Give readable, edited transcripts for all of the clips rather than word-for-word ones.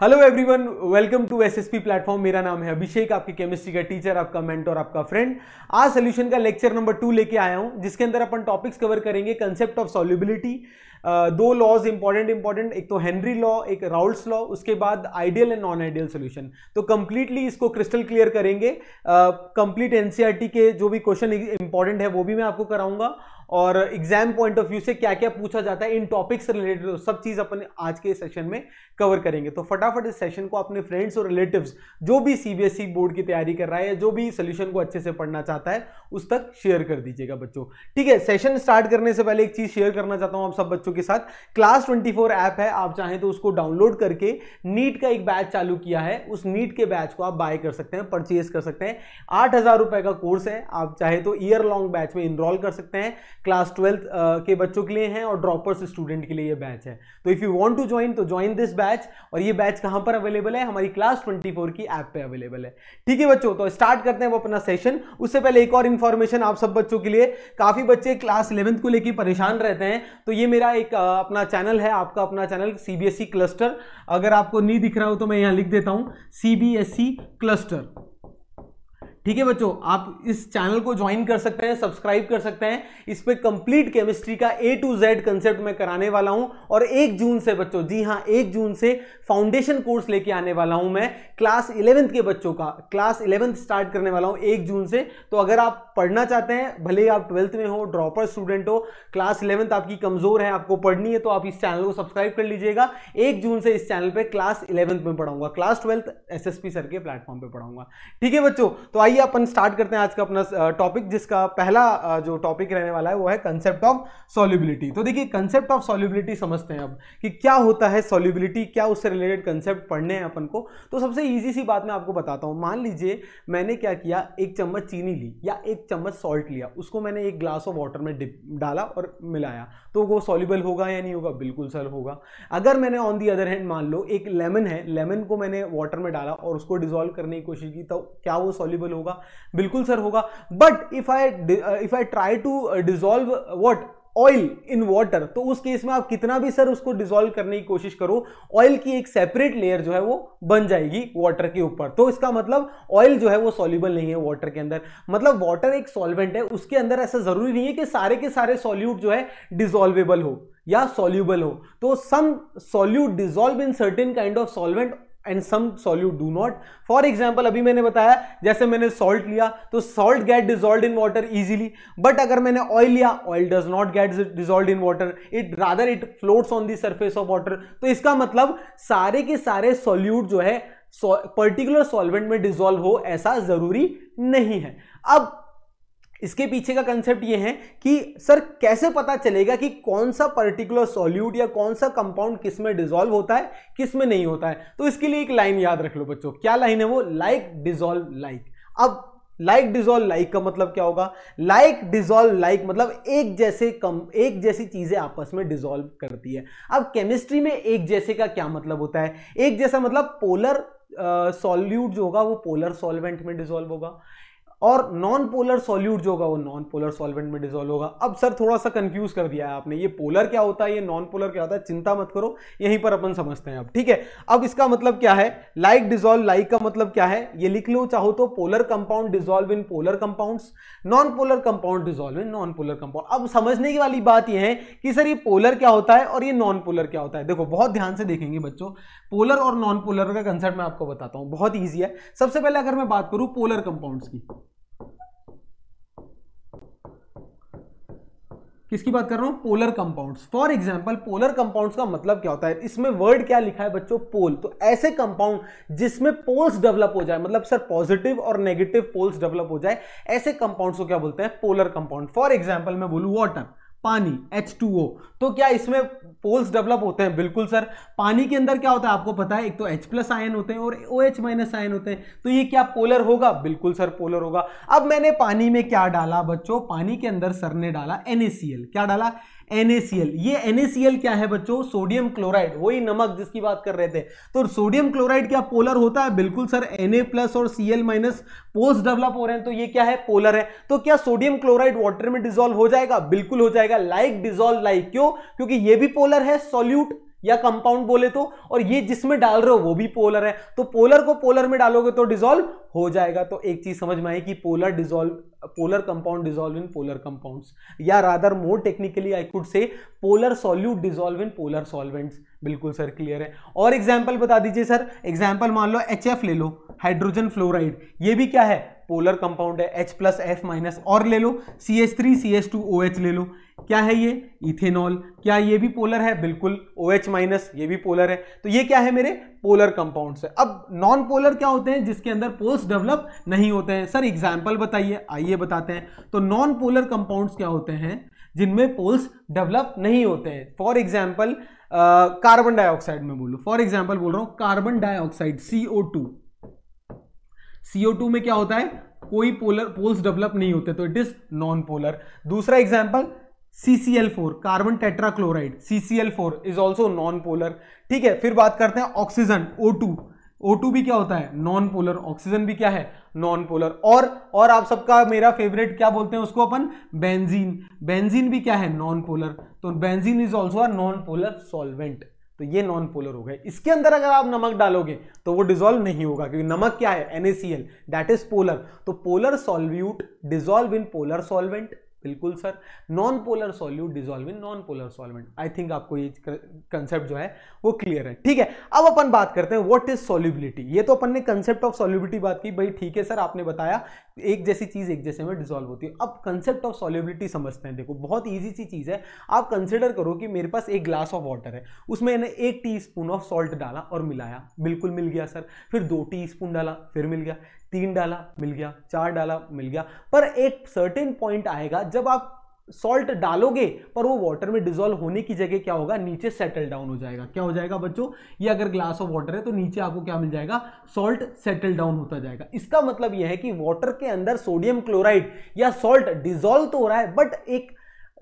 Hello everyone, welcome to SSP platform. मेरा नाम है अभिषेक, आपकी केमिस्ट्री का टीचर, आपका मेंटर, आपका फ्रेंड। आज सोल्यूशन का लेक्चर नंबर 2 लेके आया हूं, जिसके अंदर अपन टॉपिक्स कवर करेंगे। कंसेप्ट ऑफ सॉल्युबिलिटी, दो लॉज इंपॉर्टेंट, एक तो हेनरी लॉ, एक राउल्ट्स लॉ, उसके बाद ideal and non ideal solution. तो कंप्लीटली इसको क्रिस्टल क्लियर करेंगे। कंप्लीट एनसीईआरटी के जो भी क्वेश्चन इंपॉर्टेंट है वो भी मैं आपको कराऊंगा, और एग्जाम पॉइंट ऑफ व्यू से क्या क्या पूछा जाता है इन टॉपिक्स से रिलेटेड सब चीज अपन आज के सेशन में कवर करेंगे। तो फटाफट इस सेशन को अपने फ्रेंड्स और रिलेटिव्स, जो भी सीबीएसई बोर्ड की तैयारी कर रहा है, जो भी सोल्यूशन को अच्छे से पढ़ना चाहता है, उस तक शेयर कर दीजिएगा बच्चों। ठीक है, सेशन स्टार्ट करने से पहले एक चीज शेयर करना चाहता हूं आप सब बच्चों के साथ। क्लास 24 ऐप है, आप चाहें तो उसको डाउनलोड करके नीट का एक बैच चालू किया है, उस नीट के बैच को आप बाय कर सकते हैं, परचेज कर सकते हैं। 8,000 रुपए का कोर्स है, आप चाहे तो ईयर लॉन्ग बैच में इनरोल कर सकते हैं। क्लास 12 के बच्चों के लिए है और ड्रॉपर्स स्टूडेंट के लिए ये बैच है। तो if you want to join तो ज्वाइन दिस बैच। और ये बैच कहां पर अवेलेबल है? हमारी क्लास 24 की ऐप पे अवेलेबल है। ठीक है बच्चों, तो स्टार्ट करते हैं वो अपना सेशन। उससे पहले एक और इंफॉर्मेशन आप सब बच्चों के लिए, काफी बच्चे क्लास 11th को लेकर परेशान रहते हैं, तो ये मेरा एक अपना चैनल है, आपका अपना चैनल सीबीएसई क्लस्टर। अगर आपको नहीं दिख रहा हो तो मैं यहां लिख देता हूं सीबीएसई क्लस्टर। ठीक है बच्चों, आप इस चैनल को ज्वाइन कर सकते हैं, सब्सक्राइब कर सकते हैं। इस पे कंप्लीट केमिस्ट्री का A to Z कंसेप्ट मैं कराने वाला हूं, और 1 जून से बच्चों, जी हां 1 जून से फाउंडेशन कोर्स लेके आने वाला हूं मैं क्लास 11th के बच्चों का। क्लास 11th स्टार्ट करने वाला हूं 1 जून से। तो अगर आप पढ़ना चाहते हैं, भले आप 12th में हो, ड्रॉपर स्टूडेंट हो, क्लास 11th आपकी कमजोर है, आपको पढ़नी है, तो आप इस चैनल को सब्सक्राइब कर लीजिएगा। 1 जून से इस चैनल पे क्लास 11th में पढ़ाऊंगा, क्लास 12th एसएसपी सर के प्लेटफॉर्म पे पढ़ाऊंगा। ठीक है बच्चों, तो आइए अपन स्टार्ट करते हैं आज का अपना टॉपिक, जिसका पहला जो टॉपिक रहने वाला है वो है कंसेप्ट ऑफ सॉल्युबिलिटी। तो देखिए, कंसेप्ट ऑफ सॉल्युबिलिटी समझते हैं अब कि क्या होता है सॉल्युबिलिटी, क्या उससे रिलेटेड कंसेप्ट पढ़ने हैं अपन को। तो सबसे इजी सी बात मैं आपको बताता हूं। मान लीजिए मैंने क्या किया, 1 चम्मच चीनी ली या 1 चम्मच सॉल्ट लिया, उसको मैंने 1 ग्लास ऑफ वाटर में डाला और मिलाया, तो वो सॉल्युबल होगा या नहीं होगा? बिल्कुल सर होगा। अगर मैंने ऑन दी अदर हैंड मान लो एक लेमन है, लेमन को मैंने वाटर में डाला और उसको डिसॉल्व करने की कोशिश की, तो क्या वो सॉल्युबल होगा? बिल्कुल सर होगा। But if I try to dissolve what oil in water, तो उस केस में आप कितना भी सर उसको डिसॉल्व करने की कोशिश करो, ऑयल की एक सेपरेट लेयर जो है वो बन जाएगी वाटर के ऊपर। तो इसका मतलब ऑयल जो है वो सॉल्युबल नहीं है वाटर के अंदर। मतलब वाटर एक सॉल्वेंट है, उसके अंदर ऐसा जरूरी नहीं है कि सारे के सारे सॉल्यूट जो है डिसॉल्वेबल हो या सॉल्युबल हो। तो some solute dissolve in certain kind of solvent and some solute do not. For example, अभी मैंने बताया, जैसे मैंने सॉल्ट लिया तो salt get dissolved in water easily, but अगर मैंने ऑयल लिया, oil does not get dissolved in water, it floats on the surface of water. तो इसका मतलब सारे के सारे सॉल्यूट जो है पर्टिकुलर सॉल्वेंट में डिसॉल्व हो ऐसा जरूरी नहीं है। अब इसके पीछे का कंसेप्ट ये है कि सर कैसे पता चलेगा कि कौन सा पर्टिकुलर सॉल्यूट या कौन सा कंपाउंड किस में डिसॉल्व होता है, किस में नहीं होता है। तो इसके लिए एक लाइन याद रख लो बच्चों। क्या लाइन है वो? Like dissolve like. अब लाइक डिसॉल्व लाइक का मतलब क्या होगा? लाइक डिसॉल्व लाइक मतलब एक जैसी चीजें आपस में डिसॉल्व करती है। अब केमिस्ट्री में एक जैसे का क्या मतलब होता है? एक जैसा मतलब पोलर सॉल्यूट जो होगा वो पोलर सॉल्वेंट में डिसॉल्व होगा, और नॉन पोलर सॉल्यूट जो होगा वो नॉन पोलर सॉल्वेंट में डिसॉल्व होगा। अब सर थोड़ा सा कंफ्यूज कर दिया है आपने, ये पोलर क्या होता है, ये नॉन पोलर क्या होता है, चिंता मत करो, यहीं पर अपन समझते हैं अब। ठीक है, अब इसका मतलब क्या है? लाइक डिसॉल्व लाइक का मतलब क्या है ये लिख लो चाहो तो। Polar compound dissolve in polar compounds, non polar compound dissolve in non polar compound. अब समझने की वाली बात ये है कि सर ये पोलर क्या होता है और ये नॉन पोलर क्या होता है। देखो बहुत ध्यान से देखेंगे बच्चों, पोलर और नॉन पोलर का कंसेप्ट मैं आपको बताता हूं, बहुत ईजी है। सबसे पहले अगर मैं बात करूं पोलर कंपाउंड्स की, किसकी बात कर रहा हूं? Polar compounds. For example, polar compounds का मतलब क्या होता है? इसमें वर्ड क्या लिखा है बच्चों? पोल। तो ऐसे कंपाउंड जिसमें पोल्स डेवलप हो जाए, मतलब सर पॉजिटिव और नेगेटिव पोल्स डेवलप हो जाए, ऐसे कंपाउंड्स को क्या बोलते हैं? Polar compound. फॉर एग्जांपल मैं बोलूं वाटर, पानी H2O, तो क्या इसमें पोल्स डेवलप होते हैं? बिल्कुल सर। पानी के अंदर क्या होता है आपको पता है, एक तो H+ आयन होते हैं और OH- आयन होते हैं, तो ये क्या पोलर होगा? बिल्कुल सर पोलर होगा। अब मैंने पानी में क्या डाला बच्चों? पानी के अंदर सर ने डाला NaCl। क्या डाला? NaCl। ये NaCl क्या है बच्चों? सोडियम क्लोराइड, वही नमक जिसकी बात कर रहे थे। तो सोडियम क्लोराइड क्या पोलर होता है? बिल्कुल सर। Na+ और Cl- पोल्स डेवलप हो रहे हैं, तो ये क्या है? पोलर है। तो क्या सोडियम क्लोराइड वाटर में डिसॉल्व हो जाएगा? बिल्कुल हो जाएगा। Like dissolve like. क्यों? क्योंकि ये भी पोलर है सॉल्यूट, या कंपाउंड बोले तो, और ये जिसमें डाल रहे हो वो भी पोलर है, तो पोलर को पोलर में डालोगे तो डिसॉल्व हो जाएगा। तो एक चीज समझ में आई कि polar compound dissolve in polar compounds, या rather more technically I could say polar solute dissolve in polar solvents. बिल्कुल सर, क्लियर है। और एग्जाम्पल बता दीजिए सर। एग्जाम्पल मान लो HF ले लो, हाइड्रोजन फ्लोराइड, ये भी क्या है, पोलर कंपाउंड है, H+F-। और ले लो CH3CH2OH ले लो, क्या है ये, इथेनॉल, क्या ये भी पोलर है, बिल्कुल, OH- ये भी पोलर है। तो ये क्या है, मेरे पोलर कंपाउंड्स है। अब नॉन पोलर क्या होते हैं, जिसके अंदर पोल्स डेवलप नहीं होते हैं। सर एग्जाम्पल बताइए, आइए बताते हैं। तो नॉन पोलर कंपाउंड्स क्या होते हैं, जिनमें पोल्स डेवलप नहीं होते हैं। फॉर एग्जाम्पल कार्बन डाइऑक्साइड में बोलो, फॉर एग्जाम्पल बोल रहा हूं, कार्बन डाइऑक्साइड CO2 में क्या होता है, कोई पोल्स डेवलप नहीं होते, तो इट इज नॉन पोलर। दूसरा example CCl4, carbon tetrachloride, CCl4 is also non polar. ठीक है, फिर बात करते हैं ऑक्सीजन, O2 भी क्या होता है, नॉन पोलर, ऑक्सीजन भी क्या है, नॉन पोलर। और आप सबका मेरा फेवरेट क्या बोलते हैं उसको अपन, बेंजीन भी क्या है, नॉन पोलर। तो benzene is also a non polar solvent, तो ये नॉन पोलर हो गए। इसके अंदर अगर आप नमक डालोगे तो वो डिसॉल्व नहीं होगा, क्योंकि नमक क्या है, NaCl, दैट इज पोलर। तो polar solute dissolve in polar solvent, बिल्कुल sir. Non polar solute dissolve in non polar solvent. I think आपको ये कंसेप्ट जो है वो क्लियर है। ठीक है, अब अपन बात करते हैं व्हाट इज सॉल्युबिलिटी। ये तो अपन ने कंसेप्ट ऑफ सॉल्युबिलिटी बात की, भाई ठीक है सर, आपने बताया एक जैसी चीज एक जैसे में डिसॉल्व होती है। अब कंसेप्ट ऑफ सॉल्युबिलिटी समझते हैं। देखो बहुत ईजी सी चीज है। आप कंसिडर करो कि मेरे पास एक ग्लास ऑफ वाटर है, उसमें मैंने 1 टीस्पून ऑफ सॉल्ट डाला और मिलाया, बिल्कुल मिल गया सर। फिर 2 टीस्पून डाला, फिर मिल गया, 3 डाला मिल गया, 4 डाला मिल गया। पर एक सर्टेन पॉइंट आएगा जब आप सॉल्ट डालोगे पर वो वाटर में डिसॉल्व होने की जगह क्या होगा, नीचे सेटल डाउन हो जाएगा। क्या हो जाएगा बच्चों, ये अगर ग्लास ऑफ वाटर है तो नीचे आपको क्या मिल जाएगा, सॉल्ट सेटल डाउन होता जाएगा। इसका मतलब यह है कि वाटर के अंदर सोडियम क्लोराइड या सॉल्ट डिसॉल्व तो हो रहा है, बट एक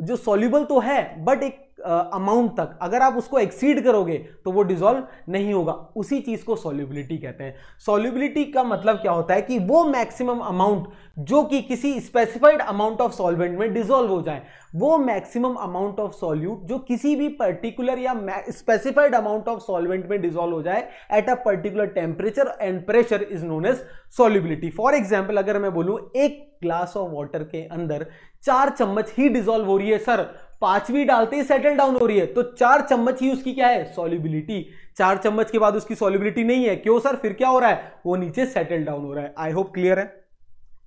जो सॉल्युबल तो है, बट एक अमाउंट तक, अगर आप उसको एक्सीड करोगे तो वो डिसॉल्व नहीं होगा। उसी चीज को सॉल्युबिलिटी कहते हैं। सॉल्युबिलिटी का मतलब क्या होता है कि वो मैक्सिमम अमाउंट जो कि किसी स्पेसिफाइड अमाउंट ऑफ सॉल्वेंट में डिसॉल्व हो जाए, वो मैक्सिमम अमाउंट ऑफ सॉल्यूट जो किसी भी पर्टिकुलर या स्पेसिफाइड अमाउंट ऑफ सॉल्वेंट में डिसॉल्व हो जाए at a particular temperature and pressure is known as solubility. For example अगर मैं बोलूं एक ग्लास ऑफ वाटर के अंदर 4 चम्मच ही डिसॉल्व हो रही है सर, 5वीं डालते ही सेटल डाउन हो रही है, तो 4 चम्मच ही उसकी क्या है, सॉल्युबिलिटी। 4 चम्मच के बाद उसकी सॉल्युबिलिटी नहीं है, क्यों सर, फिर क्या हो रहा है, वो नीचे सेटल डाउन हो रहा है। आई होप क्लियर है,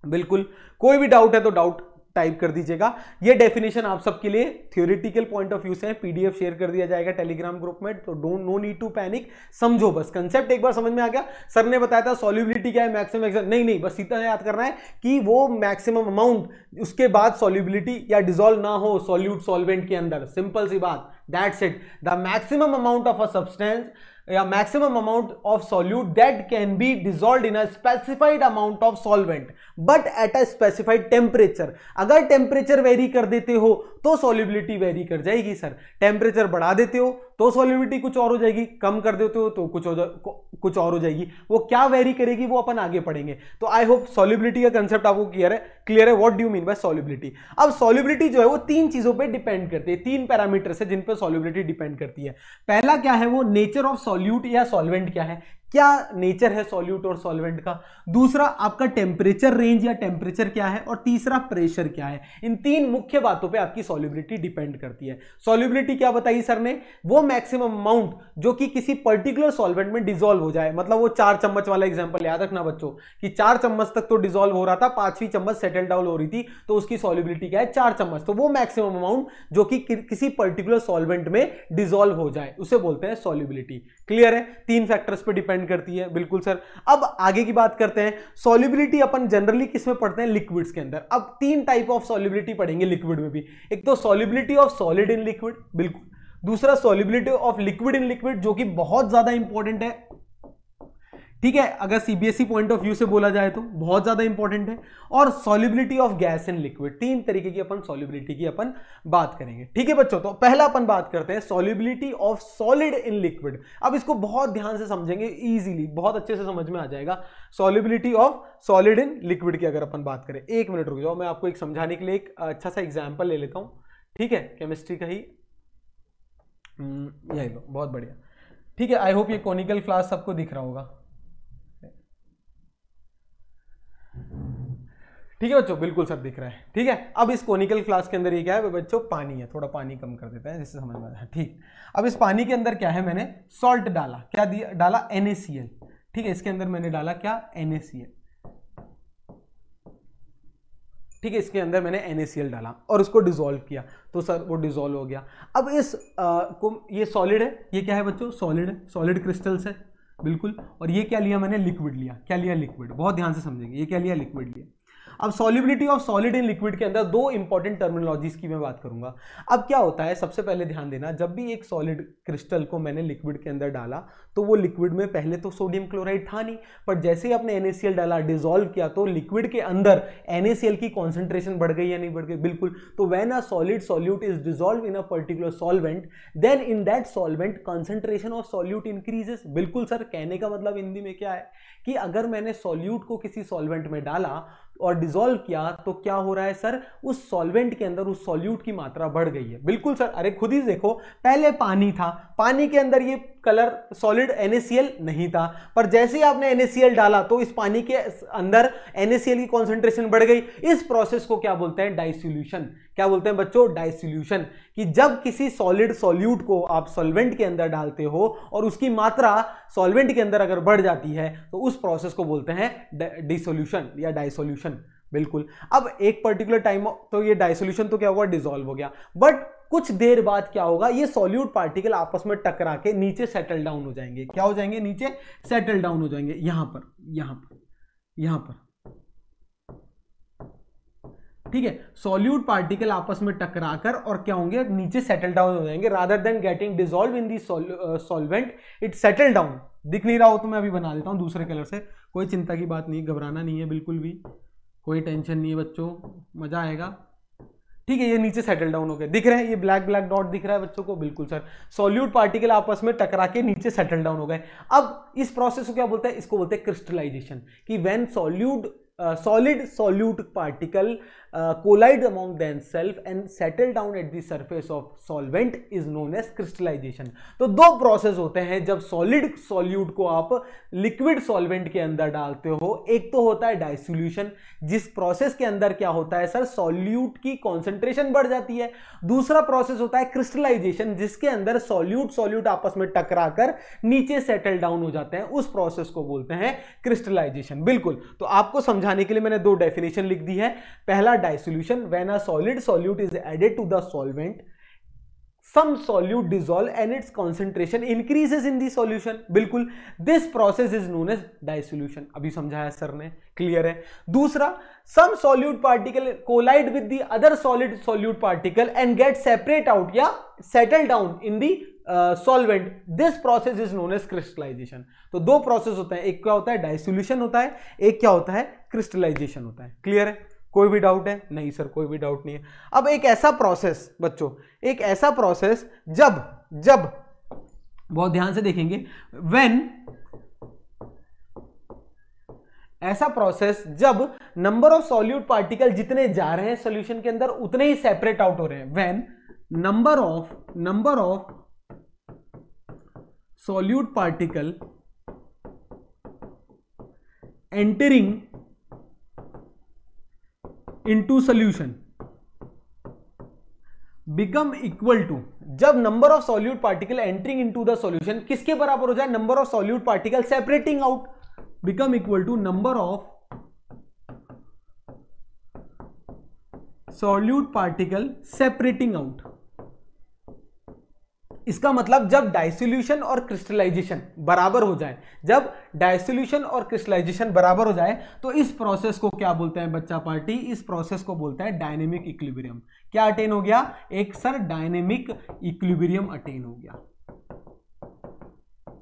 बिल्कुल। कोई भी डाउट है तो डाउट टाइप कर दीजिएगा। ये डेफिनेशन आप सबके लिए थ्योरेटिकल पॉइंट ऑफ व्यू से है, पीडीएफ शेयर कर दिया जाएगा टेलीग्राम ग्रुप में, तो नो नीड टू पैनिक, समझो बस कंसेप्ट एक बार समझ में आ गया। सर ने बताया था सॉल्युबिलिटी क्या है, मैक्सिमम, नहीं बस इतना याद करना है कि वो मैक्सिमम अमाउंट, उसके बाद सॉल्युबिलिटी या डिसॉल्व ना हो सॉल्यूट सॉल्वेंट के अंदर, सिंपल सी बात, that's it. The maximum amount of a substance या maximum amount of solute that can be dissolved in a specified amount of solvent but at a specified temperature. अगर temperature vary कर देते हो तो सॉल्युबिलिटी वेरी कर जाएगी sir. Temperature बढ़ा देते हो तो सॉल्युबिलिटी कुछ और हो जाएगी, कम कर देते हो तो कुछ और हो जाएगी। वो क्या वेरी करेगी वो अपन आगे पढ़ेंगे। तो आई होप सॉल्युबिलिटी का कंसेप्ट आपको क्लियर है। What do you mean by solubility. अब सॉल्युबिलिटी जो है वो 3 चीजों पे डिपेंड करती है, 3 पैरामीटर्स है जिन पे सॉल्युबिलिटी डिपेंड करती है। पहला क्या है, वो नेचर ऑफ सॉल्यूट या सॉल्वेंट क्या है, क्या नेचर है सॉल्यूट और सॉल्वेंट का। दूसरा आपका टेम्परेचर रेंज या टेम्परेचर क्या है, और तीसरा प्रेशर क्या है। इन 3 मुख्य बातों पे आपकी सॉल्युबिलिटी डिपेंड करती है। सॉल्युबिलिटी क्या बताई सर ने, वो मैक्सिमम अमाउंट जो कि किसी पर्टिकुलर सॉल्वेंट में डिसॉल्व हो जाए। मतलब वो 4 चम्मच वाला एग्जांपल याद रखना बच्चों कि 4 चम्मच तक तो डिसॉल्व हो रहा था, 5वीं चम्मच सेटल डाउन हो रही थी, तो उसकी सॉल्युबिलिटी क्या है, 4 चम्मच। तो वो मैक्सिमम अमाउंट जो कि किसी पर्टिकुलर सॉल्वेंट में डिसॉल्व हो जाए उसे बोलते हैं सॉल्युबिलिटी। क्लियर है, 3 फैक्टर्स पे डिपेंड करती है, बिल्कुल सर। अब आगे की बात करते हैं। सॉल्युबिलिटी अपन जनरली किस में पढ़ते हैं, लिक्विड्स के अंदर। अब 3 टाइप ऑफ सॉल्युबिलिटी पढ़ेंगे लिक्विड में भी। एक तो solubility of solid in liquid, बिल्कुल। दूसरा solubility of liquid in liquid, जो कि बहुत ज्यादा इंपॉर्टेंट है, ठीक है, अगर सीबीएसई पॉइंट ऑफ व्यू से बोला जाए तो बहुत ज्यादा इंपॉर्टेंट है। और solubility of gas in liquid. 3 तरीके की अपन सॉल्युबिलिटी की अपन बात करेंगे, ठीक है बच्चों। तो पहला अपन बात करते हैं solubility of solid in liquid. अब इसको बहुत ध्यान से समझेंगे, इजीली बहुत अच्छे से समझ में आ जाएगा। Solubility of solid in liquid की अगर अपन बात करें, 1 मिनट रुक जाओ, मैं आपको एक समझाने के लिए एक अच्छा सा एग्जाम्पल ले लेता हूं, ठीक है, केमिस्ट्री का ही। यही लो, बहुत बढ़िया। ठीक है, आई होप ये कॉनिकल फ्लास्क सबको दिख रहा होगा। ठीक है बच्चों, बिल्कुल सब दिख रहा है। ठीक है, अब इस कॉनिकल फ्लास्क के अंदर ये क्या है बच्चों, पानी है। थोड़ा पानी कम कर देते हैं जिससे समझ में आए। ठीक, अब इस पानी के अंदर क्या है, मैंने सॉल्ट डाला, क्या दिया, डाला NaCl। ठीक है, इसके अंदर मैंने डाला क्या, NaCl। ठीक है, इसके अंदर मैंने NaCl डाला और उसको डिसॉल्व किया, तो सर वो डिसॉल्व हो गया। अब इस ये सॉलिड है, ये क्या है बच्चों, सॉलिड है, सॉलिड क्रिस्टल्स है बिल्कुल। और ये क्या लिया मैंने, लिक्विड लिया। क्या लिया, लिक्विड। बहुत ध्यान से समझेंगे, ये क्या लिया, लिक्विड लिया। अब solubility of solid in liquid के अंदर दो इंपॉर्टेंट टर्मिनोलॉजीज की मैं बात करूंगा। अब क्या होता है, सबसे पहले ध्यान देना, जब भी एक सॉलिड क्रिस्टल को मैंने लिक्विड के अंदर डाला तो वो लिक्विड में पहले तो सोडियम क्लोराइड था नहीं, पर जैसे ही आपने NaCl डाला, डिसॉल्व किया, तो लिक्विड के अंदर NaCl की कॉन्सेंट्रेशन बढ़ गई या नहीं बढ़ गई, बिल्कुल। तो when a solid solute is dissolve in a particular solvent, then in that solvent concentration of solute increases. बिल्कुल सर, कहने का मतलब हिंदी में क्या है कि अगर मैंने सॉल्यूट को किसी सॉल्वेंट में डाला और डिसॉल्व किया तो क्या हो रहा है सर, उस सॉल्वेंट के अंदर उस सॉल्यूट की मात्रा बढ़ गई है। बिल्कुल सर, अरे खुद ही देखो, पहले पानी था, पानी के अंदर ये कलर सॉलिड NaCl नहीं था, पर जैसे ही आपने NaCl डाला तो इस पानी के अंदर NaCl की कॉन्सेंट्रेशन बढ़ गई। इस प्रोसेस को क्या बोलते हैं, डाइसोल्यूशन। क्या बोलते हैं बच्चों, डाइसोल्यूशन। कि जब किसी सॉलिड सॉल्यूट को आप सॉल्वेंट के अंदर डालते हो और उसकी मात्रा सॉल्वेंट के अंदर अगर बढ़ जाती है तो उस प्रोसेस को बोलते हैं डिसोल्यूशन या डाइसोल्यूशन। बिल्कुल। अब एक पर्टिकुलर टाइम तो ये डाइसोल्यूशन तो क्या होगा, डिसॉल्व हो गया, बट कुछ देर बाद क्या होगा, ये सॉल्यूट पार्टिकल आपस में टकरा के नीचे सेटल डाउन हो जाएंगे। क्या हो जाएंगे, नीचे सेटल डाउन हो जाएंगे, यहां पर, यहां पर, यहां पर। ठीक है, सॉल्यूट पार्टिकल आपस में टकराकर और क्या होंगे, नीचे सेटल डाउन हो जाएंगे। Rather than getting dissolve in the solvent, it settle down. दिख नहीं रहा हो तो मैं अभी बना देता हूं दूसरे कलर से, कोई चिंता की बात नहीं, घबराना नहीं है बिल्कुल भी, कोई टेंशन नहीं है बच्चों, मजा आएगा। ठीक है, ये नीचे सेटल डाउन हो गए, दिख रहे हैं, ये ब्लैक ब्लैक डॉट दिख रहा है बच्चों को, बिल्कुल सर। सॉल्यूट पार्टिकल आपस में टकरा के नीचे सेटल डाउन हो गए। अब इस प्रोसेस को क्या बोलते हैं, इसको बोलते हैं क्रिस्टलाइजेशन। कि when solid solute particle collide among themselves and settle down at the surface of solvent is known as crystallization। तो दो प्रोसेस होते हैं जब सॉलिड सॉल्यूट को आप लिक्विड सॉल्वेंट के अंदर डालते हो। एक तो होता है डाइसोल्यूशन, जिस प्रोसेस के अंदर क्या होता है सर, सॉल्यूट की कॉन्सेंट्रेशन बढ़ जाती है। दूसरा प्रोसेस होता है क्रिस्टलाइजेशन, जिसके अंदर सॉल्यूट आपस में टकराकर नीचे सेटल डाउन हो जाते हैं। उस प्रोसेस को बोलते हैं क्रिस्टलाइजेशन। बिल्कुल, तो आपको समझाने के लिए मैंने दो डेफिनेशन लिख दी है। पहला dissolution, when a solid solute is added to the solvent, some solute dissolve and its concentration increases in the solution। बिल्कुल, this process is known as dissolution। अभी समझाया सर ने, क्लियर है। दूसरा, some solute particle collide with the other solid solute particle and get separate out या settle down in the solvent। this process is known as crystallization। तो दो process होते हैं, एक क्या होता है डाइसोल्यूशन होता है, एक क्या होता है क्रिस्टलाइजेशन होता है। क्लियर है, कोई भी डाउट है? नहीं सर, कोई भी डाउट नहीं है। अब एक ऐसा प्रोसेस बच्चों, एक ऐसा प्रोसेस जब बहुत ध्यान से देखेंगे, व्हेन ऐसा प्रोसेस जब नंबर ऑफ सॉल्यूट पार्टिकल जितने जा रहे हैं सॉल्यूशन के अंदर उतने ही सेपरेट आउट हो रहे हैं। When number of solute particle entering into solution become equal to, जब number of solute particle entering into the solution किसके बराबर हो जाए, number of solute particle separating out, become equal to number of solute particle separating out. इसका मतलब जब डाइसोल्यूशन और crystallisation बराबर हो जाए, जब डाइसोल्यूशन और क्रिस्टलाइजेशन बराबर हो जाए तो इस प्रोसेस को क्या बोलते हैं बच्चा पार्टी, इस प्रोसेस को बोलते हैं डायनेमिक इक्विलिब्रियम। क्या अटेन हो गया, एक सर डायनेमिक इक्विलिब्रियम अटेन हो गया।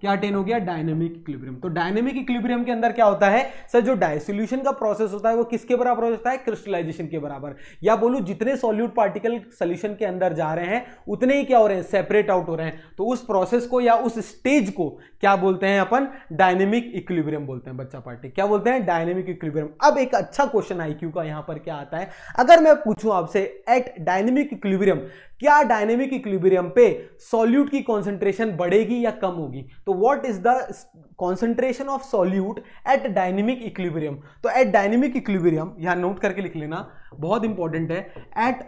क्या अटेन हो गया, डायनेमिक इक्विलिब्रियम। तो डायनेमिक इक्विलिब्रियम के अंदर क्या होता है सर, जो डाइसोल्यूशन का प्रोसेस होता है वो किसके बराबर हो जाता है, क्रिस्टलाइजेशन के बराबर। या बोलूं जितने सॉल्यूट पार्टिकल सॉल्यूशन के अंदर जा रहे हैं उतने ही क्या हो रहे हैं, सेपरेट आउट हो रहे हैं। तो उस प्रोसेस को या उस स्टेज को क्या बोलते हैं अपन, डायनेमिक इक्विलिब्रियम बोलते हैं बच्चा पार्टी। क्या बोलते हैं, डायनेमिक इक्विलिब्रियम। अब एक अच्छा क्वेश्चन आईक्यू का यहां पर क्या आता है, अगर मैं पूछूं आपसे एट डायनेमिक इक्विलिब्रियम क्या डायनेमिक इक्विलिब्रियम पे सॉल्यूट की कॉन्सेंट्रेशन बढ़ेगी या कम होगी? तो what is the concentration of solute at dynamic equilibrium? तो एट डायनेमिक इक्विलिब्रियम, यहां नोट करके लिख लेना, बहुत इंपॉर्टेंट है। एट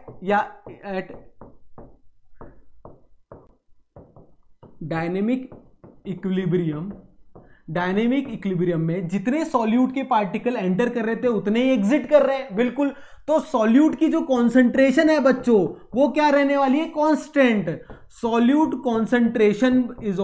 डायनेमिक इक्विलिब्रियम में जितने सॉल्यूट के पार्टिकल एंटर कर रहे थे उतने ही एग्जिट कर रहे हैं, बिल्कुल। तो सॉल्यूट की जो कॉन्सेंट्रेशन है बच्चों वो क्या रहने वाली है? Constant. Solute concentration is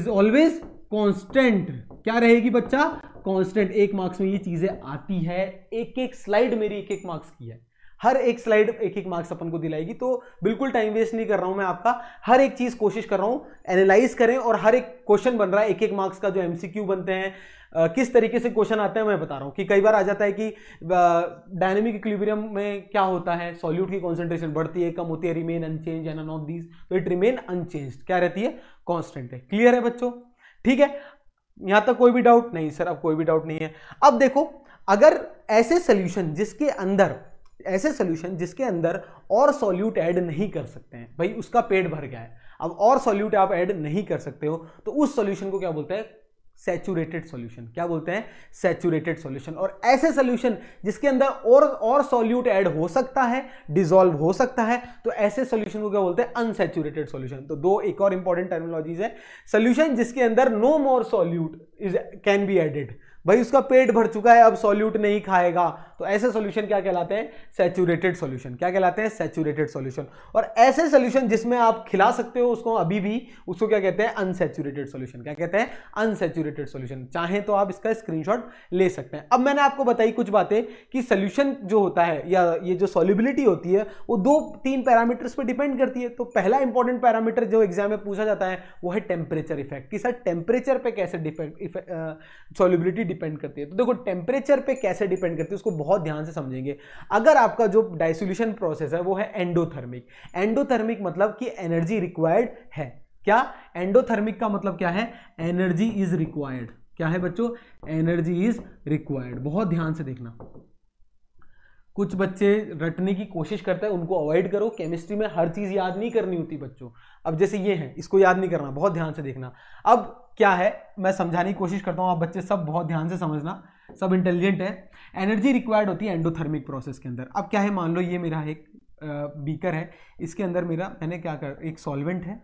always constant. क्या रहेगी बच्चा? कांस्टेंट। एक मार्क्स में ये चीजें आती है, एक एक स्लाइड मेरी एक एक मार्क्स की है, हर एक स्लाइड एक एक मार्क्स अपन को दिलाएगी। तो बिल्कुल टाइम वेस्ट नहीं कर रहा हूं मैं आपका, हर एक चीज कोशिश कर रहा हूं एनालाइज करें, और हर एक क्वेश्चन बन रहा है एक एक मार्क्स का, जो एमसीक्यू बनते हैं, किस तरीके से क्वेश्चन आते हैं मैं बता रहा हूं। कि कई बार आ जाता है कि डायनेमिक इक्विलिब्रियम में क्या होता है, सॉल्यूट की कॉन्सेंट्रेशन बढ़ती है, कम होती है, remain unchange and none of these. तो इट रिमेन अनचेंज्ड, क्या रहती है? कांस्टेंट है। क्लियर है बच्चों? ठीक है, यहां तक कोई भी डाउट नहीं? सर अब कोई भी डाउट नहीं है। अब देखो, अगर ऐसे सोल्यूशन जिसके अंदर और सॉल्यूट ऐड नहीं कर सकते हैं, भाई उसका पेट भर गया है, अब और सॉल्यूट आप ऐड नहीं कर सकते हो, तो उस सॉल्यूशन को क्या बोलते हैं? Saturated solution. क्या बोलते हैं? Saturated solution. और ऐसे सॉल्यूशन जिसके अंदर और सॉल्यूट ऐड हो सकता है, डिसॉल्व हो सकता है, तो ऐसे सॉल्यूशन को क्या बोलते हैं? Unsaturated solution. तो दो एक और इंपॉर्टेंट टर्मिनोलॉजीज है। सॉल्यूशन जिसके अंदर no more solute can be added, भाई उसका पेट भर चुका है, अब सॉल्यूट नहीं खाएगा, तो ऐसे सॉल्यूशन क्या कहलाते हैं? Saturated solution. क्या कहलाते हैं? Saturated solution. और ऐसे सॉल्यूशन जिसमें आप खिला सकते हो उसको अभी भी, उसको क्या कहते हैं? Unsaturated solution. क्या कहते हैं? Unsaturated solution. चाहे तो आप इसका स्क्रीनशॉट ले सकते हैं। अब मैंने आपको बताई कुछ बातें कि सॉल्यूशन जो होता है या ये जो सॉल्युबिलिटी होती है वो 2-3 पैरामीटर्स पे डिपेंड करती है। तो पहला इंपॉर्टेंट पैरामीटर जो एग्जाम में पूछा जाता है वो है टेम्परेचर इफेक्ट, कि सर टेम्परेचर पे कैसे सॉल्युबिलिटी डिपेंड करती है। तो देखो, टेम्परेचर पे कैसे डिपेंड करती है उसको बहुत ध्यान से समझेंगे। अगर आपका जो डाइसोल्यूशन प्रोसेस है वो है एंडोथर्मिक, एंडोथर्मिक मतलब कि एनर्जी रिक्वायर्ड है। क्या? एंडोथर्मिक का मतलब क्या है? Energy is required. क्या है बच्चों? Energy is required. बहुत ध्यान से देखना, कुछ बच्चे रटने की कोशिश करते हैं, उनको अवॉइड करो। केमिस्ट्री में हर चीज याद नहीं करनी होती बच्चों। अब जैसे ये है, इसको याद नहीं करना, बहुत ध्यान से देखना। अब क्या है, मैं समझाने की कोशिश करता हूं, आप बच्चे सब बहुत ध्यान से समझना, सब इंटेलिजेंट है। एनर्जी रिक्वायर्ड होती है एंडोथर्मिक प्रोसेस के अंदर। अब क्या है, मान लो ये मेरा एक बीकर है, इसके अंदर मैंने क्या कर, एक सॉल्वेंट है,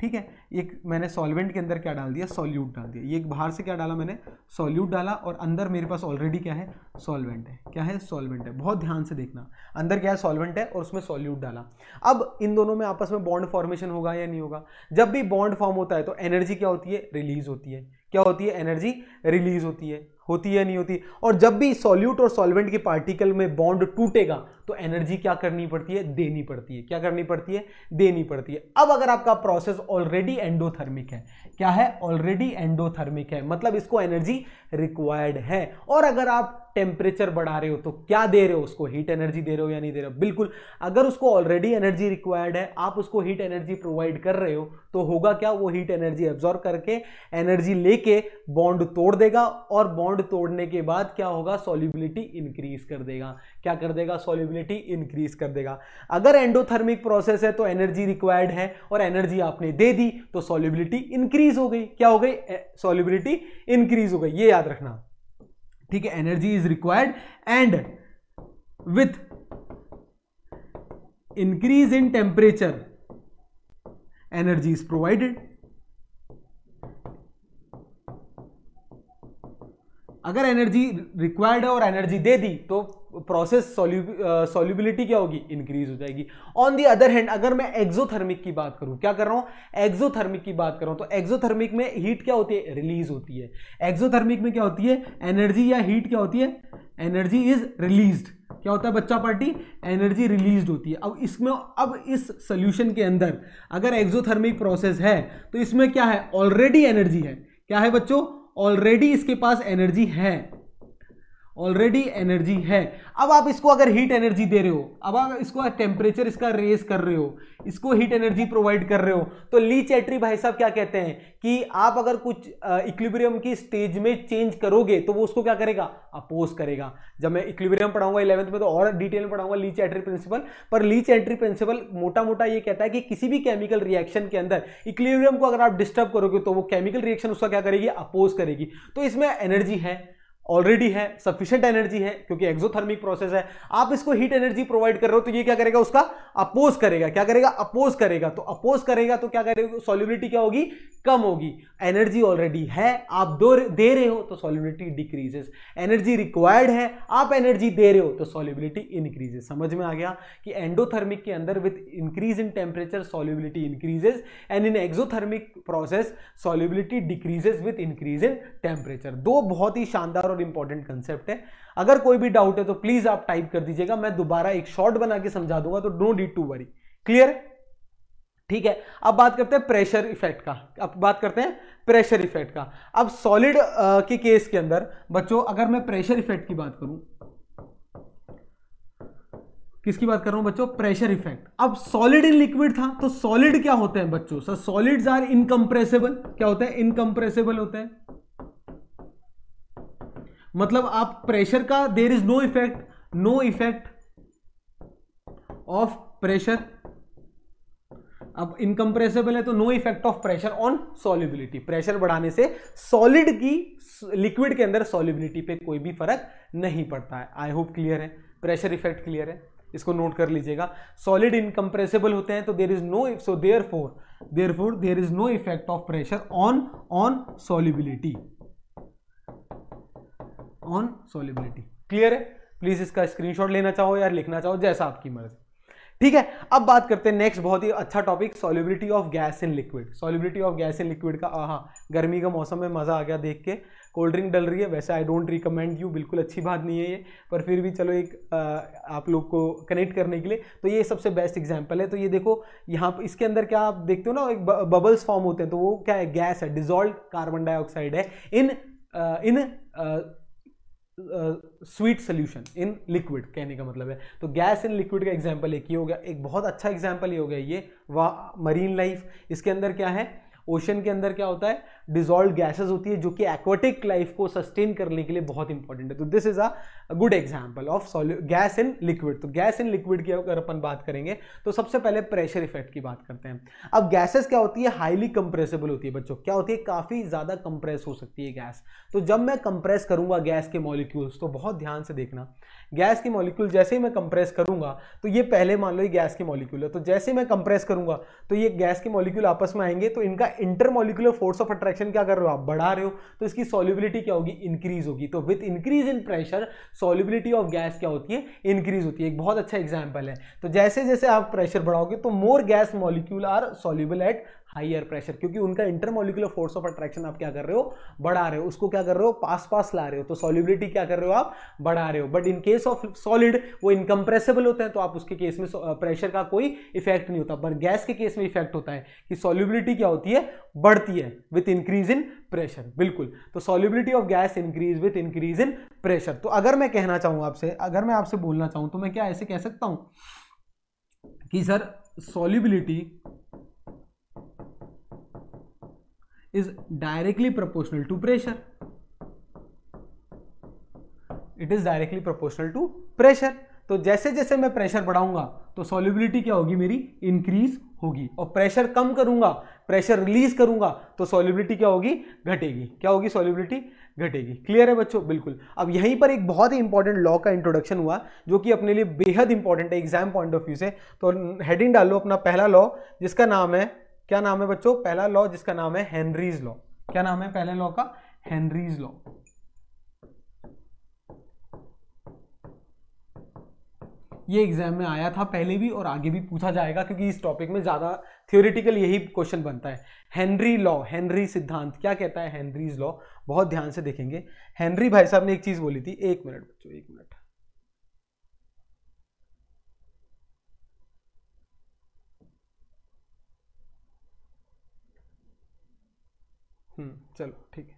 ठीक है। एक मैंने सॉल्वेंट के अंदर क्या डाल दिया? सॉल्यूट डाल दिया। ये एक बाहर से क्या डाला मैंने? सॉल्यूट डाला, और अंदर मेरे पास ऑलरेडी क्या है? सॉल्वेंट है। क्या है? सॉल्वेंट है। बहुत ध्यान से देखना, अंदर क्या है? सॉल्वेंट है, और उसमें सॉल्यूट डाला। अब इन दोनों में आपस में बॉन्ड फॉर्मेशन होगा या नहीं होगा? जब भी बॉन्ड फॉर्म होता है तो एनर्जी क्या होती है? रिलीज होती है। क्या होती है? एनर्जी रिलीज होती है या नहीं होती? और जब भी सॉल्यूट और सॉल्वेंट के पार्टिकल में बॉन्ड टूटेगा तो एनर्जी क्या करनी पड़ती है? देनी पड़ती है। क्या करनी पड़ती है? देनी पड़ती है। अब अगर आपका प्रोसेस ऑलरेडी एंडोथर्मिक है, क्या है? ऑलरेडी एंडोथर्मिक है, मतलब इसको एनर्जी रिक्वायर्ड है। और अगर आप टेम्परेचर बढ़ा रहे हो तो क्या दे रहे हो उसको? हीट एनर्जी दे रहे हो या नहीं दे रहे हो? बिल्कुल। अगर उसको ऑलरेडी एनर्जी रिक्वायर्ड है, आप उसको हीट एनर्जी प्रोवाइड कर रहे हो, तो होगा क्या? वो हीट एनर्जी एब्जॉर्ब करके एनर्जी लेके बॉन्ड तोड़ देगा, और बॉन्ड तोड़ने के बाद क्या होगा? सॉल्युबिलिटी इंक्रीज कर देगा। क्या कर देगा? सॉल्युबिलिटी इंक्रीज कर देगा। अगर एंडोथर्मिक प्रोसेस है तो एनर्जी रिक्वायर्ड है, और एनर्जी आपने दे दी तो सॉल्युबिलिटी इंक्रीज हो गई। क्या हो गई? सॉल्युबिलिटी इंक्रीज हो गई। ये याद रखना, ठीक है। Energy is required and with increase in temperature energy is provided. अगर एनर्जी रिक्वायर्ड है और एनर्जी दे दी तो प्रोसेस सॉल्युबिलिटी क्या होगी? इंक्रीज हो जाएगी। ऑन दी अदर हैंड, अगर मैं एक्सोथर्मिक की बात करूं, क्या कर रहा हूं? एक्सोथर्मिक की बात कर रहा हूं, तो एक्सोथर्मिक में हीट क्या होती है? रिलीज होती है। एक्सोथर्मिक में क्या होती है? एनर्जी या हीट क्या होती है? Energy is released. क्या होता है बच्चा पार्टी? एनर्जी रिलीज्ड होती है। अब इस सोल्यूशन के अंदर अगर एक्सोथर्मिक प्रोसेस है तो इसमें क्या है? ऑलरेडी एनर्जी है। क्या है बच्चों? ऑलरेडी इसके पास एनर्जी है, ऑलरेडी एनर्जी है। अब आप इसको अगर हीट एनर्जी दे रहे हो, अब आप इसको टेम्परेचर इसका रेज कर रहे हो, इसको हीट एनर्जी प्रोवाइड कर रहे हो, तो ली चैटरी भाई साहब क्या कहते हैं कि आप अगर कुछ इक्विलिब्रियम की स्टेज में चेंज करोगे तो वो उसको क्या करेगा, अपोज करेगा। जब मैं इक्विलिब्रियम पढ़ाऊंगा 11th में तो और डिटेल में पढ़ाऊंगा ली चैटरी प्रिंसिपल, पर ली चैटरी प्रिंसिपल मोटा मोटा ये कहता है कि किसी भी केमिकल रिएक्शन के अंदर इक्विलिब्रियम को अगर आप डिस्टर्ब करोगे तो वो केमिकल रिएक्शन उसका क्या करेगी, अपोज करेगी। तो इसमें एनर्जी है, ऑलरेडी है, सफिशिएंट एनर्जी है क्योंकि एक्सोथर्मिक प्रोसेस है। आप इसको हीट एनर्जी प्रोवाइड कर रहे हो तो ये क्या करेगा, उसका अपोज करेगा। क्या करेगा, अपोज करेगा। तो अपोज करेगा तो क्या करेगा, सॉल्युबिलिटी क्या होगी, कम होगी। एनर्जी ऑलरेडी है, आप दे रहे हो तो सॉल्युबिलिटी डिक्रीजेस। एनर्जी रिक्वायर्ड है, आप एनर्जी दे रहे हो तो सॉल्युबिलिटी इंक्रीजेस। समझ में आ गया कि एंडोथर्मिक के अंदर with increase in temperature solubility increases and in exothermic process solubility decreases with increase in temperature. दो बहुत ही शानदार और इंपॉर्टेंट कंसेप्ट है। अगर कोई भी डाउट है तो प्लीज आप टाइप कर दीजिएगा, मैं दोबारा एक शॉर्ट बना के समझा दूंगा, तो no need to worry. Clear, ठीक है। अब बात करते हैं प्रेशर इफेक्ट का। अब बात करते हैं प्रेशर इफेक्ट का। अब सॉलिड के केस के अंदर बच्चों अगर मैं प्रेशर इफेक्ट की बात करूं, किसकी बात कर रहा हूं बच्चों, प्रेशर इफेक्ट। अब सॉलिड इन लिक्विड था, तो सॉलिड क्या होते हैं बच्चों, सर सॉलिड्स आर इनकंप्रेसिबल। क्या होते हैं, इनकंप्रेसिबल होते हैं। मतलब आप प्रेशर का there is no effect, no effect of pressure. अब इनकंप्रेसिबल है तो no effect of pressure on solubility. Pressure बढ़ाने से सॉलिड की लिक्विड के अंदर सॉल्युबिलिटी पे कोई भी फर्क नहीं पड़ता है। आई होप क्लियर है, प्रेशर इफेक्ट क्लियर है, इसको नोट कर लीजिएगा। सॉलिड इनकंप्रेसिबल होते हैं तो there is no, so therefore there is no effect of pressure on solubility, on solubility. Clear है, प्लीज इसका स्क्रीनशॉट लेना चाहो या लिखना चाहो, जैसा आपकी मर्जी। ठीक है, अब बात करते हैं नेक्स्ट बहुत ही अच्छा topic, solubility of gas in liquid. Solubility of gas in liquid का गर्मी का मौसम में मजा आ गया देख के। कोल्ड ड्रिंक डल रही है, वैसे आई डोंट रिकमेंड यू, बिल्कुल अच्छी बात नहीं है ये, पर फिर भी चलो एक आप लोग को कनेक्ट करने के लिए तो ये सबसे बेस्ट एग्जांपल है। तो ये देखो यहाँ इसके अंदर क्या आप देखते हो ना, एक बबल्स फॉर्म होते हैं, तो वो क्या है, गैस है, डिजॉल्व कार्बन डाइऑक्साइड है in sweet solution in liquid, कहने का मतलब है। तो गैस इन लिक्विड का एग्जांपल एक ये हो गया, एक बहुत अच्छा एग्जांपल ये हो गया ये मरीन लाइफ। इसके अंदर क्या है, ओशन के अंदर क्या होता है, डिजॉल्व गैसेस होती है जो कि एक्वाटिक लाइफ को सस्टेन करने के लिए बहुत इंपॉर्टेंट है। तो this is a good example of gas in liquid. तो गैस इन लिक्विड की अगर अपन बात करेंगे तो सबसे पहले प्रेशर इफेक्ट की बात करते हैं। अब गैसेस क्या होती है, हाईली कंप्रेसिबल होती है बच्चों। क्या होती है, काफी ज्यादा कंप्रेस हो सकती है गैस। तो जब मैं कंप्रेस करूंगा गैस के मॉलिक्यूल्स, तो बहुत ध्यान से देखना, गैस की मॉलिक्यूल जैसे ही मैं कंप्रेस करूंगा तो ये पहले मान लो ये गैस की मॉलिक्यूल है, तो जैसे ही मैं कंप्रेस करूंगा तो ये गैस के मॉलिक्यूल आपस में आएंगे, तो इनका इंटरमॉलिक्यूलर फोर्स ऑफ अट्रैक्शन क्या कर रहे हो आप, बढ़ा रहे हो, तो इसकी सॉल्युबिलिटी क्या होगी, इंक्रीज होगी। तो with increase in pressure solubility of gas क्या होती है, इंक्रीज होती है। एक बहुत अच्छा एग्जांपल है। तो जैसे जैसे आप प्रेशर बढ़ाओगे तो more gas molecule are soluble at higher pressure, क्योंकि उनका इंटरमॉलिक्यूलर फोर्स ऑफ अट्रैक्शन आप क्या कर रहे हो, बढ़ा रहे हो, उसको क्या कर रहे हो, पास ला रहे हो, तो सॉल्युबिलिटी क्या कर रहे हो आप, बढ़ा रहे हो। But in case of solid वो इनकंप्रेसिबल होते हैं, तो आप उसके केस में प्रेशर का कोई इफेक्ट नहीं होता। पर गैस के केस में इफेक्ट होता है कि सॉल्युबिलिटी क्या होती है, बढ़ती है विथ इंक्रीज इन प्रेशर। बिल्कुल, तो solubility of gas increase with increase in pressure. तो अगर मैं कहना चाहूं आपसे, अगर मैं आपसे बोलना चाहूं तो मैं क्या ऐसे कह सकता हूं कि sir solubility is directly proportional to pressure. It is directly proportional to pressure. तो जैसे जैसे मैं प्रेशर बढ़ाऊंगा तो सॉल्युबिलिटी क्या होगी मेरी, इंक्रीज होगी, और प्रेशर कम करूंगा, प्रेशर रिलीज करूंगा तो सॉल्युबिलिटी क्या होगी, घटेगी। क्या होगी, सॉल्युबिलिटी घटेगी। क्लियर है बच्चों, बिल्कुल। अब यहीं पर एक बहुत ही इंपॉर्टेंट लॉ का इंट्रोडक्शन हुआ जो कि अपने लिए बेहद इंपॉर्टेंट है एग्जाम पॉइंट ऑफ व्यू से। तो हेडिंग डालो अपना पहला लॉ, जिसका नाम है, क्या नाम है बच्चों, पहला लॉ जिसका नाम है हेनरीज लॉ। क्या नाम है पहले लॉ का, हेनरीज लॉ। ये एग्जाम में आया था पहले भी और आगे भी पूछा जाएगा, क्योंकि इस टॉपिक में ज्यादा थ्योरेटिकल यही क्वेश्चन बनता है। हेनरी लॉ, हेनरी सिद्धांत क्या कहता है, हेनरीज लॉ, बहुत ध्यान से देखेंगे। हेनरी भाई साहब ने एक चीज बोली थी, एक मिनट बच्चों, एक मिनट, चलो ठीक है,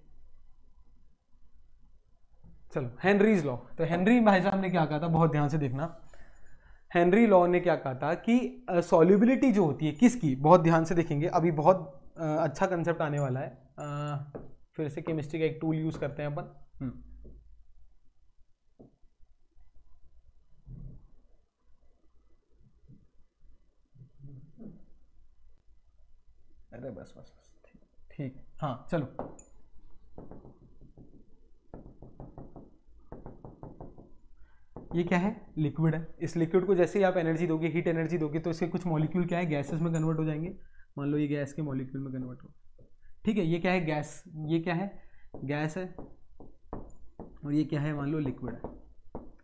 चलो हेनरीज लॉ, तो हेनरी भाई साहब ने क्या कहा था, बहुत ध्यान से देखना। हेनरी लॉ ने क्या कहा था कि सॉल्युबिलिटी जो होती है किसकी, बहुत ध्यान से देखेंगे, अभी बहुत अच्छा कंसेप्ट आने वाला है। फिर से केमिस्ट्री का एक टूल यूज करते हैं अपन। अरे बस बस बस ठीक, हाँ चलो। ये क्या है, लिक्विड है। इस लिक्विड को जैसे ही आप एनर्जी दोगे, हीट एनर्जी दोगे, तो इसके कुछ मॉलिक्यूल क्या है, गैसेस में कन्वर्ट हो जाएंगे। मान लो ये गैस के मॉलिक्यूल में कन्वर्ट हो, ठीक है। ये क्या है, गैस, ये क्या है, गैस है, और ये क्या है, मान लो लिक्विड है।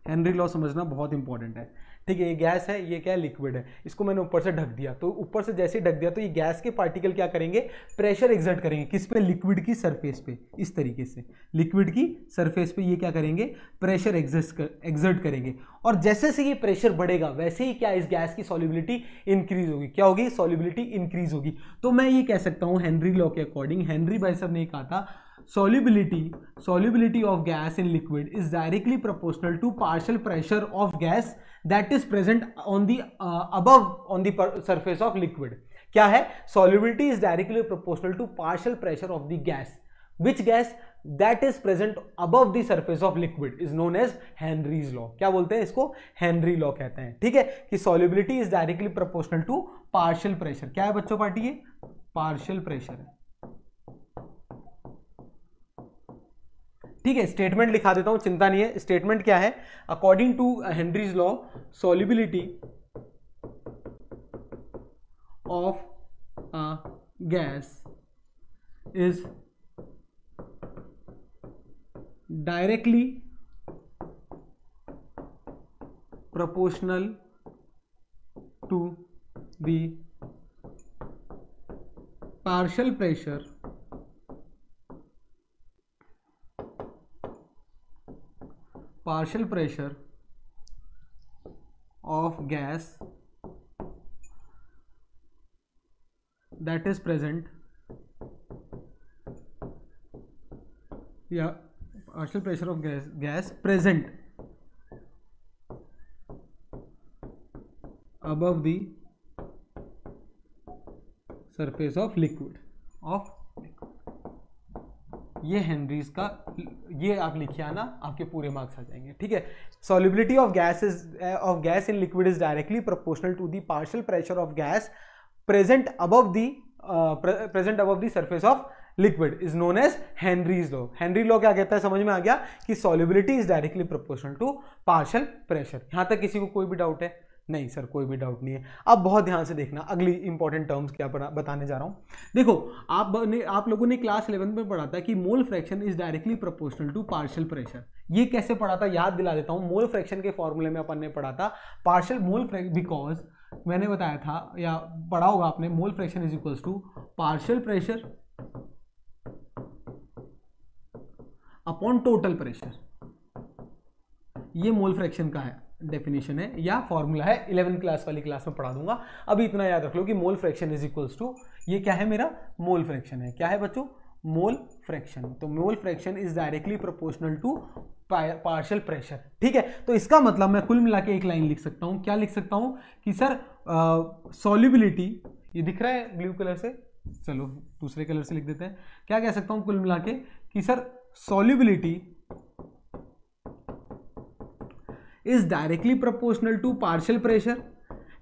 हेनरी लॉ समझना बहुत इंपॉर्टेंट है, ठीक है। ये गैस है, ये क्या है, लिक्विड है। इसको मैंने ऊपर से ढक दिया, तो ऊपर से जैसे ही ढक दिया तो ये गैस के पार्टिकल क्या करेंगे, प्रेशर एक्सर्ट करेंगे किस पे, लिक्विड की सरफेस पे। इस तरीके से लिक्विड की सरफेस पे ये क्या करेंगे, प्रेशर एक्सर्ट करेंगे। और जैसे से ये प्रेशर बढ़ेगा वैसे ही क्या, इस गैस की सॉल्युबिलिटी इंक्रीज होगी। क्या होगी, सॉल्युबिलिटी इंक्रीज होगी। तो मैं ये कह सकता हूं हेनरी लॉ के अकॉर्डिंग, हेनरी भाई साहब ने कहा था solubility of gas in liquid is directly proportional to partial pressure of gas that is present on the above on the surface of liquid. क्या है, solubility is directly proportional to partial pressure of the gas. Which gas? That is present above the surface of liquid is known as Henry's law. क्या बोलते हैं इसको, Henry law कहते हैं, ठीक है। कि solubility is directly proportional to partial pressure. क्या है बच्चों पार्टी, ये partial pressure है, ठीक है। स्टेटमेंट लिखा देता हूं, चिंता नहीं है। स्टेटमेंट क्या है, according to Henry's law solubility of a gas is directly proportional to the partial pressure of gas that is present, yeah, partial pressure of gas present above the surface of liquid. ये Henrys का, ये आप लिखिए ना, आपके पूरे marks आ जाएंगे, ठीक है। Solubility of gas in liquid is directly proportional to the partial pressure of gas present above the surface of liquid is known as Henry's law. Henry law क्या कहता है, समझ में आ गया कि solubility is directly proportional to partial pressure. यहां तक किसी को कोई भी डाउट है? नहीं सर, कोई भी डाउट नहीं है। अब बहुत ध्यान से देखना, अगली इंपॉर्टेंट टर्म्स क्या बताने जा रहा हूं। देखो, आप लोगों ने क्लास 11 में पढ़ा था कि mole fraction is directly proportional to partial pressure. ये कैसे पढ़ा था, याद दिला देता हूं। मोल फ्रैक्शन के फॉर्मूले में अपन ने पढ़ा था पार्शियल मोल फ्रैक्शन, बिकॉज मैंने बताया था या पढ़ा होगा आपने, mole fraction is equals to partial pressure upon total pressure. ये मोल फ्रैक्शन का है, डेफिनेशन है या फॉर्मूला है, 11 क्लास वाली क्लास में पढ़ा दूंगा। अभी इतना याद रख लो कि mole fraction is equals to, ये क्या है मेरा, मोल फ्रैक्शन है। क्या है बच्चों, मोल फ्रैक्शन। तो mole fraction is directly proportional to partial pressure, ठीक है। तो इसका मतलब मैं कुल मिला के एक लाइन लिख सकता हूं, क्या लिख सकता हूं कि सर सॉल्युबिलिटी, ये दिख रहा है ब्लू कलर से, चलो दूसरे कलर से लिख देते हैं। क्या कह सकता हूं कुल मिला के कि sir solubility is directly proportional to partial pressure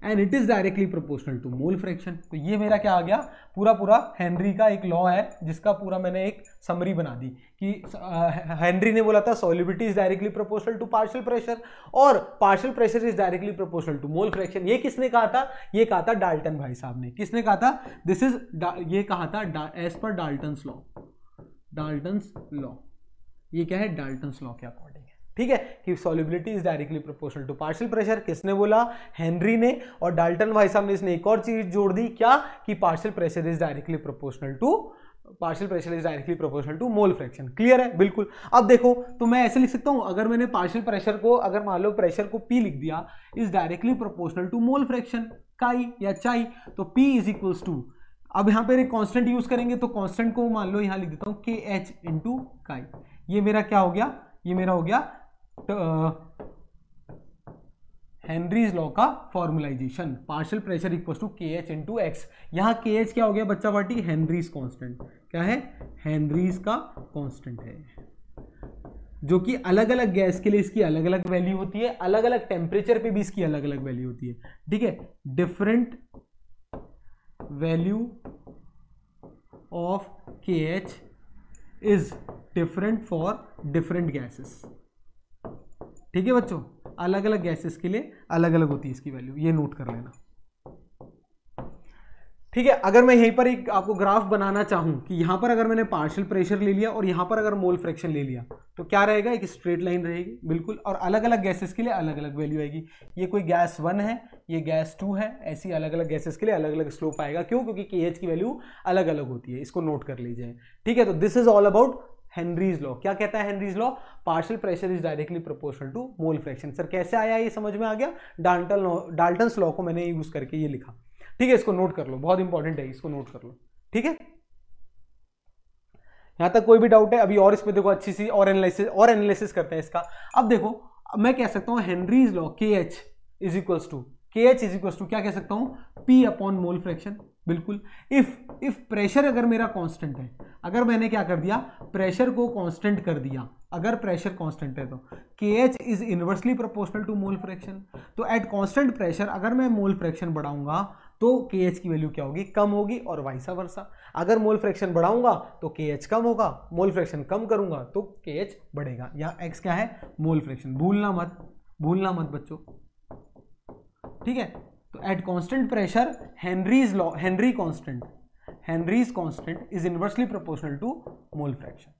and it is directly proportional to mole fraction। तो ये मेरा क्या आ गया, पूरा हेनरी का एक लॉ है, जिसका पूरा मैंने एक समरी बना दी कि हेनरी ने बोला था solubility is directly proportional to partial pressure और partial pressure is directly proportional to mole fraction. ये किसने कहा था, ये कहा था डाल्टन भाई साहब ने। किसने कहा था, दिस इज, ये कहा था as per Dalton's law. Dalton's law, ये क्या है, डाल्टन्स लॉ के अकॉर्डिंग, ठीक है, कि solubility is directly proportional to partial pressure. किसने बोला, हेनरी ने। और डाल्टन भाई साहब ने इसने एक और चीज जोड़ दी, क्या, कि partial pressure is directly proportional to mole fraction. Clear है, बिल्कुल। अब देखो, तो मैं ऐसे लिख सकता हूं, अगर मैंने पार्शियल प्रेशर को, अगर मान लो प्रेशर को P लिख दिया, is directly proportional to mole fraction, chi या चाई, तो P इज इक्वल्स टू, अब यहां पर एक कांस्टेंट यूज करेंगे, तो कांस्टेंट को मान लो यहां लिख देता हूं KH इंटू काई। ये मेरा क्या हो गया, ये मेरा हो गया हेनरीज लॉ का formulization, partial pressure equal to KH into X. यहां KH क्या हो गया बच्चा पार्टी, हेनरीज कांस्टेंट। क्या है, हेनरीज का कांस्टेंट है, जो कि अलग अलग गैस के लिए इसकी अलग अलग वैल्यू होती है, अलग अलग टेम्परेचर पे भी इसकी अलग अलग वैल्यू होती है। ठीक है, different value of KH is different for different gases. ठीक है बच्चों, अलग अलग गैसेस के लिए अलग अलग होती है इसकी वैल्यू, ये नोट कर लेना। ठीक है, अगर मैं यहीं पर एक आपको ग्राफ बनाना चाहूं कि यहां पर अगर मैंने पार्शियल प्रेशर ले लिया और यहां पर अगर मोल फ्रैक्शन ले लिया तो क्या रहेगा, एक स्ट्रेट लाइन रहेगी बिल्कुल, और अलग अलग गैसेस के लिए अलग अलग वैल्यू आएगी। ये कोई गैस 1 है, ये गैस 2 है, ऐसी अलग अलग गैसेस के लिए अलग अलग स्लोप आएगा। क्यों, क्योंकि KH की वैल्यू अलग अलग होती है, इसको नोट कर लीजिए। ठीक है, तो this is all about Henry's law. क्या कहता है Henry's law, partial pressure is directly proportional to mole fraction. Sir कैसे आया, ये समझ में आ गया, डाल्टन्स लॉ को मैंने यूज करके ये लिखा। ठीक है, इसको नोट कर लो, बहुत इंपॉर्टेंट है, इसको नोट कर लो। ठीक है, यहां तक कोई भी डाउट है अभी, और इसमें देखो अच्छी सी और एनालिसिस करते हैं इसका। अब देखो, मैं कह सकता हूं Henry's law KH is equals to क्या कह सकता हूं, P अपॉन मोल फ्रैक्शन। बिल्कुल, इफ प्रेशर अगर मेरा कांस्टेंट है, अगर मैंने क्या कर दिया, प्रेशर को कांस्टेंट कर दिया, अगर प्रेशर कांस्टेंट है तो KH is inversely proportional to mole fraction. तो एट कांस्टेंट प्रेशर अगर मैं मोल फ्रैक्शन बढ़ाऊंगा तो KH की वैल्यू क्या होगी, कम होगी, और वाइसा वर्सा। अगर मोल फ्रैक्शन बढ़ाऊंगा तो KH कम होगा, मोल फ्रैक्शन कम करूंगा तो KH बढ़ेगा। यहाँ x क्या है, मोल फ्रैक्शन, भूलना मत बच्चों। ठीक है, तो at constant pressure Henry's constant is inversely proportional to mole fraction.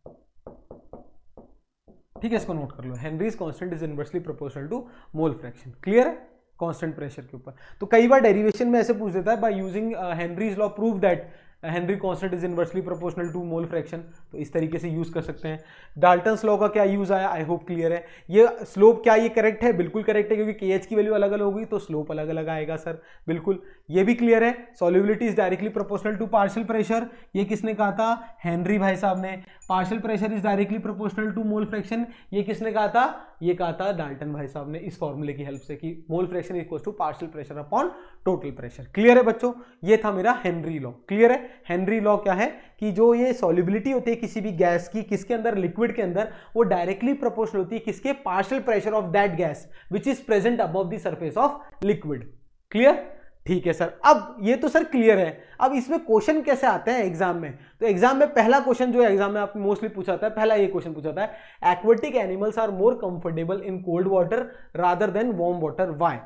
ठीक है, इसको नोट कर लो, Henry's constant is inversely proportional to mole fraction. Clear है, कांस्टेंट प्रेशर के ऊपर। तो कई बार डेरिवेशन में ऐसे पूछ देता है, by using Henry's law prove that Henry constant is inversely proportional to mole fraction. तो इस तरीके से यूज कर सकते हैं। डाल्टन्स लॉ का क्या यूज आया, आई होप क्लियर है। ये स्लोप क्या ये करेक्ट है, बिल्कुल करेक्ट है, क्योंकि KH की वैल्यू अलग अलग होगी तो स्लोप अलग अलग आएगा सर, बिल्कुल। ये भी क्लियर है, solubility is directly proportional to partial pressure, ये किसने कहा था, हेनरी भाई साहब ने। Partial pressure is directly proportional to mole fraction, ये किसने कहा था, ये कहा था डाल्टन भाई साहब ने, इस फॉर्मूले की हेल्प से कि mole fraction equal to partial pressure upon total pressure. Clear है बच्चों, ये था मेरा हेनरी लॉ। क्लियर है, हेनरी लॉ क्या है कि जो ये सॉल्युबिलिटी होती है किसी भी गैस की, किसके अंदर, लिक्विड के अंदर, वो डायरेक्टली प्रोपोर्शनल होती है किसके, partial pressure of that gas which is present above the surface of liquid. Clear, ठीक है सर। अब ये तो सर क्लियर है, अब इसमें क्वेश्चन कैसे आते हैं एग्जाम में। तो एग्जाम में पहला क्वेश्चन जो एग्जाम में आप मोस्टली पूछा था, पहला ये क्वेश्चन पूछा था, aquatic animals are more comfortable in cold water rather than warm water, why.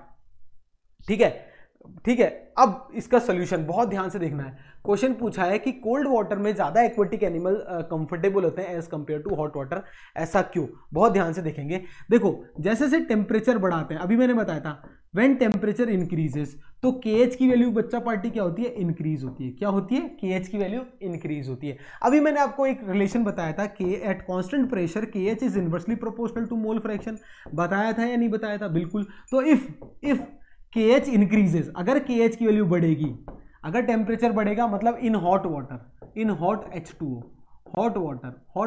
ठीक है, अब इसका सोल्यूशन बहुत ध्यान से देखना है। क्वेश्चन पूछा है कि कोल्ड वाटर में ज्यादा एक्वेटिक एनिमल कंफर्टेबल होते हैं as compare to hot water, ऐसा क्यों, बहुत ध्यान से देखेंगे। देखो, जैसे से टेम्परेचर बढ़ाते हैं, अभी मैंने बताया था व्हेन टेम्परेचर इंक्रीजेस तो KH की वैल्यू बच्चा पार्टी क्या होती है, इंक्रीज होती है। क्या होती है, KH की वैल्यू इंक्रीज होती है। अभी मैंने आपको एक रिलेशन बताया था कि at constant pressure KH is inversely proportional to mole fraction, बताया था या नहीं बताया था, बिल्कुल। तो इफ KH इंक्रीजेस, अगर KH की वैल्यू बढ़ेगी, अगर टेम्परेचर बढ़ेगा, मतलब in hot water, in hot H2O, hot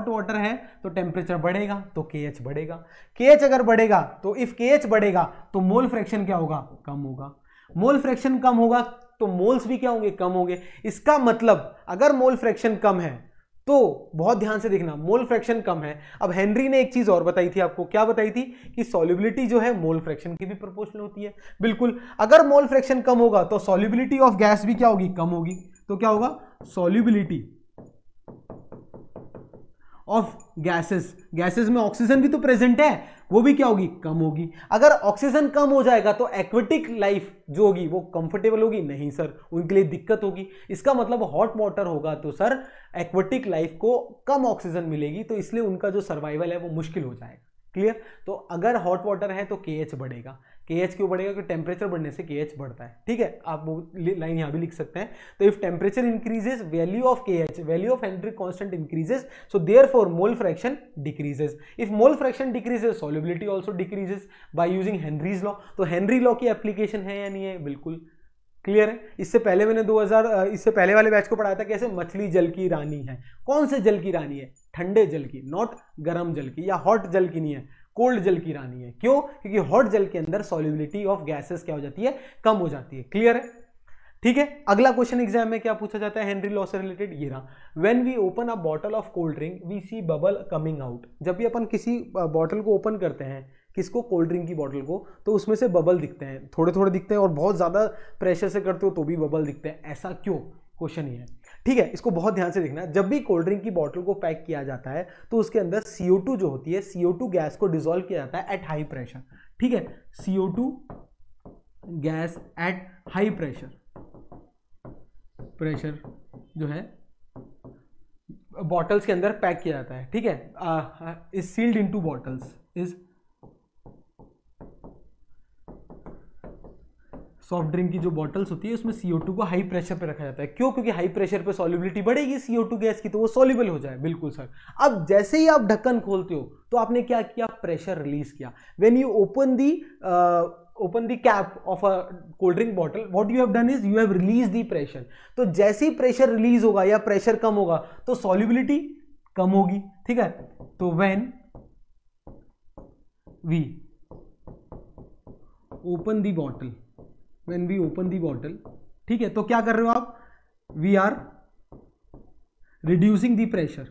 water है तो टेम्परेचर बढ़ेगा तो KH बढ़ेगा। KH अगर बढ़ेगा तो इफ KH बढ़ेगा तो मोल फ्रैक्शन क्या होगा, कम होगा। मोल फ्रैक्शन कम होगा तो मोल्स भी क्या होंगे, कम होंगे। इसका मतलब अगर मोल फ्रैक्शन कम है तो बहुत ध्यान से देखना, मोल फ्रैक्शन कम है। अब हेनरी ने एक चीज और बताई थी आपको, क्या बताई थी कि सॉल्युबिलिटी जो है मोल फ्रैक्शन की भी प्रोपोर्शनल होती है, बिल्कुल। अगर मोल फ्रैक्शन कम होगा तो सॉल्युबिलिटी ऑफ गैस भी क्या होगी, कम होगी। तो क्या होगा, सॉल्युबिलिटी ऑफ गैसेस में ऑक्सीजन भी तो प्रेजेंट है, वो भी क्या होगी, कम होगी। अगर ऑक्सीजन कम हो जाएगा तो एक्वेटिक लाइफ जो होगी वो कंफर्टेबल होगी, नहीं सर, उनके लिए दिक्कत होगी। इसका मतलब हॉट वाटर होगा तो सर एक्वेटिक लाइफ को कम ऑक्सीजन मिलेगी, तो इसलिए उनका जो सर्वाइवल है वो मुश्किल हो जाएगा। क्लियर, तो अगर हॉट वाटर है तो KH बढ़ेगा। KH क्यों बढ़ेगा, क्योंकि टेम्परेचर बढ़ने से KH बढ़ता है। ठीक है, आप वो लाइन यहां भी लिख सकते हैं। तो if temperature increases, value of KH, value of Henry constant increases, so therefore mole fraction decreases. If mole fraction decreases, solubility also decreases by using Henry's law. तो हेनरी लॉ की एप्लीकेशन है या नहीं है, बिल्कुल क्लियर है। इससे पहले मैंने इससे पहले वाले बैच को पढ़ाया था कैसे मछली जल की रानी है। कौन से जल की रानी है? ठंडे जल की, नॉट गर्म जल की या हॉट जल की नहीं है, कोल्ड जल की रानी है। क्यों? क्योंकि हॉट जल के अंदर सॉल्युबिलिटी ऑफ गैसेस क्या हो जाती है? कम हो जाती है। क्लियर है? ठीक है। अगला क्वेश्चन एग्जाम में क्या पूछा जाता है हेनरी लॉ से रिलेटेड? ये रहा, when we open a bottle of cold drink we see bubble coming out. जब भी अपन किसी बॉटल को ओपन करते हैं, किसको? कोल्ड ड्रिंक की बॉटल को, तो उसमें से बबल दिखते हैं, थोड़े थोड़े दिखते हैं, और बहुत ज़्यादा प्रेशर से करते हो तो भी बबल दिखते हैं। ऐसा क्यों? क्वेश्चन ये है। ठीक है, इसको बहुत ध्यान से देखना। जब भी कोल्ड ड्रिंक की बॉटल को पैक किया जाता है तो उसके अंदर CO2 जो होती है, CO2 गैस को डिसॉल्व किया जाता है एट हाई प्रेशर। ठीक है, CO2 gas at high pressure जो है बॉटल्स के अंदर पैक किया जाता है। ठीक है, is sealed into bottles, is soft drink की जो बॉटल्स होती है उसमें CO2 को हाई प्रेशर पे रखा जाता है। क्यों? क्योंकि हाई प्रेशर पे सॉल्युबिलिटी बढ़ेगी CO2 गैस की, तो वो सॉल्युबल हो जाए। बिल्कुल सर। अब जैसे ही आप ढक्कन खोलते हो तो आपने क्या किया? प्रेशर रिलीज किया। When you open the cap of a cold drink bottle, what you have done is you have release the pressure. तो जैसे ही प्रेशर रिलीज होगा या प्रेशर कम होगा तो सॉल्युबिलिटी कम होगी। ठीक है, तो when we open the bottle, when we open the bottle, ठीक है, तो क्या कर रहे हो आप? we are reducing the pressure,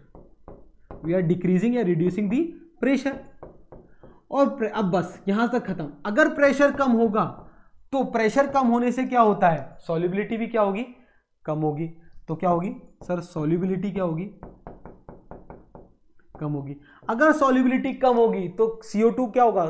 we are decreasing या reducing the pressure। और अब बस यहां तक खत्म। अगर प्रेशर कम होगा तो प्रेशर कम होने से क्या होता है? सॉल्युबिलिटी भी क्या होगी? कम होगी। तो क्या होगी सर? सॉल्युबिलिटी क्या होगी? कम होगी। अगर सॉल्युबिलिटी कम होगी तो CO2 क्या होगा?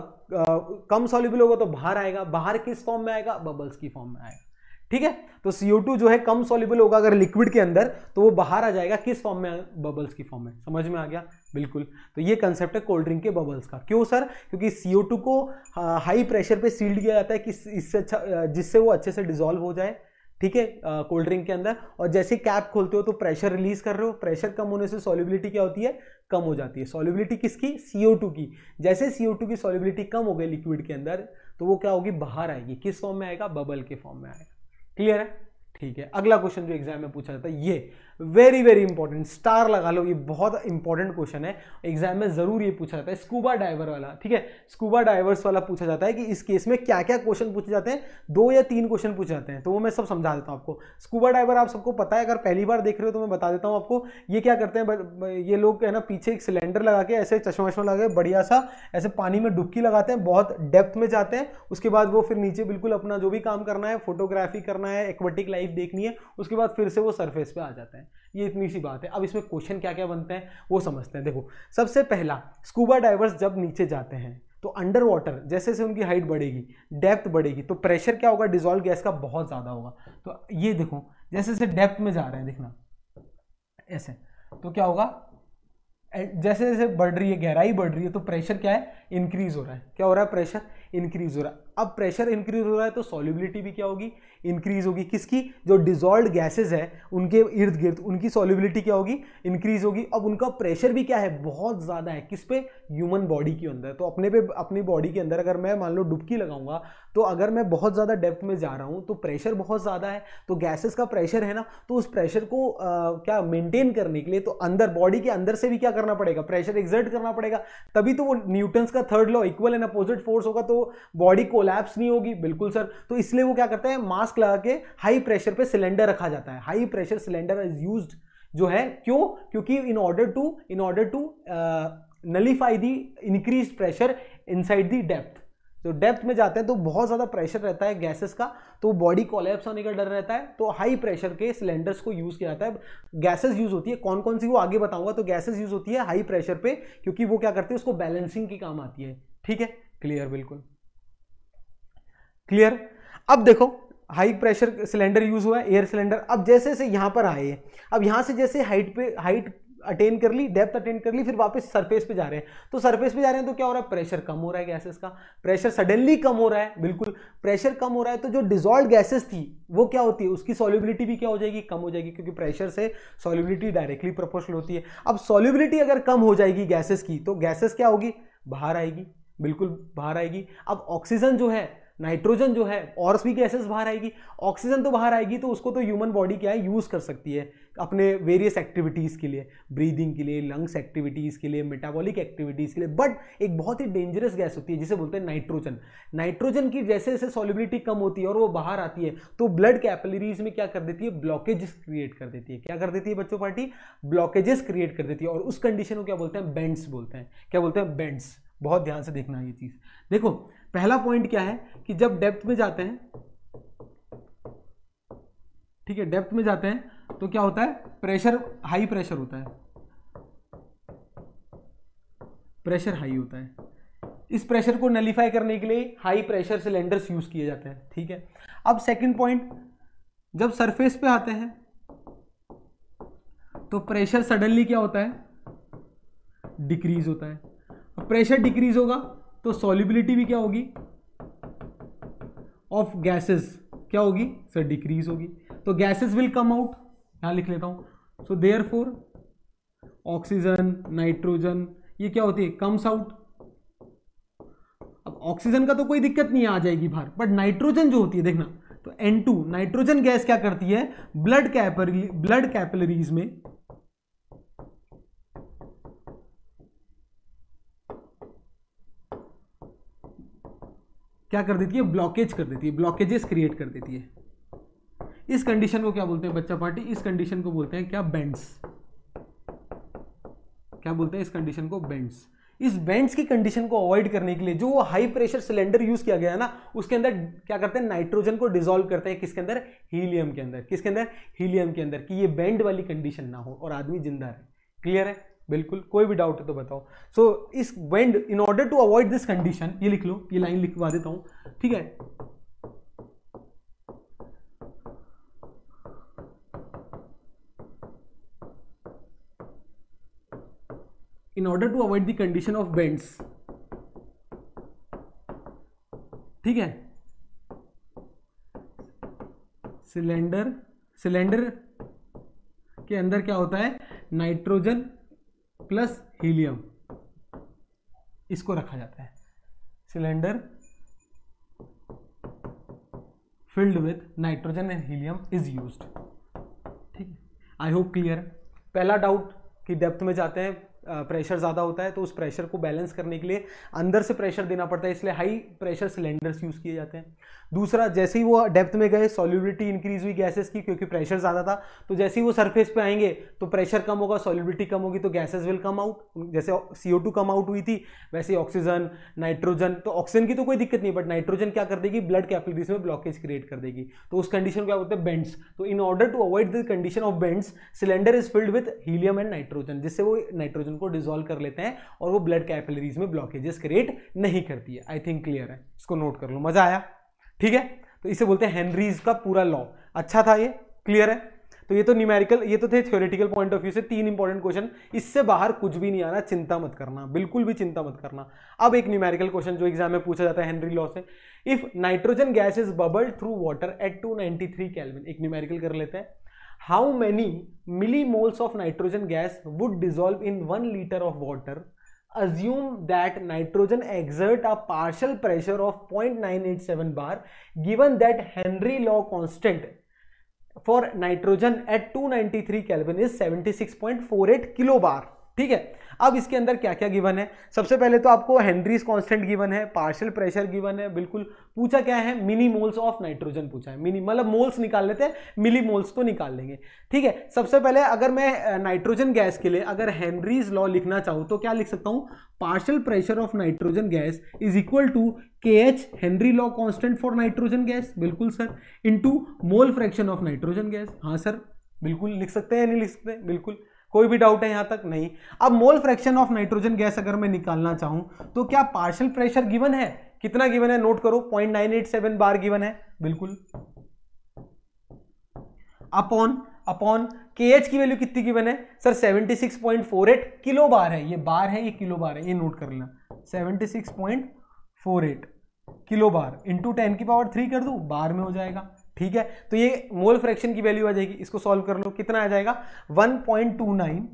कम सॉल्युबल होगा तो बाहर आएगा। बाहर किस फॉर्म में आएगा? बबल्स की फॉर्म में आएगा। ठीक है, तो CO2 जो है कम सॉल्युबल होगा अगर लिक्विड के अंदर, तो वो बाहर आ जाएगा किस फॉर्म में? बबल्स की फॉर्म में। समझ में आ गया? बिल्कुल। तो ये कंसेप्ट है कोल्ड ड्रिंक के बबल्स का। क्यों सर? क्योंकि CO2 को हाई प्रेशर पे सील्ड किया जाता है कि इससे अच्छा, जिससे वो अच्छे से डिसॉल्व हो जाए। ठीक है, कोल्ड ड्रिंक के अंदर। और जैसे कैप खोलते हो तो प्रेशर रिलीज कर रहे हो, प्रेशर कम होने से सॉल्युबिलिटी क्या होती है? कम हो जाती है। सॉल्युबिलिटी किसकी? CO2 की। जैसे CO2 की सॉल्युबिलिटी कम हो गई लिक्विड के अंदर तो वो क्या होगी? बाहर आएगी। किस फॉर्म में आएगा? बबल के फॉर्म में आएगा। क्लियर है? ठीक है। अगला क्वेश्चन जो एग्जाम में पूछा जाता है, ये वेरी वेरी इंपॉर्टेंट, स्टार लगा लो, ये बहुत इंपॉर्टेंट क्वेश्चन है, एग्जाम में जरूर ये पूछा जाता है, स्कूबा डाइवर वाला। ठीक है, स्कूबा डाइवर्स वाला पूछा जाता है कि इस केस में क्या क्या क्वेश्चन पूछे जाते हैं। 2 या 3 क्वेश्चन पूछे जाते हैं, तो वो मैं सब समझा देता हूं आपको। स्कूबा डाइवर आप सबको पता है, अगर पहली बार देख रहे हो तो मैं बता देता हूं आपको। ये क्या करते हैं, ये लोग है ना, पीछे एक सिलेंडर लगा के ऐसे चश्मा वश्मा लगा के बढ़िया सा ऐसे पानी में डुबकी लगाते हैं, बहुत डेप्थ में जाते हैं। उसके बाद वो फिर नीचे बिल्कुल अपना जो भी काम करना है, फोटोग्राफी करना है, एक्वेटिक लाइफ देखनी है, उसके बाद फिर से वो सरफेस पे आ जाते हैं। ये इतनी सी बात है। अब इसमें क्वेश्चन क्या क्या बनते हैं वो समझते हैं। देखो, सबसे पहला, स्कूबा डाइवर्स जब नीचे जाते हैं तो अंडर वाटर जैसे जैसे उनकी हाइट बढ़ेगी, डेप्थ बढ़ेगी, तो प्रेशर क्या होगा? डिसॉल्व गैस का बहुत ज्यादा होगा। तो ये देखो, जैसे जैसे डेप्थ में जा रहे हैं, देखना ऐसे, तो क्या होगा? जैसे जैसे बढ़ रही है, गहराई बढ़ रही है, तो प्रेशर क्या है? इंक्रीज हो रहा है। क्या हो रहा है? प्रेशर इंक्रीज हो रहा है। अब प्रेशर इंक्रीज हो रहा है तो सॉल्युबिलिटी भी क्या होगी? इंक्रीज होगी। किसकी? जो डिसॉल्व्ड गैसेस है उनके इर्द गिर्द, उनकी सॉल्युबिलिटी क्या होगी? इंक्रीज होगी। अब उनका प्रेशर भी क्या है? बहुत ज्यादा है। किस पे? ह्यूमन बॉडी के अंदर। तो अपनी बॉडी के अंदर अगर मैं मान लो डुबकी लगाऊंगा, तो अगर मैं बहुत ज्यादा डेप्थ में जा रहा हूं तो प्रेशर बहुत ज्यादा है, तो गैसेस का प्रेशर है ना, तो उस प्रेशर को क्या मेंटेन करने के लिए तो अंदर बॉडी के अंदर से भी क्या करना पड़ेगा? प्रेशर एक्सर्ट करना पड़ेगा। तभी तो वो न्यूटन्स का third law, equal and opposite force होगा तो बॉडी कोलैप्स नहीं होगी। बिल्कुल सर। तो इसलिए वो क्या करते हैं? मास्क लगा के हाई प्रेशर पे सिलेंडर रखा जाता है। High pressure cylinder is used जो है, क्यों? क्योंकि in order to nullify the increased pressure inside the depth. तो डेप्थ में जाते हैं तो बहुत ज्यादा प्रेशर रहता है गैसेस का, तो बॉडी कोलैप्स होने का डर रहता है, तो हाई प्रेशर के सिलेंडर्स को यूज किया जाता है। गैसेस यूज होती है, कौन कौन सी वो आगे बताऊंगा। तो गैसेस यूज होती है हाई प्रेशर पे, क्योंकि वो क्या करती है? उसको बैलेंसिंग की काम आती है। ठीक है, क्लियर? बिल्कुल क्लियर। अब देखो, हाई प्रेशर सिलेंडर यूज हुआ है, एयर सिलेंडर। अब जैसे जैसे यहां पर आए, अब यहां से जैसे हाइट अटेन कर ली, डेप्थ अटेन कर ली, फिर वापस सरफेस पे जा रहे हैं। तो सरफेस पे जा रहे हैं तो क्या हो रहा है? प्रेशर कम हो रहा है गैसेस का, प्रेशर सडनली कम हो रहा है। बिल्कुल, प्रेशर कम हो रहा है तो जो डिसॉल्व्ड गैसेस थी वो क्या होती है? उसकी सॉल्युबिलिटी भी क्या हो जाएगी? कम हो जाएगी, क्योंकि प्रेशर से सॉल्युबिलिटी डायरेक्टली प्रोपोर्शनल होती है। अब सॉल्युबिलिटी अगर कम हो जाएगी गैसेस की, तो गैसेस क्या होगी? बाहर आएगी। बिल्कुल बाहर आएगी। अब ऑक्सीजन जो है नाइट्रोजन जो है और भी गैसेस बाहर आएगी, ऑक्सीजन तो बाहर आएगी, तो उसको तो ह्यूमन बॉडी क्या है यूज कर सकती है अपने वेरियस एक्टिविटीज के लिए, ब्रीदिंग के लिए, लंग्स एक्टिविटीज के लिए, मेटाबॉलिक एक्टिविटीज के लिए। बट एक बहुत ही डेंजरस गैस होती है जिसे बोलते हैं नाइट्रोजन। नाइट्रोजन की जैसे जैसे सॉल्युबिलिटी कम होती है और वो बाहर आती है तो ब्लड कैपिलरीज में क्या कर देती है, ब्लॉकेजेस क्रिएट कर देती है। क्या कर देती है बच्चों पार्टी, ब्लॉकेजेस क्रिएट कर देती है, और उस कंडीशन को क्या बोलते हैं, बेंड्स बोलते हैं। क्या बोलते हैं, बेंड्स। बहुत ध्यान से देखना ये चीज। देखो पहला पॉइंट क्या है कि जब डेप्थ में जाते हैं, ठीक है, डेप्थ में जाते हैं तो क्या होता है, प्रेशर, हाई प्रेशर होता है, प्रेशर हाई होता है। इस प्रेशर को नलिफाई करने के लिए हाई प्रेशर सिलेंडर्स यूज किए जाते हैं, ठीक है। अब सेकंड पॉइंट, जब सरफेस पे आते हैं तो प्रेशर सडनली क्या होता है, डिक्रीज होता है। प्रेशर डिक्रीज होगा तो सॉल्युबिलिटी भी क्या होगी, ऑफ गैसेस क्या होगी सर, डिक्रीज होगी। तो गैसेस विल कम आउट, यहां लिख लेता हूं। सो देयरफॉर ऑक्सीजन, नाइट्रोजन, ये क्या होती है, कम्स आउट। अब ऑक्सीजन का तो कोई दिक्कत नहीं आ जाएगी बाहर, बट नाइट्रोजन जो होती है देखना, तो N2 नाइट्रोजन गैस क्या करती है, ब्लड कैपिलरीज में क्या कर देती है, ब्लॉकेज कर देती है, ब्लॉकेजेस क्रिएट कर देती है। इस कंडीशन को क्या बोलते हैं बच्चा पार्टी, इस कंडीशन को बोलते हैं क्या, बेंड्स। क्या बोलते हैं इस कंडीशन को, बेंड्स। इस बेंड्स की कंडीशन को अवॉइड करने के लिए जो वो हाई प्रेशर सिलेंडर यूज किया गया है ना, उसके अंदर क्या करते हैं, नाइट्रोजन को डिसॉल्व करते हैं, किसके अंदर, हीलियम के अंदर। किसके अंदर, हीलियम के अंदर, कि ये बेंड वाली कंडीशन ना हो और आदमी जिंदा रहे। क्लियर है, बिल्कुल। कोई भी डाउट है तो बताओ। सो इस bend, in order to avoid this condition, ये लिख लो, ये लाइन लिखवा देता हूं, ठीक है। In order to avoid the condition of bends, ठीक है, सिलेंडर के अंदर क्या होता है, नाइट्रोजन प्लस हीलियम, इसको रखा जाता है। Cylinder filled with nitrogen and helium is used, ठीक है। I hope clear. पहला डाउट कि डेप्थ में जाते हैं, प्रेशर ज़्यादा होता है, तो उस प्रेशर को बैलेंस करने के लिए अंदर से प्रेशर देना पड़ता है, इसलिए हाई प्रेशर सिलेंडर्स यूज़ किए जाते हैं। दूसरा, जैसे ही वो डेप्थ में गए सॉल्युबिलिटी इंक्रीज हुई गैसेस की, क्योंकि प्रेशर ज़्यादा था, तो जैसे ही वो सरफेस पे आएंगे तो प्रेशर कम होगा, सॉल्युबिलिटी कम होगी, तो गैसेस विल कम आउट। जैसे CO2 कम आउट हुई थी, वैसे ऑक्सीजन, नाइट्रोजन, तो ऑक्सीजन की तो कोई दिक्कत नहीं, बट नाइट्रोजन क्या कर देगी, ब्लड कैपिलरीज में ब्लॉकेज क्रिएट कर देगी, तो उस कंडीशन को क्या बोलते हैं, बेंड्स। तो in order to avoid the condition of bends, cylinder is filled with helium and nitrogen, जिससे वो नाइट्रोजन को डिसॉल्व कर लेते हैं और वो ब्लड कैपिलरीज में ब्लॉकेजेस क्रिएट नहीं करती है। आई थिंक क्लियर है, इसको नोट कर लो। मजा आया, ठीक है। तो इसे बोलते हैं हेनरीज का पूरा लॉ। अच्छा था ये, क्लियर है। तो ये तो न्यूमेरिकल, ये तो थे थ्योरेटिकल पॉइंट ऑफ व्यू से 3 इंपॉर्टेंट क्वेश्चन, इससे बाहर कुछ भी नहीं आना, चिंता मत करना, बिल्कुल भी चिंता मत करना। अब एक न्यूमेरिकल क्वेश्चन जो एग्जाम में पूछा जाता है हेनरी लॉ से, if nitrogen gas is bubbled through water at 293 kelvin, एक न्यूमेरिकल कर लेते हैं। How many millimoles of nitrogen gas would dissolve in 1 liter of water? Assume that nitrogen exert a partial pressure of 0.987 bar, given that Henry law constant for nitrogen at 293 Kelvin is 76.48 kilobar। ठीक है। अब इसके अंदर क्या क्या given है, सबसे पहले तो आपको हेनरीज कांस्टेंट गिवन है, पार्शियल प्रेशर गिवन है, बिल्कुल पूछा क्या है, मिली मोल्स ऑफ नाइट्रोजन पूछा है। मिली मतलब मोल्स निकाल लेते हैं, मिली मोल्स तो निकाल लेंगे। ठीक है, सबसे पहले अगर मैं नाइट्रोजन गैस के लिए अगर हेनरीज लॉ लिखना चाहूं तो क्या लिख सकता हूं, partial pressure of nitrogen gas is equal to KH Henry law constant for nitrogen gas, बिल्कुल sir, into mole fraction of nitrogen gas. हाँ सर, बिल्कुल लिख सकते हैं, नहीं लिख सकते, बिल्कुल। कोई भी डाउट है यहां तक? नहीं। अब मोल फ्रैक्शन ऑफ नाइट्रोजन गैस अगर मैं निकालना चाहूं तो क्या पार्शियल प्रेशर गिवन है, कितना गिवन है नोट करो, 0.987 बार गिवन है, बिल्कुल। अपॉन KH की वैल्यू कितनी गिवन है सर, 76.48 किलो बार है, ये बार है, ये किलो बार है, ये नोट कर लेना, 76.48 किलो बार इंटू 10⁻³ कर दूं, बार में हो जाएगा। ठीक है, तो ये मोल फ्रैक्शन की वैल्यू आ जाएगी, इसको सॉल्व कर लो, कितना आ जाएगा, 1.29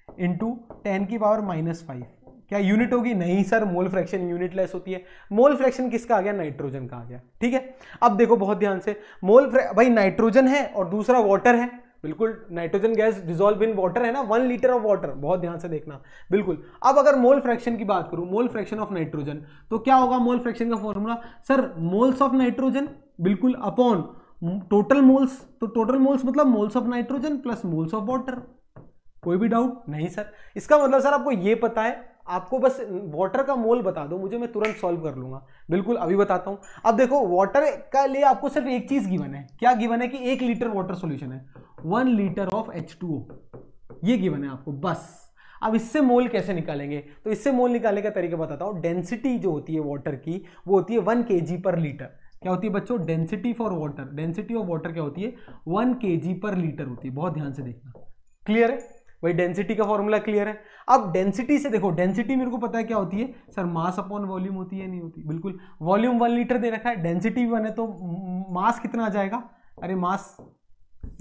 इंटू 10⁻⁻⁵, क्या यूनिट होगी? नहीं सर, मोल फ्रैक्शन यूनिटलेस होती है। मोल फ्रैक्शन किसका आ गया? नाइट्रोजन का आ गया। ठीक है, अब देखो बहुत ध्यान से, भाई नाइट्रोजन है और दूसरा वाटर है, बिल्कुल nitrogen gas dissolve in water है ना, 1 लीटर ऑफ वाटर, बहुत ध्यान से देखना बिल्कुल। अब अगर मोल फ्रैक्शन की बात करूं, मोल फ्रैक्शन ऑफ नाइट्रोजन, तो क्या होगा मोल फ्रैक्शन का formula? Sir moles of nitrogen बिल्कुल अपॉन टोटल मोल्स, तो टोटल मोल्स मतलब moles of nitrogen plus moles of water. कोई भी डाउट? नहीं सर। इसका मतलब सर आपको ये पता है, आपको बस वाटर का मोल बता दो मुझे, मैं तुरंत सॉल्व कर लूंगा। बिल्कुल अभी बताता हूं। अब देखो वाटर का लिए आपको सिर्फ एक चीज गिवन है। क्या गिवन है? कि 1 लीटर वाटर सॉल्यूशन है, 1 लीटर ऑफ H2O, ये गिवन है आपको बस। अब इससे मोल कैसे निकालेंगे? तो इससे मोल निकालने का तरीका बताता हूं। डेंसिटी जो होती है वाटर की, वो होती है 1 kg पर लीटर। क्या होती है बच्चों? Density for water, density of water क्या होती है? 1 kg पर लीटर होती है। बहुत ध्यान से देखना। क्लियर है? वही डेंसिटी का फॉर्मूला क्लियर है। अब डेंसिटी से देखो, डेंसिटी मेरे को पता है क्या होती है सर, मास अपॉन वॉल्यूम होती है, नहीं होती? बिल्कुल, वॉल्यूम 1 लीटर दे रखा है, डेंसिटी भी 1 है, तो मास कितना आ जाएगा? अरे मास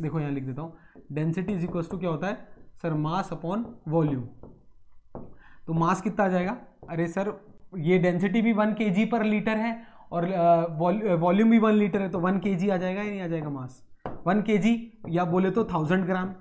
देखो यहां लिख देता हूं, डेंसिटी इज इक्वल टू क्या होता है सर, मास अपॉन वॉल्यूम। तो मास कितना आ जाएगा? अरे सर ये डेंसिटी भी 1 kg पर लीटर है और वॉल्यूम भी 1 लीटर है, तो 1 kg आ जाएगा या नहीं आ जाएगा मास? 1 kg या बोले तो 1000 ग्राम,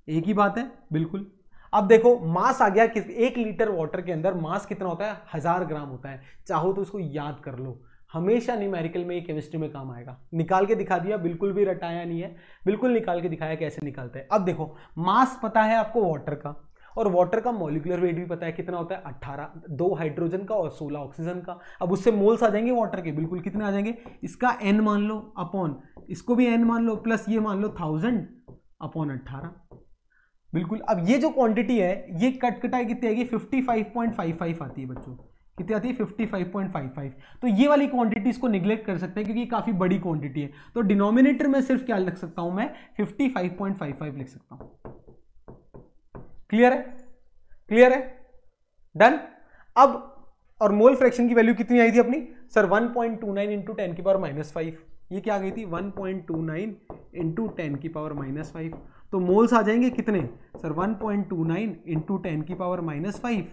एक ही बात है बिल्कुल। अब देखो मास आ गया, 1 लीटर वाटर के अंदर मास कितना होता है? 1000 ग्राम होता है। चाहो तो उसको याद कर लो, हमेशा न्यूमेरिकल में, ये केमिस्ट्री में काम आएगा। निकाल के दिखा दिया, बिल्कुल भी रटाया नहीं है, बिल्कुल निकाल के दिखाया कैसे निकालते हैं। अब देखो मास पता है आपको वाटर का, और वाटर का मॉलिक्यूलर वेट भी पता है कितना होता है? 18, 2 हाइड्रोजन का और 16 ऑक्सीजन का। अब उससे मोल्स आ जाएंगे वाटर के, बिल्कुल कितने आ जाएंगे? इसका n मान लो अपॉन इसको भी n मान लो, प्लस ये मान लो 1000 अपॉन 18, बिल्कुल। अब ये जो क्वांटिटी है ये कट कटाई कितनी आएगी? 55.55 आती है बच्चों। कितनी आती है? 55.55। तो ये वाली क्वांटिटी इसको निग्लेक्ट कर सकते हैं क्योंकि काफी बड़ी क्वांटिटी है। तो डिनोमिनेटर में सिर्फ क्या लिख सकता हूं मैं? 55.55 लिख सकता हूं। क्लियर है? क्लियर है? डन। अब और मोल फ्रैक्शन की वैल्यू कितनी आई थी अपनी सर? 1.29 इंटू 10 की पावर -5। ये क्या आ गई थी? 1.29 इंटू 10 की पावर -5। तो मोल्स आ जाएंगे कितने सर? 1.29 इंटू 10 की पावर -5।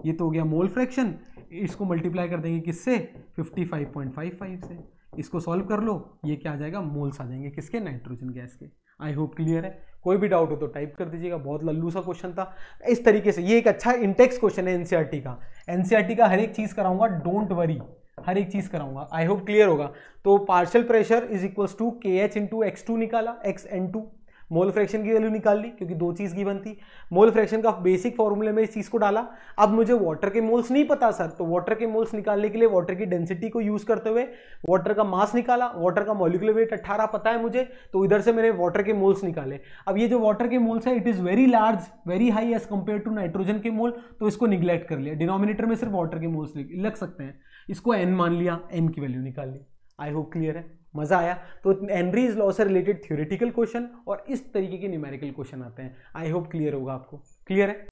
ये तो हो गया मोल फ्रैक्शन। इसको मल्टीप्लाई कर देंगे किससे? 55.55 से। इसको सॉल्व कर लो, ये क्या आ जाएगा? मोल्स आ जाएंगे किसके? नाइट्रोजन गैस के। आई होप क्लियर है। कोई भी डाउट हो तो टाइप कर दीजिएगा। बहुत लल्लू सा क्वेश्चन था। इस तरीके से ये एक अच्छा इंटेक्स क्वेश्चन है एनसीईआरटी का। एनसीईआरटी का हर एक चीज कराऊंगा, डोंट वरी, हर एक चीज कराऊंगा। आई होप क्लियर होगा। तो partial pressure is equals to KH into X2 निकाला, XN2। मोल फ्रैक्शन की वैल्यू निकाल ली क्योंकि दो चीज गिवन थी। मोल फ्रैक्शन का बेसिक फॉर्मूले में इस चीज को डाला। अब मुझे वाटर के मोल्स नहीं पता सर, तो वाटर के मोल्स निकालने के लिए वाटर की डेंसिटी को यूज करते हुए वाटर का मास निकाला। वाटर का मॉलिक्यूलर वेट 18 पता है मुझे, तो इधर से मैंने वाटर के मोल्स निकाले। अब ये जो वाटर के मोल्स है it is very large, very high as compare to nitrogen के मोल, तो इसको निग्लेक्ट कर लिया। डिनोमिनेटर में सिर्फ वाटर के मोल्स लग सकते हैं, इसको n मान लिया, n की वैल्यू निकाल ली। आई होप क्लियर है, मजा आया। तो हेनरीज लॉ से रिलेटेड थ्योरेटिकल क्वेश्चन और इस तरीके के न्यूमेरिकल क्वेश्चन आते हैं। आई होप क्लियर होगा आपको। क्लियर है?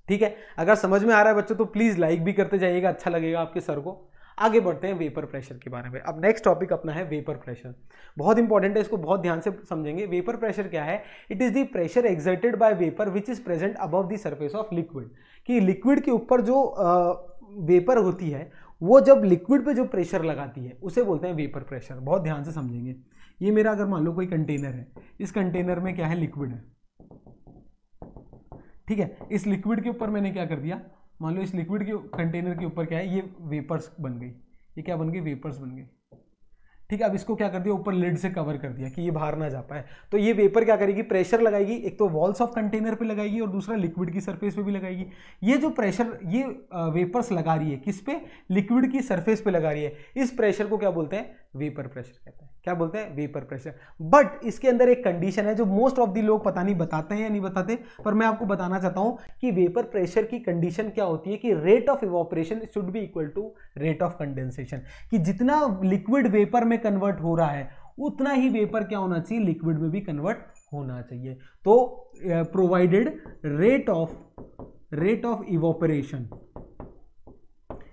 ठीक है। अगर समझ में आ रहा है बच्चों तो प्लीज लाइक भी करते जाइएगा, अच्छा लगेगा आपके सर को। आगे बढ़ते हैं वेपर प्रेशर के बारे में। अब नेक्स्ट टॉपिक अपना है वेपर प्रेशर। बहुत इंपॉर्टेंट है, इसको बहुत ध्यान से समझेंगे। वेपर प्रेशर क्या है? It is the pressure exerted by vapour which is present above the surface of liquid. कि लिक्विड के ऊपर जो वेपर होती है वो जब लिक्विड पे जो प्रेशर लगाती है उसे बोलते हैं वेपर प्रेशर। बहुत ध्यान से समझेंगे। ये मेरा अगर मान लो कोई कंटेनर है, इस कंटेनर में क्या है? लिक्विड है, ठीक है। इस लिक्विड के ऊपर मैंने क्या कर दिया? मान लो इस लिक्विड के कंटेनर के ऊपर क्या है? ये वेपर्स बन गई। ये क्या बन गई? वेपर्स बन गई, ठीक है। अब इसको क्या कर दिया? ऊपर लिड से कवर कर दिया कि ये बाहर ना जा पाए। तो ये वेपर क्या करेगी? प्रेशर लगाएगी, एक तो वॉल्स ऑफ कंटेनर पे लगाएगी और दूसरा लिक्विड की सरफेस पे भी लगाएगी। ये जो प्रेशर ये वेपर्स लगा रही है किस पे? लिक्विड की सरफेस पे लगा रही है। इस प्रेशर को क्या बोलते हैं? वेपर प्रेशर कहते हैं। क्या बोलते हैं? Vapour pressure. बट इसके अंदर एक कंडीशन है जो मोस्ट ऑफ द लोग पता नहीं बताते हैं या नहीं बताते, पर मैं आपको बताना चाहता हूं कि वेपर प्रेशर की कंडीशन क्या होती है कि rate of evaporation should be equal to rate of condensation. कि जितना लिक्विड वेपर में कन्वर्ट हो रहा है उतना ही वेपर क्या होना चाहिए? लिक्विड में भी कन्वर्ट होना चाहिए। तो provided rate of evaporation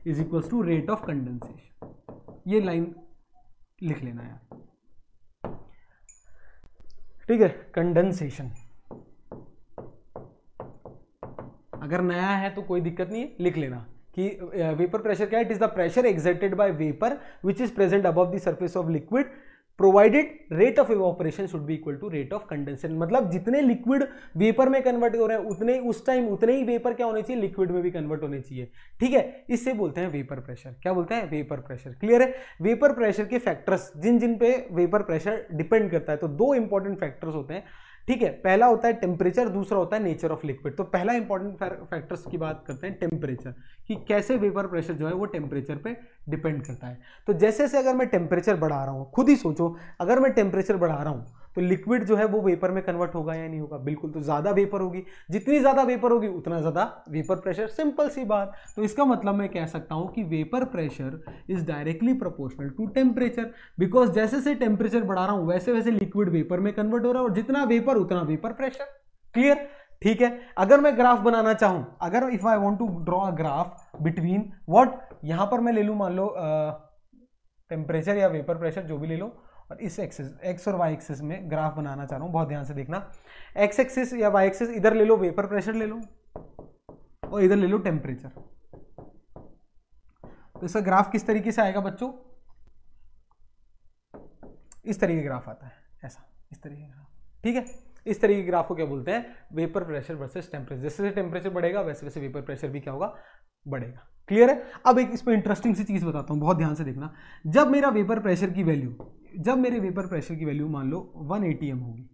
is equal to rate of condensation. ये लाइन लिख लेना यार, ठीक है। कंडेंसेशन, अगर नया है तो कोई दिक्कत नहीं है, लिख लेना कि वेपर प्रेशर क्या है, it is the pressure exerted by vapour which is present above the surface of liquid provided rate of evaporation should be equal to rate of condensation. मतलब जितने लिक्विड वेपर में कन्वर्ट हो रहे हैं उतने उस टाइम उतने ही वेपर क्या होने चाहिए, लिक्विड में भी कन्वर्ट होने चाहिए। ठीक है, इससे बोलते हैं वेपर प्रेशर। क्या बोलते हैं, वेपर प्रेशर। क्लियर है। वेपर प्रेशर के फैक्टर्स जिन जिन पे वेपर प्रेशर डिपेंड करता है, तो दो इंपॉर्टेंट फैक्टर्स होते हैं। ठीक है, पहला होता है टेम्परेचर, दूसरा होता है नेचर ऑफ लिक्विड। तो पहला इंपॉर्टेंट फैक्टर्स की बात करते हैं टेम्परेचर, कि कैसे वेपर प्रेशर जो है वो टेम्परेचर पे डिपेंड करता है। तो जैसे जैसे अगर मैं टेम्परेचर बढ़ा रहा हूँ, खुद ही सोचो, अगर मैं टेम्परेचर बढ़ा रहा हूँ तो लिक्विड जो है वो वेपर में कन्वर्ट होगा या नहीं होगा, बिल्कुल। तो ज्यादा वेपर होगी, जितनी ज्यादा वेपर होगी उतना ज्यादा वेपर प्रेशर, सिंपल सी बात। तो इसका मतलब मैं कह सकता हूं कि vapour pressure is directly proportional to temperature, because जैसे से टेम्परेचर बढ़ा रहा हूं वैसे वैसे लिक्विड वेपर में कन्वर्ट हो रहा है, और जितना वेपर उतना वेपर प्रेशर। क्लियर। ठीक है, अगर मैं ग्राफ बनाना चाहूं, अगर if I want to draw a graph between what, यहां पर मैं ले लूं मान लो टेम्परेचर या वेपर प्रेशर जो भी ले लो, और इस एक्सिस एक्स और वाई एक्सिस में ग्राफ बनाना चाह रहा हूं, बहुत ध्यान से देखना। एक्स एक्सिस या वाई एक्सिस, इधर ले लो वेपर प्रेशर ले लो और इधर ले लो टेम्परेचर। तो इसका ग्राफ किस तरीके से आएगा बच्चों, इस तरीके का ग्राफ आता है, ऐसा, इस तरीके का ग्राफ। ठीक है, इस तरीके के ग्राफ को क्या बोलते हैं, वेपर प्रेशर वर्सेस टेम्परेचर। जैसे जैसे टेम्परेचर बढ़ेगा वैसे वैसे वेपर प्रेशर भी क्या होगा, बढ़ेगा। क्लियर है। अब एक इस पर इंटरेस्टिंग सी चीज बताता हूं, बहुत ध्यान से देखना। जब मेरा वेपर प्रेशर की वैल्यू, जब मेरे वेपर प्रेशर की वैल्यू मान लो 1 atm होगी,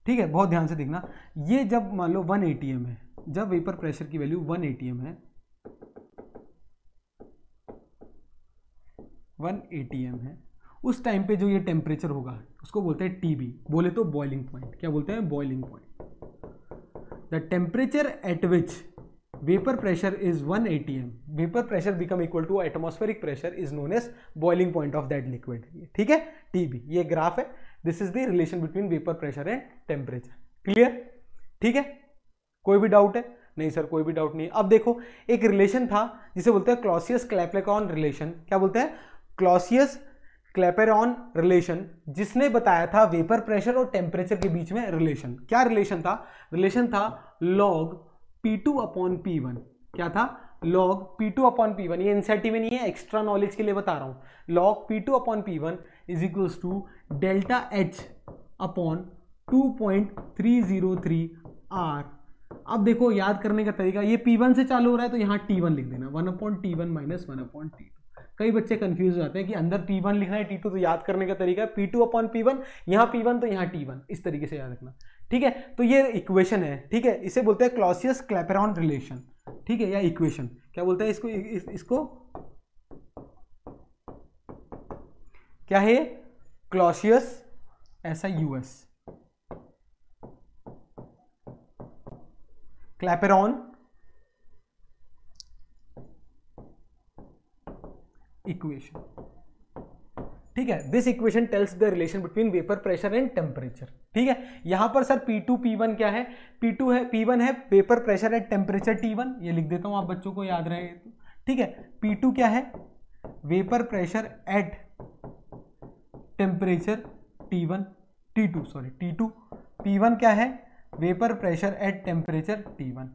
ठीक है, बहुत ध्यान से देखना। ये जब मान लो 1 atm है, जब वेपर प्रेशर की वैल्यू 1 atm है, 1 atm है, उस टाइम पे जो ये टेम्परेचर होगा उसको बोलते हैं टीबी, बोले तो बॉइलिंग पॉइंट। क्या बोलते हैं, boiling point. The temperature at which vapor pressure is 1 atm, vapor pressure become equal to atmospheric pressure is known as boiling point of that liquid। ठीक है, TB ये ग्राफ है, this is the relation between vapour pressure and temperature. Clear. ठीक है, कोई भी doubt है, नहीं सर कोई भी डाउट नहीं है। अब देखो, एक रिलेशन था जिसे बोलते हैं क्लॉसियस क्लैपेरॉन रिलेशन। क्या बोलते हैं, क्लॉसियस क्लैपेरॉन रिलेशन, जिसने बताया था वेपर प्रेशर और टेम्परेचर के बीच में रिलेशन। क्या रिलेशन था, रिलेशन था log P2 अपॉन P1। क्या था, log P2 अपॉन P1। ये एनसीईआरटी में नहीं है, एक्स्ट्रा नॉलेज के लिए बता रहा हूं। log P2 upon P1 is equals to delta H upon 2.303 R। अब देखो याद करने का तरीका, ये P1 से चालू हो रहा है तो यहाँ T1 लिख देना, 1/T1 माइनस 1/T2। कई बच्चे कंफ्यूज हो जाते हैं कि अंदर P1 लिखना है T2, तो याद करने का तरीका है P2 अपॉन P1, यहाँ P1 तो यहाँ T1, इस तरीके से याद रखना। ठीक है, तो ये इक्वेशन है। ठीक है, इसे बोलते हैं क्लॉसियस क्लैपेरॉन रिलेशन। ठीक है, या इक्वेशन क्या बोलते हैं इसको, इसको क्या है, क्लॉसियस ऐसा यूएस क्लैपेरॉन इक्वेशन। ठीक है, this equation tells the relation between vapour pressure and temperature. ठीक है, यहां पर सर P2 P1 क्या है, P2 है, P1 है vapour pressure at temperature T1, ये लिख देता हूं आप बच्चों को याद रहे। ठीक है, P2 क्या है, vapour pressure at temperature T1, T2 sorry T2। P1 क्या है, vapour pressure at temperature T1।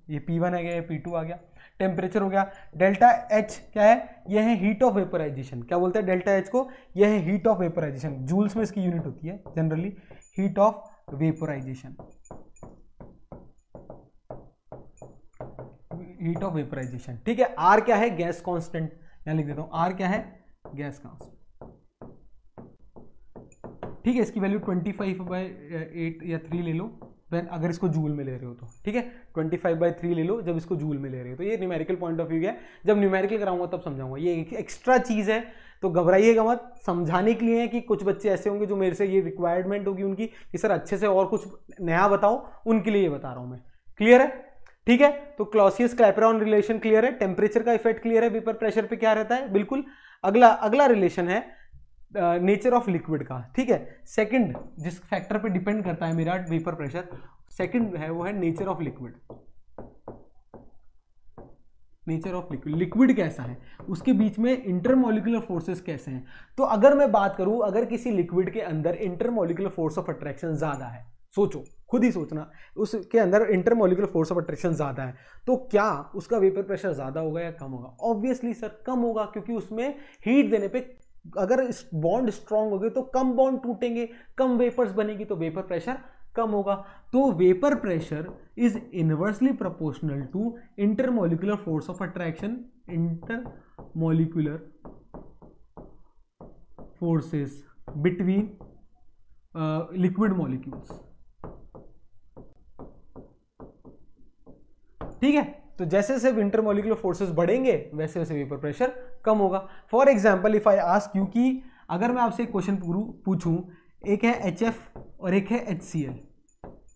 ये P1 आ गया, ये P2 आ गया। टेम्परेचर हो गया, डेल्टा H क्या है, यह है हीट ऑफ वेपराइजेशन। क्या बोलते हैं डेल्टा H को, यह है हीट ऑफ वेपराइजेशन, जूल्स में इसकी यूनिट होती है generally, heat of vaporisation, heat of vaporisation. ठीक है, R क्या है, गैस कांस्टेंट, यहां लिख देता हूं R क्या है, गैस कांस्टेंट। ठीक है, इसकी वैल्यू 25/8 या 3 ले लो, अगर इसको जूल में ले रहे हो तो। ठीक है, 25/3 ले लो जब इसको जूल में ले रहे हो तो। ये न्यूमेरिकल पॉइंट ऑफ व्यू है, जब न्यूमेरिकल कराऊंगा तब समझाऊंगा, ये एक एक्स्ट्रा चीज है तो घबराइएगा मत, समझाने के लिए है कि कुछ बच्चे ऐसे होंगे जो मेरे से ये रिक्वायरमेंट होगी उनकी कि सर अच्छे से और कुछ नया बताओ, उनके लिए ये बता रहा हूं मैं। क्लियर है। ठीक है, तो क्लॉसियस क्लैपेरॉन रिलेशन क्लियर है, टेम्परेचर का इफेक्ट क्लियर है, वेपर प्रेशर पे क्या रहता है, बिल्कुल। अगला रिलेशन है नेचर ऑफ लिक्विड का। ठीक है, सेकंड जिस फैक्टर पे डिपेंड करता है मेरा वेपर प्रेशर, सेकंड है वो है nature of liquid. Nature of liquid, liquid कैसा है, उसके बीच में इंटरमोलिकुलर फोर्सेस कैसे हैं। तो अगर मैं बात करूं, अगर किसी लिक्विड के अंदर इंटरमोलिकुलर फोर्स ऑफ अट्रैक्शन ज्यादा है, सोचो, खुद ही सोचना, उसके अंदर इंटरमोलिकुलर फोर्स ऑफ अट्रैक्शन ज्यादा है, तो क्या उसका वेपर प्रेशर ज्यादा होगा या कम होगा? ऑब्वियसली सर कम होगा, क्योंकि उसमें हीट देने पे अगर बॉन्ड स्ट्रांग हो गए तो कम बॉन्ड टूटेंगे, कम वेपर्स बनेगी, तो वेपर प्रेशर कम होगा। तो vapour pressure is inversely proportional to intermolecular force of attraction, intermolecular forces between liquid molecules. ठीक है, तो जैसे जैसे इंटरमोलिकुलर फोर्सेस बढ़ेंगे वैसे वैसे वेपर प्रेशर कम होगा। For example if I ask you, कि अगर मैं आपसे एक क्वेश्चन पूछूं, एक है HF और एक है HCl,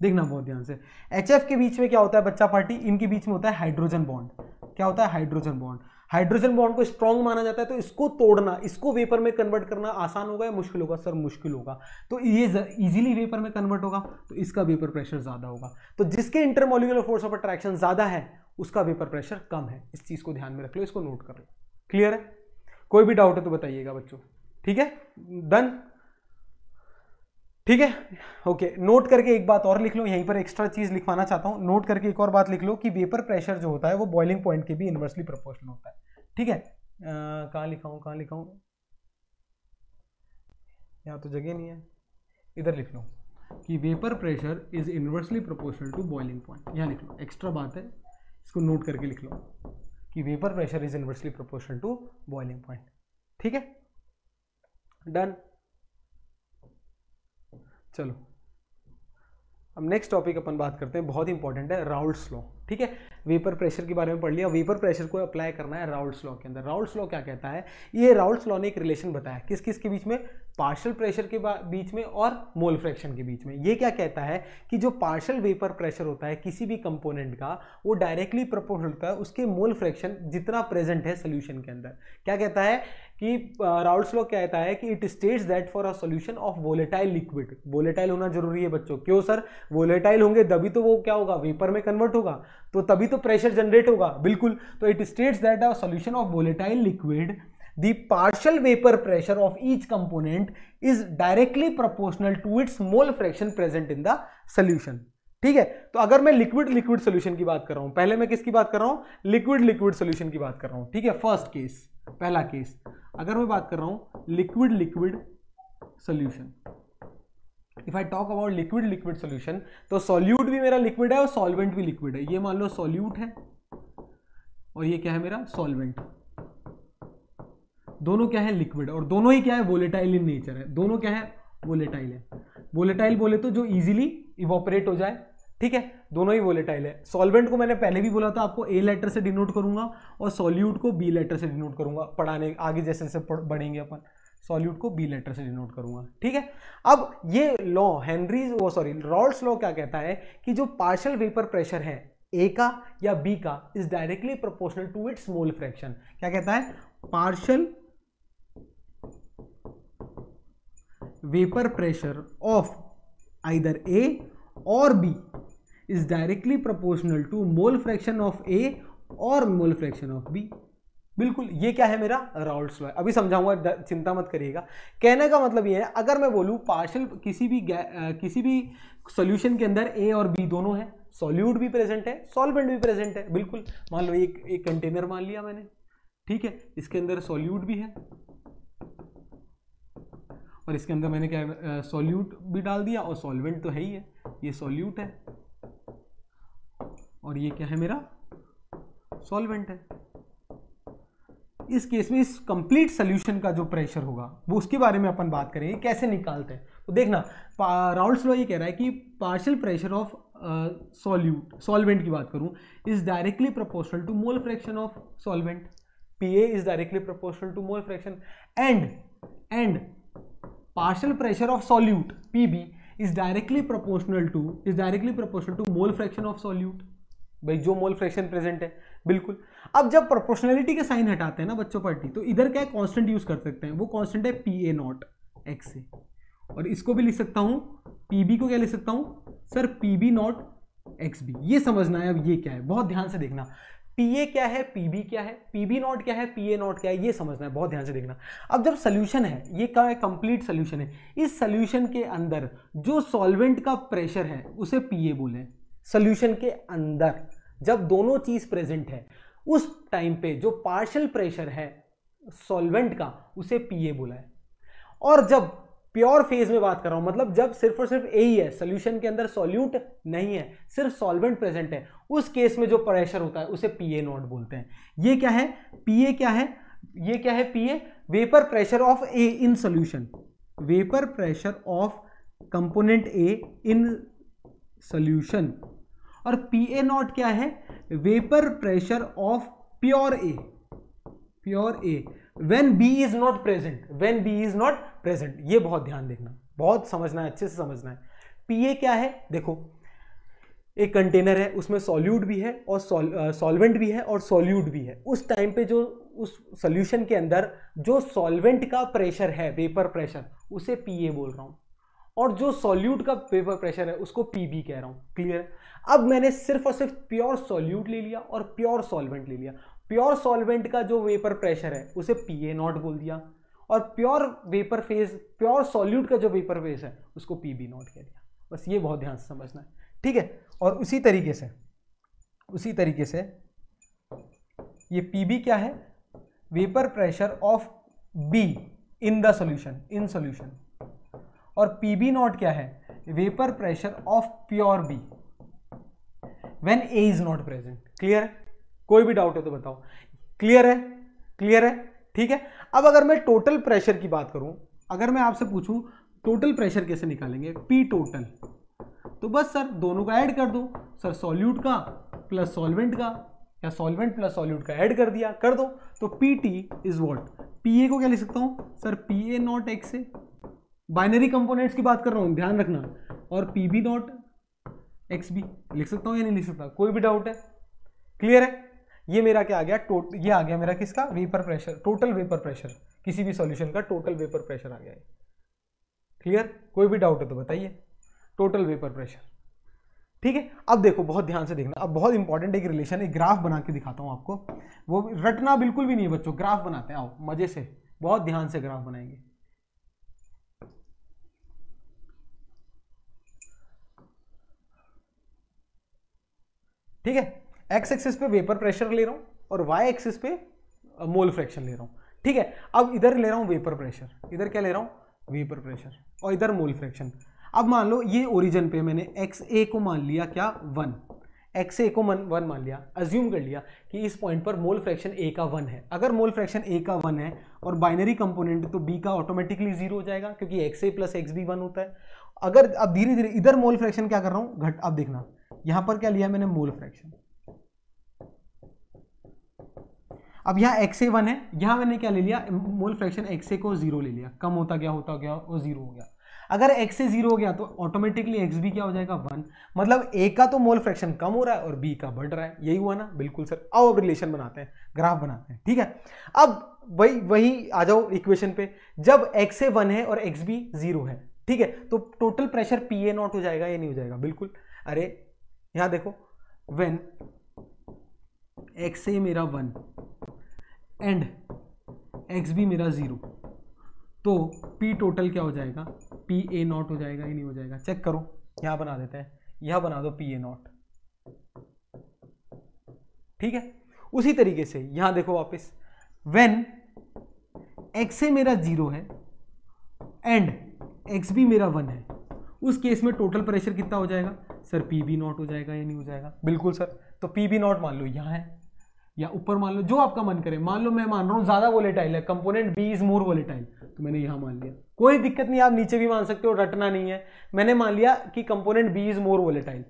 देखना बहुत ध्यान से। HF के बीच में क्या होता है बच्चा पार्टी, इनके बीच में होता है हाइड्रोजन बॉन्ड। क्या होता है? Hydrogen bond. हाइड्रोजन बॉन्ड को स्ट्रॉन्ग माना जाता है, तो इसको तोड़ना, इसको वेपर में कन्वर्ट करना आसान होगा या मुश्किल होगा? सर मुश्किल होगा। तो ये इजीली वेपर में कन्वर्ट होगा, तो इसका वेपर प्रेशर ज्यादा होगा। तो जिसके इंटरमोलिकुलर फोर्स ऑफ अट्रैक्शन ज्यादा है उसका वेपर प्रेशर कम है। इस चीज को ध्यान में रख लो, इसको नोट कर लो। क्लियर है? कोई भी डाउट है तो बताइएगा बच्चों। ठीक है, डन। ठीक है, ओके। नोट करके एक बात और लिख लो, यहीं पर एक्स्ट्रा चीज लिखवाना चाहता हूं। नोट करके एक और बात लिख लो कि वेपर प्रेशर जो होता है वो बॉइलिंग पॉइंट के भी इनवर्सली प्रोपोर्शनल होता है। ठीक है, कहां लिखा हूं, यहाँ तो जगह नहीं है, इधर लिख लो कि vapour pressure is inversely proportional to boiling point. यहाँ लिख लो, एक्स्ट्रा बात है, इसको नोट करके लिख लो कि vapour pressure is inversely proportional to boiling point. ठीक है, डन। चलो अब नेक्स्ट टॉपिक अपन बात करते हैं, बहुत इंपॉर्टेंट है, राउल्ट्स लॉ। ठीक है, वेपर प्रेशर के बारे में पढ़ लिया, वेपर प्रेशर को अप्लाई करना है राउल्ट्स लॉ के अंदर। राउल्ट्स लॉ क्या कहता है? ये राउल्ट्स लॉ ने एक रिलेशन बताया, किस किस के बीच में? पार्शियल प्रेशर के बीच में और मोल फ्रैक्शन के बीच में। ये क्या कहता है कि जो पार्शियल वेपर प्रेशर होता है किसी भी कंपोनेंट का, वो डायरेक्टली प्रोपोर्शनल होता है उसके मोल फ्रैक्शन जितना प्रेजेंट है सोल्यूशन के अंदर। क्या कहता है कि राउल्ट्स लॉ क्या कहता है कि it states that for a solution of volatile liquid, volatile होना जरूरी है बच्चों। क्यों सर? वोलेटाइल होंगे तभी तो वो क्या होगा, वेपर में कन्वर्ट होगा, तो तभी तो प्रेशर जनरेट होगा। बिल्कुल, तो it states that a solution of volatile liquid the partial vapor pressure of each component is directly proportional to its mole fraction present in the solution। ठीक है, तो अगर मैं लिक्विड लिक्विड सोल्यूशन की बात कर रहा हूं, पहले मैं किसकी बात कर रहा हूं? लिक्विड लिक्विड सोल्यूशन की बात कर रहा हूं। ठीक है, फर्स्ट केस, पहला केस, अगर मैं बात कर रहा हूं liquid liquid solution, if I talk about liquid liquid solution, तो सॉल्यूट भी मेरा लिक्विड है और सॉल्वेंट भी लिक्विड है। ये मान लो सॉल्यूट है और ये क्या है मेरा? सॉल्वेंट। दोनों क्या है? लिक्विड, और दोनों ही क्या है? वोलेटाइल इन नेचर है। दोनों क्या है? वोलेटाइल है। वोलेटाइल बोले तो जो इजीली इवोपरेट हो जाए। ठीक है, दोनों ही वोलेटाइल है। सॉल्वेंट को मैंने पहले भी बोला था आपको, ए लेटर से डिनोट करूंगा और सॉल्यूट को बी लेटर से डिनोट करूंगा। पढ़ाने आगे जैसे जैसे बढ़ेंगे अपन, सॉल्यूट को बी लेटर से डिनोट करूंगा। ठीक है, अब ये लॉ राउल्ट्स लॉ क्या कहता है कि जो पार्शियल वेपर प्रेशर है ए का या बी का is directly proportional to its mole fraction. क्या कहता है? Partial vapor pressure of either A or B is directly proportional to mole fraction of A or mole fraction of B। बिल्कुल, ये क्या है मेरा? Raoult's law. अभी समझाऊंगा, चिंता मत करिएगा। कहने का मतलब ये है, अगर मैं बोलूं पार्शियल किसी भी सॉल्यूशन के अंदर A और B दोनों है, सॉल्यूट भी प्रेजेंट है, सॉल्वेंट भी प्रेजेंट है। बिल्कुल, मान लो एक कंटेनर मान लिया मैंने, ठीक है, इसके अंदर सॉल्यूट भी है और इसके अंदर मैंने क्या सॉल्यूट भी डाल दिया और सॉल्वेंट तो है ही है। ये सॉल्यूट है और ये क्या है मेरा? सॉल्वेंट है। इस केस में इस कंप्लीट सॉल्यूशन का जो प्रेशर होगा वो उसके बारे में अपन बात करेंगे, कैसे निकालते हैं। तो देखना, राउल्ट्स लॉ ये कह रहा है कि पार्शियल प्रेशर ऑफ सॉल्वेंट की बात करूं, is directly proportional to mole fraction of solvent. PA is directly proportional to mole fraction and partial pressure of solute Pb is directly proportional to mole fraction of solute। भाई जो mole fraction present है। बिल्कुल, अब जब proportionality के sign हटाते हैं ना बच्चों पार्टी, तो इधर क्या कांस्टेंट यूज कर सकते हैं, वो कांस्टेंट है Pa नॉट x से, और इसको भी लिख सकता हूं, Pb को क्या लिख सकता हूं सर? Pb not xb। ये समझना है अब ये क्या है, बहुत ध्यान से देखना। पीए क्या है, पीबी क्या है, पीबी नॉट क्या है, पीए नॉट क्या है, ये समझना है, बहुत ध्यान से देखना। अब जब सोल्यूशन है, ये क्या है, कंप्लीट सोल्यूशन है, इस सोल्यूशन के अंदर जो सॉल्वेंट का प्रेशर है उसे पीए बोले। सोल्यूशन के अंदर जब दोनों चीज प्रेजेंट है उस टाइम पे जो पार्शियल प्रेशर है सॉल्वेंट का उसे पीए बोला है। और जब प्योर फेज में बात कर रहा हूं, मतलब जब सिर्फ और सिर्फ ए ही है, सोल्यूशन के अंदर सॉल्यूट नहीं है, सिर्फ सॉल्वेंट प्रेजेंट है, उस केस में जो प्रेशर होता है उसे पीए नॉट बोलते हैं। ये क्या है, पीए क्या है, ये क्या है, P A vapour pressure of A in solution, vapour pressure of component A in solution. और पीए नॉट क्या है, vapour pressure of pure A, pure A when B is not present, when B is not present। ये बहुत ध्यान देखना, बहुत समझना है, अच्छे से समझना है। पीए क्या है, देखो एक कंटेनर है, उसमें सॉल्यूट भी है और सॉल्वेंट भी है और सॉल्यूट भी है। उस टाइम पे जो उस सॉल्यूशन के अंदर जो सॉल्वेंट का प्रेशर है, वेपर प्रेशर, उसे पीए बोल रहा हूं, और जो सॉल्यूट का वेपर प्रेशर है उसको पीबी कह रहा हूं। क्लियर। अब मैंने सिर्फ और सिर्फ प्योर सॉल्यूट ले लिया और प्योर सॉल्वेंट ले लिया। प्योर सॉल्वेंट का जो वेपर प्रेशर है उसे पीए नॉट बोल दिया, और pure vapour phase, pure solute का जो वेपर फेज है उसको पीबी नॉट कह दिया। बस ये बहुत ध्यान से समझना है, ठीक है। और उसी तरीके से ये पीबी क्या है, vapour pressure of B in the solution, in solution. और पीबी नॉट क्या है, vapour pressure of pure B when A is not present. Clear है, कोई भी डाउट है तो बताओ। क्लियर है, क्लियर है, ठीक है। अब अगर मैं टोटल प्रेशर की बात करूं, अगर मैं आपसे पूछूं टोटल प्रेशर कैसे निकालेंगे, पी टोटल, तो बस सर दोनों का ऐड कर दो, सर सॉल्यूट का प्लस सॉल्वेंट का, या सॉल्वेंट प्लस सॉल्यूट का ऐड कर दिया, कर दो, तो पी टी इज वॉट, पीए को क्या लिख सकता हूं sir, PA not X A, binary components की बात कर रहा हूं, ध्यान रखना, और पीबी नॉट एक्स बी लिख सकता हूं या नहीं लिख सकता, कोई भी डाउट है। क्लियर है, ये मेरा क्या आ गया, ये आ गया मेरा किसका, vapour pressure, total vapour pressure, किसी भी सॉल्यूशन का टोटल वेपर प्रेशर आ गया है। क्लियर, कोई भी डाउट है तो बताइए, टोटल वेपर प्रेशर, ठीक है। अब देखो बहुत ध्यान से देखना, अब बहुत इंपॉर्टेंट एक रिलेशन, एक ग्राफ बना के दिखाता हूं आपको, वो रटना बिल्कुल भी नहीं है बच्चों, ग्राफ बनाते हैं, आओ मजे से, बहुत ध्यान से ग्राफ बनाएंगे। ठीक है, एक्स एक्सिस पे वेपर प्रेशर ले रहा हूं और वाई एक्सिस पे मोल फ्रैक्शन ले रहा हूं, ठीक है। अब इधर ले रहा हूं वेपर प्रेशर, इधर क्या ले रहा हूं, वेपर प्रेशर, और इधर मोल फ्रैक्शन। अब मान लो ये ओरिजिन पे मैंने एक्स ए को मान लिया क्या, 1, एक्स ए को 1 मान लिया, अज्यूम कर लिया कि इस पॉइंट पर मोल फ्रैक्शन ए का 1 है। अगर मोल फ्रैक्शन ए का 1 है और बाइनरी कंपोनेंट, तो बी का ऑटोमेटिकली 0 हो जाएगा, क्योंकि x A plus x B 1 होता है। अगर अब धीरे धीरे इधर मोल फ्रैक्शन क्या कर रहा हूं, घट, अब देखना यहां पर क्या लिया मैंने, मोल फ्रैक्शन। अब यहाँ XA1 है, यहाँ मैंने क्या ले लिया, मोल फ्रैक्शन XA को 0 ले लिया, कम होता गया वो 0 हो गया। अगर XA 0 हो गया तो ऑटोमेटिकली XB क्या हो जाएगा, 1। मतलब A का तो मोल फ्रैक्शन कम हो रहा है और B का बढ़ रहा है, यही हुआ ना, बिल्कुल सर। आओ अब रिलेशन बनाते हैं, ग्राफ बनाते हैं, ठीक है। अब वही आ जाओ इक्वेशन पे, जब XA 1 है और XB 0 है, ठीक है, तो टोटल प्रेशर PA नॉट हो जाएगा या नहीं हो जाएगा, बिल्कुल। अरे यहाँ देखो, व्हेन XA मेरा 1 एंड XB मेरा 0, तो P टोटल क्या हो जाएगा, PA नॉट हो जाएगा या नहीं हो जाएगा, चेक करो। यहां बना देते हैं, यहां बना दो PA नॉट, ठीक है। उसी तरीके से यहां देखो वापस, व्हेन XA मेरा 0 है एंड XB मेरा 1 है, उस केस में टोटल प्रेशर कितना हो जाएगा सर, PB नॉट हो जाएगा या नहीं हो जाएगा, बिल्कुल सर। तो PB नॉट मान लो यहां है या ऊपर मान लो, जो आपका मन करे। मान लो मैं मान रहा हूं ज्यादा वोलेटाइल है, component B is more volatile, तो मैंने यहां मान लिया, कोई दिक्कत नहीं, आप नीचे भी मान सकते हो, रटना नहीं है। मैंने मान लिया कि component B is more volatile,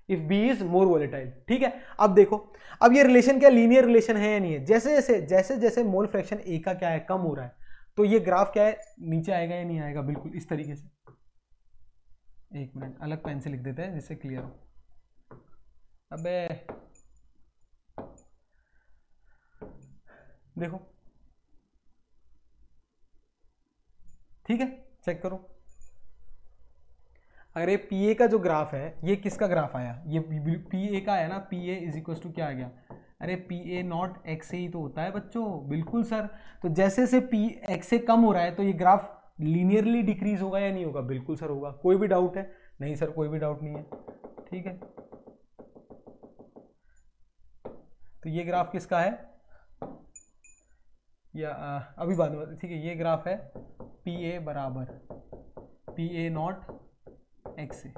if B is more volatile, ठीक है। अब देखो, अब ये रिलेशन क्या लीनियर रिलेशन है या नहीं है, जैसे जैसे मोल फ्रैक्शन ए का क्या है, कम हो रहा है, तो ये ग्राफ क्या है, नीचे आएगा या नहीं आएगा, बिल्कुल इस तरीके से। एक मिनट, अलग पेन से लिख देते हैं जिससे क्लियर हो। अबे देखो, ठीक है, चेक करो। अगर ये PA का जो ग्राफ है, ये किसका ग्राफ आया, ये PA का आया ना, PA इज इक्वल टू क्या आ गया, अरे पी ए नॉट एक्स से ही तो होता है बच्चों, बिल्कुल सर। तो जैसे से पी एक्स से कम हो रहा है तो ये ग्राफ लीनियरली डिक्रीज होगा या नहीं होगा? बिल्कुल सर होगा। कोई भी डाउट है? नहीं सर कोई भी डाउट नहीं है। ठीक है, तो ये ग्राफ किसका है? या अभी बाद में, ठीक है, ये ग्राफ है पी ए बराबर पी ए नॉट एक्स से।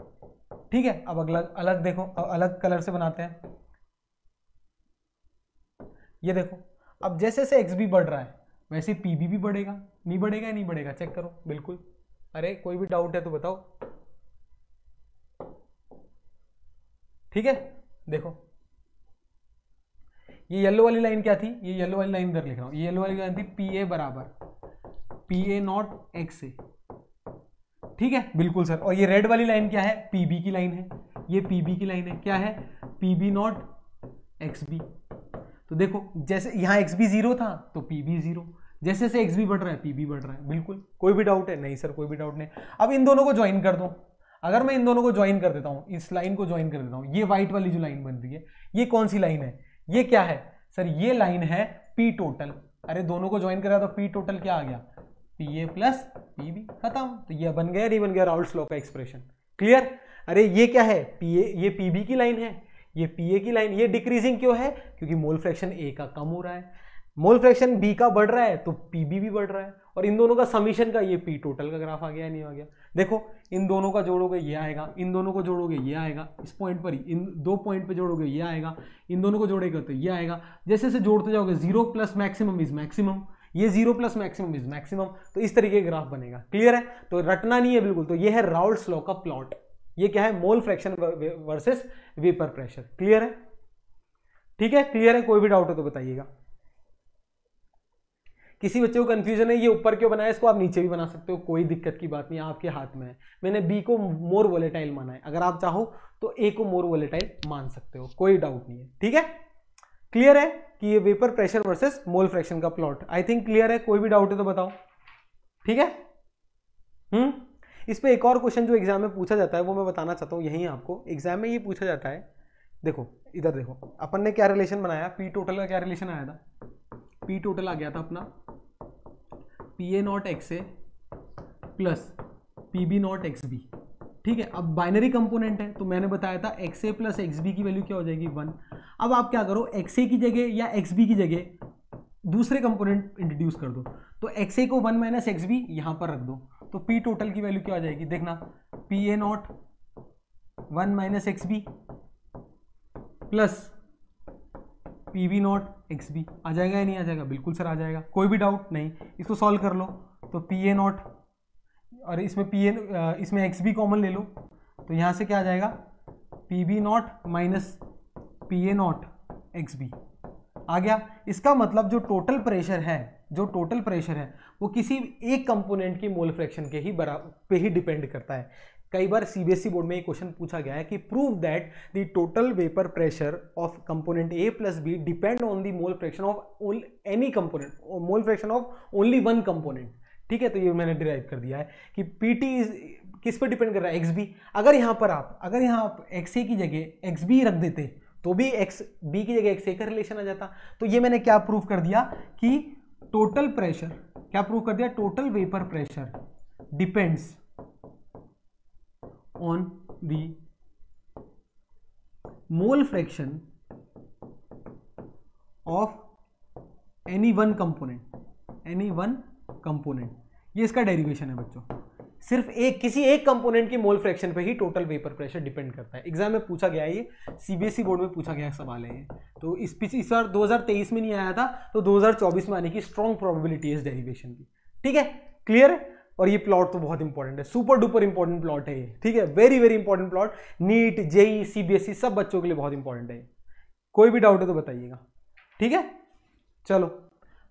ठीक है, अब अगला अलग देखो, अलग कलर से बनाते हैं। ये देखो, अब जैसे जैसे एक्स भी बढ़ रहा है वैसे पी बी भी बढ़ेगा। नहीं बढ़ेगा या नहीं बढ़ेगा? चेक करो, बिल्कुल। अरे कोई भी डाउट है तो बताओ। ठीक है, देखो ये येलो वाली लाइन क्या थी? ये येलो वाली लाइन इधर लिख रहा हूं। ये येलो वाली लाइन थी पी ए बराबर पी ए नॉट एक्स से। ठीक है, बिल्कुल सर। और ये रेड वाली लाइन क्या है? पीबी की लाइन है। ये पीबी की लाइन है, क्या है? PB not X B. तो देखो जैसे यहां एक्स बी जीरो था तो पीबी जीरो, जैसे जैसे एक्स बी बढ़ रहा है पीबी बढ़ रहा है। बिल्कुल। कोई भी डाउट है? नहीं सर कोई भी डाउट नहीं। अब इन दोनों को ज्वाइन कर दो। अगर मैं इन दोनों को ज्वाइन कर देता हूं, इस लाइन को ज्वाइन कर देता हूं, ये व्हाइट वाली जो लाइन बन रही है ये कौन सी लाइन है? ये क्या है सर? ये लाइन है पी टोटल। अरे दोनों को ज्वाइन करा तो पी टोटल क्या आ गया? P A plus P B, खत्म। तो ये बन गया नहीं बन गया राउल्ट्स लॉ का एक्सप्रेशन? क्लियर? अरे ये क्या है? पी ए, ये पी बी की लाइन है, ये पी ए की लाइन। ये डिक्रीजिंग क्यों है? क्योंकि मोल फ्रैक्शन ए का कम हो रहा है, मोल फ्रैक्शन बी का बढ़ रहा है तो पी बी भी बढ़ रहा है, और इन दोनों का समीशन का ये पी टोटल का ग्राफ आ गया नहीं आ गया? देखो इन दोनों का जोड़ोगे ये आएगा, इन दोनों को जोड़ोगे ये आएगा, इस पॉइंट पर ही इन दो पॉइंट पे जोड़ोगे ये आएगा, इन दोनों को जोड़ेगा तो ये आएगा। जैसे जैसे जोड़ते जाओगे zero plus maximum is maximum, ये zero plus maximum is maximum, तो इस तरीके का ग्राफ बनेगा। क्लियर है? तो रटना नहीं है बिल्कुल। तो ये है राउल्ट्स लॉ का प्लॉट। ये क्या है? Mole fraction versus vapour pressure. Clear है? ठीक है, क्लियर है। कोई भी डाउट हो तो बताइएगा। किसी बच्चे को कंफ्यूजन है ये ऊपर क्यों बनाया, इसको आप नीचे भी बना सकते हो, कोई दिक्कत की बात नहीं, आपके हाथ में है। मैंने बी को मोर वोलेटाइल माना है, अगर आप चाहो तो ए को मोर वोलेटाइल मान सकते हो, कोई डाउट नहीं है। ठीक है, क्लियर है कि ये vapour pressure versus mole fraction का प्लॉट? आई थिंक क्लियर है। कोई भी डाउट है तो बताओ। ठीक है। इस पे एक और क्वेश्चन जो एग्जाम में पूछा जाता है वो मैं बताना चाहता हूँ। यही आपको एग्जाम में ये पूछा जाता है। देखो इधर देखो, अपन ने क्या रिलेशन बनाया? पी टोटल का क्या रिलेशन आया था? पी टोटल आ गया था अपना P A not X A plus P B not X B. ठीक है, अब बाइनरी कंपोनेंट है तो मैंने बताया था x A plus x B की वैल्यू क्या हो जाएगी? 1। अब आप क्या करो, एक्स ए की जगह या एक्स बी की जगह दूसरे कंपोनेंट इंट्रोड्यूस कर दो। तो एक्स ए को 1 माइनस एक्स बी यहां पर रख दो, तो पी टोटल की वैल्यू क्या हो जाएगी? देखना, P A not 1 minus X B plus P B not X B. आ जाएगा या नहीं आ जाएगा? बिल्कुल सर आ जाएगा। कोई भी डाउट नहीं? इसको सॉल्व कर लो। तो पी ए नॉट, और इसमें पी ए, इसमें एक्स बी कॉमन ले लो, तो यहाँ से क्या आ जाएगा? P B not minus P A not X B आ गया। इसका मतलब जो टोटल प्रेशर है वो किसी एक कंपोनेंट की मोल फ्रैक्शन के ही पे ही डिपेंड करता है। कई बार सीबीएसई बोर्ड में एक क्वेश्चन पूछा गया है कि prove that the total vapour pressure of component A plus B depend on the mole fraction of any component, mole fraction of only one component. ठीक है, तो ये मैंने डिराइव कर दिया है कि पीटी किस पर डिपेंड कर रहा है? X B. अगर यहाँ आप एक्स ए की जगह एक्स बी रख देते तो भी एक्स बी की जगह एक्स ए का रिलेशन आ जाता। तो ये मैंने क्या प्रूव कर दिया कि टोटल प्रेशर, क्या प्रूव कर दिया? Total vapour pressure depends on the mole fraction of any one component। ये इसका डेरिवेशन है बच्चों। सिर्फ किसी एक कंपोनेंट की मोल फ्रैक्शन पे ही टोटल वेपर प्रेशर डिपेंड करता है। एग्जाम में पूछा गया है, ये सीबीएसई बोर्ड में पूछा गया सवाल है ये। तो इस बार 2023 में नहीं आया था, तो 2024 में आने की स्ट्रॉन्ग प्रोबेबिलिटी है इस डेरिवेशन की। ठीक है, क्लियर है? और ये प्लॉट तो बहुत इंपॉर्टेंट है, सुपर डुपर इंपॉर्टेंट प्लॉट है ये। ठीक है, very very important plot, NEET JEE CBSE सब बच्चों के लिए बहुत इंपॉर्टेंट है। कोई भी डाउट है तो बताइएगा। ठीक है, चलो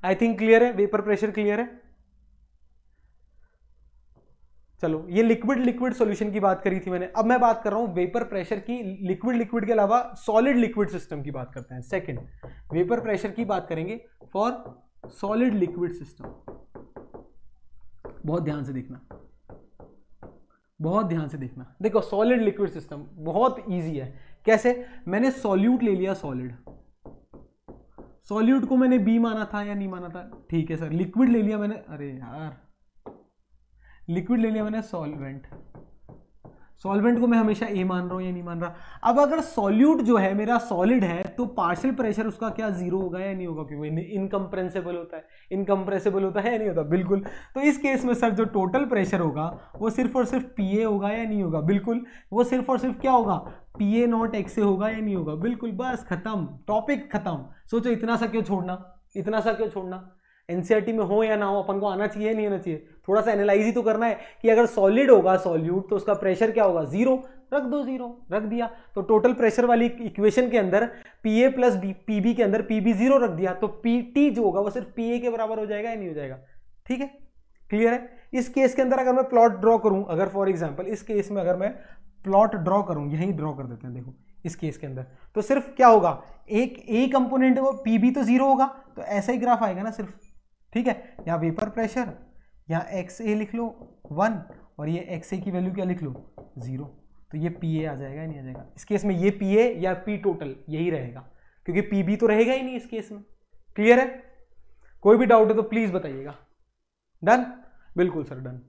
आई थिंक क्लियर है, वेपर प्रेशर क्लियर है। चलो, ये लिक्विड सॉल्यूशन की बात करी थी मैंने। अब मैं बात कर रहा हूं वेपर प्रेशर की, लिक्विड के अलावा सॉलिड लिक्विड सिस्टम की बात करते हैं। सेकंड, वेपर प्रेशर की बात करेंगे फॉर सॉलिड लिक्विड सिस्टम। बहुत ध्यान से देखना, देखो सॉलिड लिक्विड सिस्टम बहुत इजी है। कैसे? मैंने सॉल्यूट ले लिया, सॉलिड सॉल्यूट को मैंने बी माना था या नहीं माना था? ठीक है सर। लिक्विड ले लिया मैंने, अरे यार लिक्विड ले लिया मैंने सॉल्वेंट, सॉल्वेंट को मैं हमेशा ए मान रहा हूं या नहीं मान रहा? अब अगर सॉल्यूट जो है मेरा सॉलिड है तो पार्शियल प्रेशर उसका क्या जीरो होगा या नहीं होगा? क्योंकि इनकम्प्रेसिबल होता है, इनकम्प्रेसिबल होता है या नहीं होता? बिल्कुल। तो इस केस में सर जो टोटल प्रेशर होगा वो सिर्फ और सिर्फ पीए होगा या नहीं होगा? बिल्कुल। वो सिर्फ और सिर्फ क्या होगा? पीए नॉट एक्स से होगा या नहीं होगा? बिल्कुल। बस खत्म, टॉपिक खत्म। सोचो इतना सा क्यों छोड़ना, इतना सा क्यों छोड़ना? एनसीईआरटी में हो या ना हो अपन को आना चाहिए नहीं आना चाहिए? थोड़ा सा एनालाइज ही तो करना है कि अगर सॉलिड होगा सॉल्यूट तो उसका प्रेशर क्या होगा? जीरो। रख दो जीरो, रख दिया। तो टोटल प्रेशर वाली इक्वेशन के अंदर पीए प्लस पीबी के अंदर पीबी जीरो रख दिया तो पीटी जो होगा वो सिर्फ पीए के बराबर हो जाएगा या नहीं हो जाएगा? ठीक है, क्लियर है? इस केस के अंदर अगर मैं प्लॉट ड्रॉ करूं, अगर फॉर एग्जांपल इस केस में अगर मैं प्लॉट ड्रॉ करूं, यहीं ड्रॉ कर देते हैं, देखो इस केस के अंदर तो सिर्फ क्या होगा? एक ए कंपोनेंट है वो पीबी तो जीरो होगा, तो ऐसा ही ग्राफ आएगा ना सिर्फ। ठीक है, यहाँ वेपर प्रेशर, यहाँ एक्स ए लिख लो 1 और ये एक्स ए की वैल्यू क्या लिख लो? 0। तो ये पी ए आ जाएगा नहीं आ जाएगा? इस केस में ये पी ए या पी टोटल यही रहेगा क्योंकि पी बी तो रहेगा ही नहीं इस केस में। क्लियर है? कोई भी डाउट है तो प्लीज बताइएगा। डन? बिल्कुल सर डन।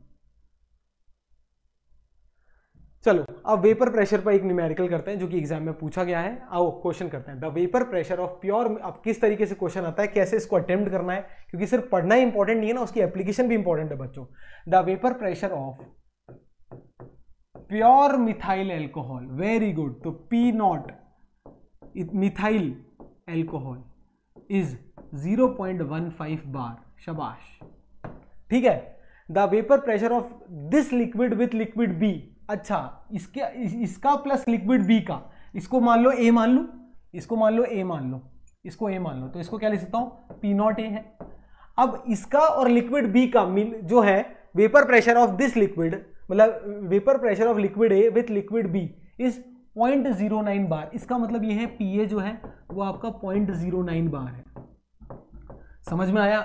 चलो अब वेपर प्रेशर पर एक न्यूमेरिकल करते हैं जो कि एग्जाम में पूछा गया है। आओ क्वेश्चन करते हैं। The vapour pressure of pure, अब किस तरीके से क्वेश्चन आता है, कैसे इसको अटेम्प्ट करना है, क्योंकि सिर्फ पढ़ना ही इंपॉर्टेंट नहीं है ना, उसकी एप्लीकेशन भी इंपॉर्टेंट है बच्चों। The vapour pressure of pure methyl alcohol, very good. तो P not methyl alcohol is 0.15 bar, शाबाश। ठीक है। The vapour pressure of this liquid with liquid B, अच्छा इसका प्लस लिक्विड बी का, इसको मान लो ए मान लो, इसको मान लो ए मान लो, इसको ए मान लो, तो इसको क्या लिख सकता हूं? पी नॉट ए है। अब इसका और लिक्विड बी का जो है vapour pressure of this liquid, मतलब vapour pressure of liquid A with liquid B is 0.09 bar. इसका मतलब ये है पी ए जो है वो आपका 0.09 बार है। समझ में आया?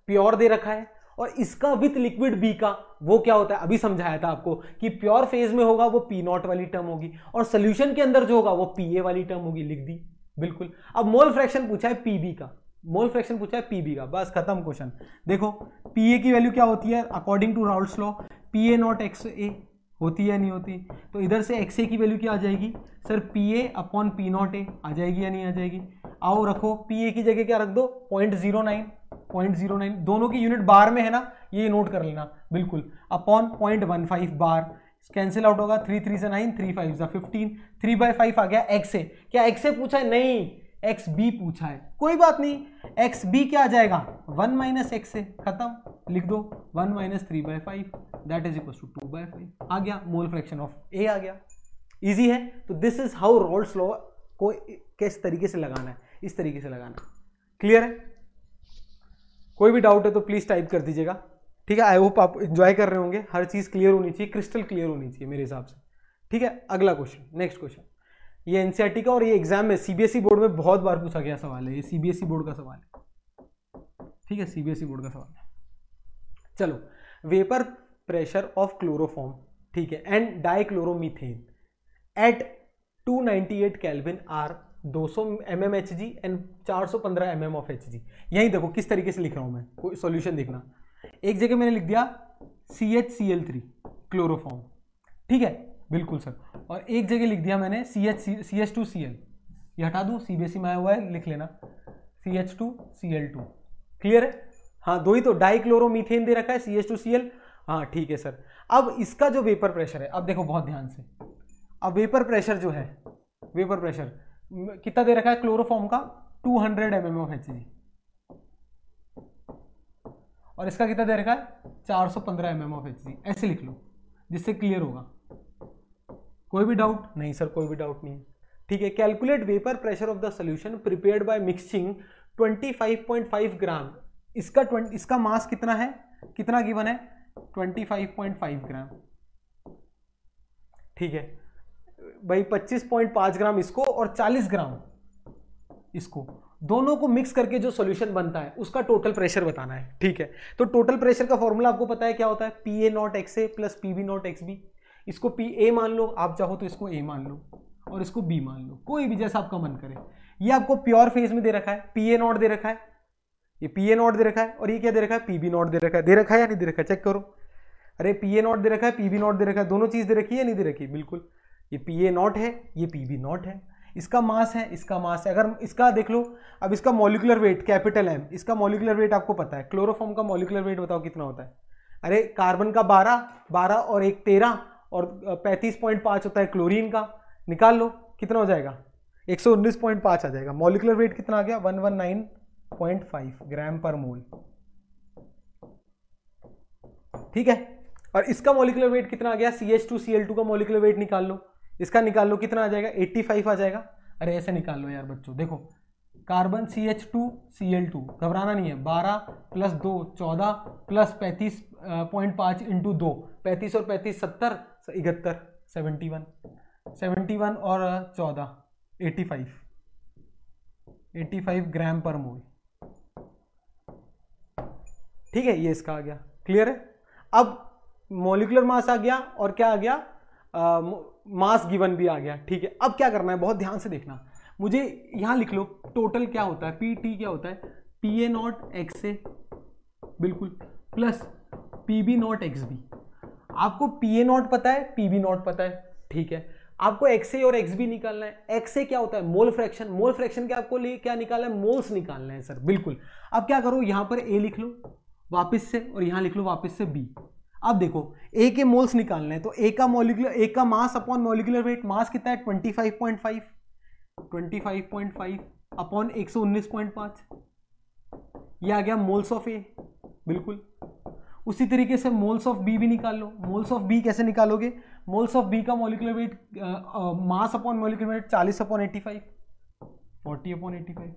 प्योर दे रखा है और इसका विथ लिक्विड बी का वो क्या होता है? अभी समझाया था आपको कि प्योर फेज में होगा वो पी नॉट वाली टर्म होगी और सोल्यूशन के अंदर जो होगा वो पी ए वाली टर्म होगी, लिख दी। बिल्कुल। अब मोल फ्रैक्शन पूछा है पीबी का, मोल फ्रैक्शन पूछा है पीबी का, बस खत्म क्वेश्चन। देखो पी ए की वैल्यू क्या होती है according to Raoult's law? P A not X A होती है नहीं होती? तो इधर से एक्स ए की वैल्यू क्या आ जाएगी sir? P A upon P not A आ जाएगी या नहीं आ जाएगी? आओ रखो, पी ए की जगह क्या रख दो? 0.09, दोनों की यूनिट बार में है ना, ये नोट कर लेना। बिल्कुल। अपॉन 0.15 बार, कैंसिल आउट होगा, 3 3 से 9, 3 5 15, 3/5 आ गया एक्स ए। क्या एक्स ए पूछा है? नहीं, एक्स बी पूछा है। कोई बात नहीं, एक्स बी क्या आ जाएगा? 1 माइनस एक्स ए, खत्म, लिख दो 1 minus 3/5 that is equal to 2/5 आ गया। मोल फ्रैक्शन ऑफ ए आ गया। इजी है। तो this is how roles law को किस तरीके से लगाना है, इस तरीके से लगाना है। क्लियर है? कोई भी डाउट है तो प्लीज टाइप कर दीजिएगा। ठीक है, आई होप आप एंजॉय कर रहे होंगे, हर चीज क्लियर होनी चाहिए, क्रिस्टल क्लियर होनी चाहिए मेरे हिसाब से। ठीक है, अगला क्वेश्चन, नेक्स्ट क्वेश्चन। ये एनसीईआरटी का और ये एग्जाम में सीबीएसई बोर्ड में बहुत बार पूछा गया सवाल है, ये सीबीएसई बोर्ड का सवाल है। ठीक है, सीबीएसई बोर्ड का सवाल है। चलो, वेपर प्रेशर ऑफ क्लोरोफॉर्म, ठीक है, and dichloromethane at 298 kelvin are 200 mmHg and 415 mm of Hg। यही देखो किस तरीके से लिख रहा हूं मैं, कोई सॉल्यूशन देखना। एक जगह मैंने लिख दिया CHCl3 क्लोरोफॉर्म, ठीक है, बिल्कुल सर, और एक जगह लिख दिया मैंने CH2Cl, ये हटा दूं, सीबीएसई में आया हुआ है, लिख लेना CH2Cl2। क्लियर है? हाँ, दो ही तो, डाइक्लोरोमीथेन दे रखा है CH2Cl। हाँ ठीक है सर। अब इसका जो वेपर प्रेशर है, अब देखो बहुत ध्यान से, अब वेपर प्रेशर जो है, वेपर प्रेशर कितना दे रखा है क्लोरोफॉर्म का? 200 mm ऑफ Hg, और इसका कितना दे रखा है? 415 mm ऑफ Hg। ऐसे लिख लो जिससे क्लियर होगा। कोई भी डाउट? नहीं सर, कोई भी डाउट नहीं है। ठीक है, calculate vapour pressure of the solution prepared by mixing 25.5 ग्राम। इसका मास कितना है, कितना गिवन है? 25.5 ग्राम। ठीक है भाई, 25.5 ग्राम इसको और 40 ग्राम इसको, दोनों को मिक्स करके जो सॉल्यूशन बनता है उसका टोटल प्रेशर बताना है। ठीक है, तो टोटल प्रेशर का फॉर्मूला आपको पता है क्या होता है? P A not X A plus P B not X B. इसको पी ए मान लो, आप चाहो तो इसको ए मान लो, और इसको बी मान लो, कोई भी जैसा आपका मन करे। ये आपको प्योर फेज में दे रखा है, पी ए नॉट दे रखा है, ये पी ए नॉट दे रखा है, और ये क्या दे रखा है, पी बी नॉट दे रखा है। दे रखा है या नहीं दे रखा है, चेक करो। अरे पी ए नॉट दे रखा है, पी बी नॉट दे रखा है, दोनों चीज दे रखी है या नहीं दे रखी, बिल्कुल। ये पी ए नॉट है, ये पी बी नॉट है, इसका मास है, इसका मास है। अगर इसका देख लो, अब इसका मॉलिक्यूलर वेट कैपिटल एम, इसका मॉलिक्यूलर वेट आपको पता है। क्लोरोफॉर्म का मॉलिक्यूलर वेट बताओ कितना होता है। अरे कार्बन का 12 और एक 13 और 35.5 होता है क्लोरीन का। निकाल लो कितना हो जाएगा, 119.5 आ जाएगा। मॉलिक्यूलर वेट कितना आ गया, 119.5 ग्राम पर मोल। ठीक है, और इसका मॉलिक्यूलर वेट कितना आ गया, CH2Cl2 का मॉलिक्यूलर वेट निकाल लो, इसका निकाल लो कितना आ जाएगा, 85 आ जाएगा। अरे ऐसे निकाल लो यार बच्चों, देखो कार्बन CH2Cl2, घबराना नहीं है, 12 + 2 14 प्लस 35.5 इंटू 2, 35 और 35 70, 71, 71 और 14 85 ग्राम पर मोल। ठीक है, ये इसका आ गया, क्लियर है। अब मॉलिक्यूलर मास आ गया और क्या आ गया, मास गिवन भी आ गया। ठीक है, अब क्या करना है, बहुत ध्यान से देखना, मुझे यहां लिख लो टोटल क्या होता है, पी टी क्या होता है, P A not X A, बिल्कुल, plus P B not X B. आपको पी ए नॉट पता है, पी बी नॉट पता है, ठीक है। आपको एक्स ए और एक्स बी निकालना है। एक्स ए क्या होता है, मोल फ्रैक्शन, मोल फ्रैक्शन के आपको लिए क्या निकालना है, मोल्स निकालना है सर, बिल्कुल। अब क्या करो, यहां पर ए लिख लो वापस से, और यहां लिख लो वापस से बी। अब देखो ए के मोल्स निकालने हैं, तो ए का मॉलिक्यूलर, ए का मास अपॉन मॉलिक्यूलर वेट, मास कितना है 25.5 अपॉन 119.5, ये आ गया मोल्स ऑफ ए, बिल्कुल। उसी तरीके से मोल्स ऑफ बी भी निकाल लो। मोल्स ऑफ बी कैसे निकालोगे, मोल्स ऑफ बी का molecular weight, mass upon molecular weight 40/85, 40/85।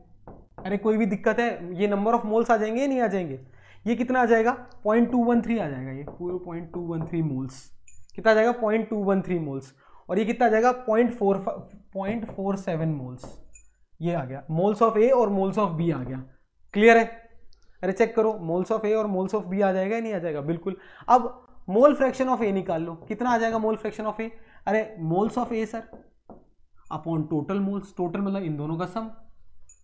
अरे कोई भी दिक्कत है, ये नंबर ऑफ मोल्स आ जाएंगे या नहीं आ जाएंगे, ये कितना आ जाएगा 0.213 आ जाएगा, ये पूरे 0.213 मोल्स, कितना आ जाएगा 0.213 मोल्स, और ये कितना आ जाएगा 0.47 मोल्स। ये आ गया मोल्स ऑफ ए और मोल्स ऑफ बी आ गया, क्लियर है। अरे चेक करो, मोल्स ऑफ ए और मोल्स ऑफ बी आ जाएगा या नहीं आ जाएगा, बिल्कुल। अब मोल फ्रैक्शन ऑफ ए निकाल लो, कितना आ जाएगा मोल फ्रैक्शन ऑफ ए, अरे moles of A sir upon total moles, total मतलब इन दोनों का सम,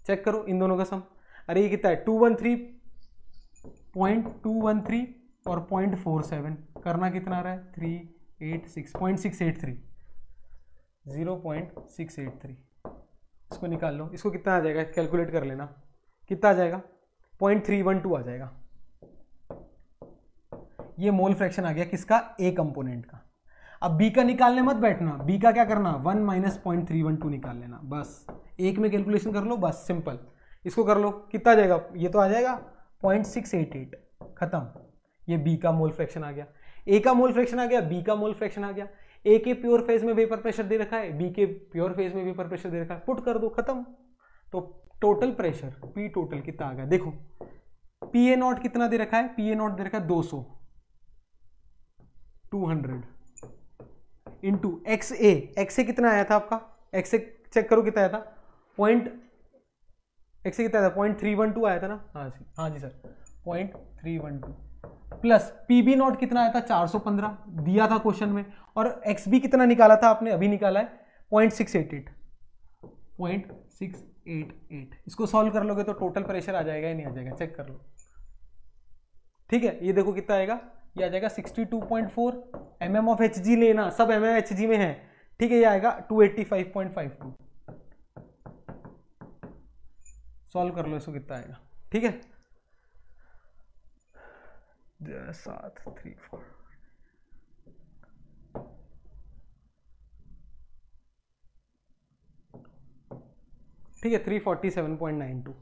चेक करो इन दोनों का सम। अरे ये कितना है 213.213 और 0.47, करना कितना आ रहा है 0.683, 0.683। इसको निकाल लो, इसको कितना आ जाएगा, कैलकुलेट कर लेना, कितना आ जाएगा 0.312 आ जाएगा। ये मोल फ्रैक्शन आ गया किसका, ए कंपोनेंट का। अब बी का निकालने मत बैठना, बी का क्या करना 1 - 0.312 निकाल लेना, बस एक में कैलकुलेशन कर लो, बस सिंपल। इसको कर लो, कितना आ जाएगा, ये तो आ जाएगा 0.688, खत्म। ये बी का मोल फ्रैक्शन आ गया, ए का मोल फ्रैक्शन आ गया, बी का मोल फ्रैक्शन आ गया। ए के प्योर फेज में वेपर प्रेशर दे रखा है, बी के प्योर फेज में वेपर प्रेशर दे रखा है, पुट कर दो, खत्म। तो टोटल प्रेशर पी टोटल कितना आ गया, देखो पी ए नॉट कितना दे रखा है, पी ए नॉट दे रखा है 200 इंटू एक्स ए। एक्स ए कितना आया था आपका, एक्स ए चेक करो कितना आया था, एक्स ए कितना आया था 0.312 आया था ना, हाँ जी sir 0.312, plus P B not कितना आया था 415 दिया था क्वेश्चन में, और एक्स बी कितना निकाला था आपने, अभी निकाला है 0.688। इसको सॉल्व कर लोगे तो टोटल प्रेशर आ जाएगा या नहीं आ जाएगा, चेक कर लो। ठीक है, ये देखो कितना आएगा, ये आ जाएगा 62.4 mm ऑफ Hg लेना, सब mm Hg में है। ठीक है, ये आएगा 285.52, सॉल्व कर लो इसको, कितना आएगा। ठीक है 7 3 4 ठीक है 347.92,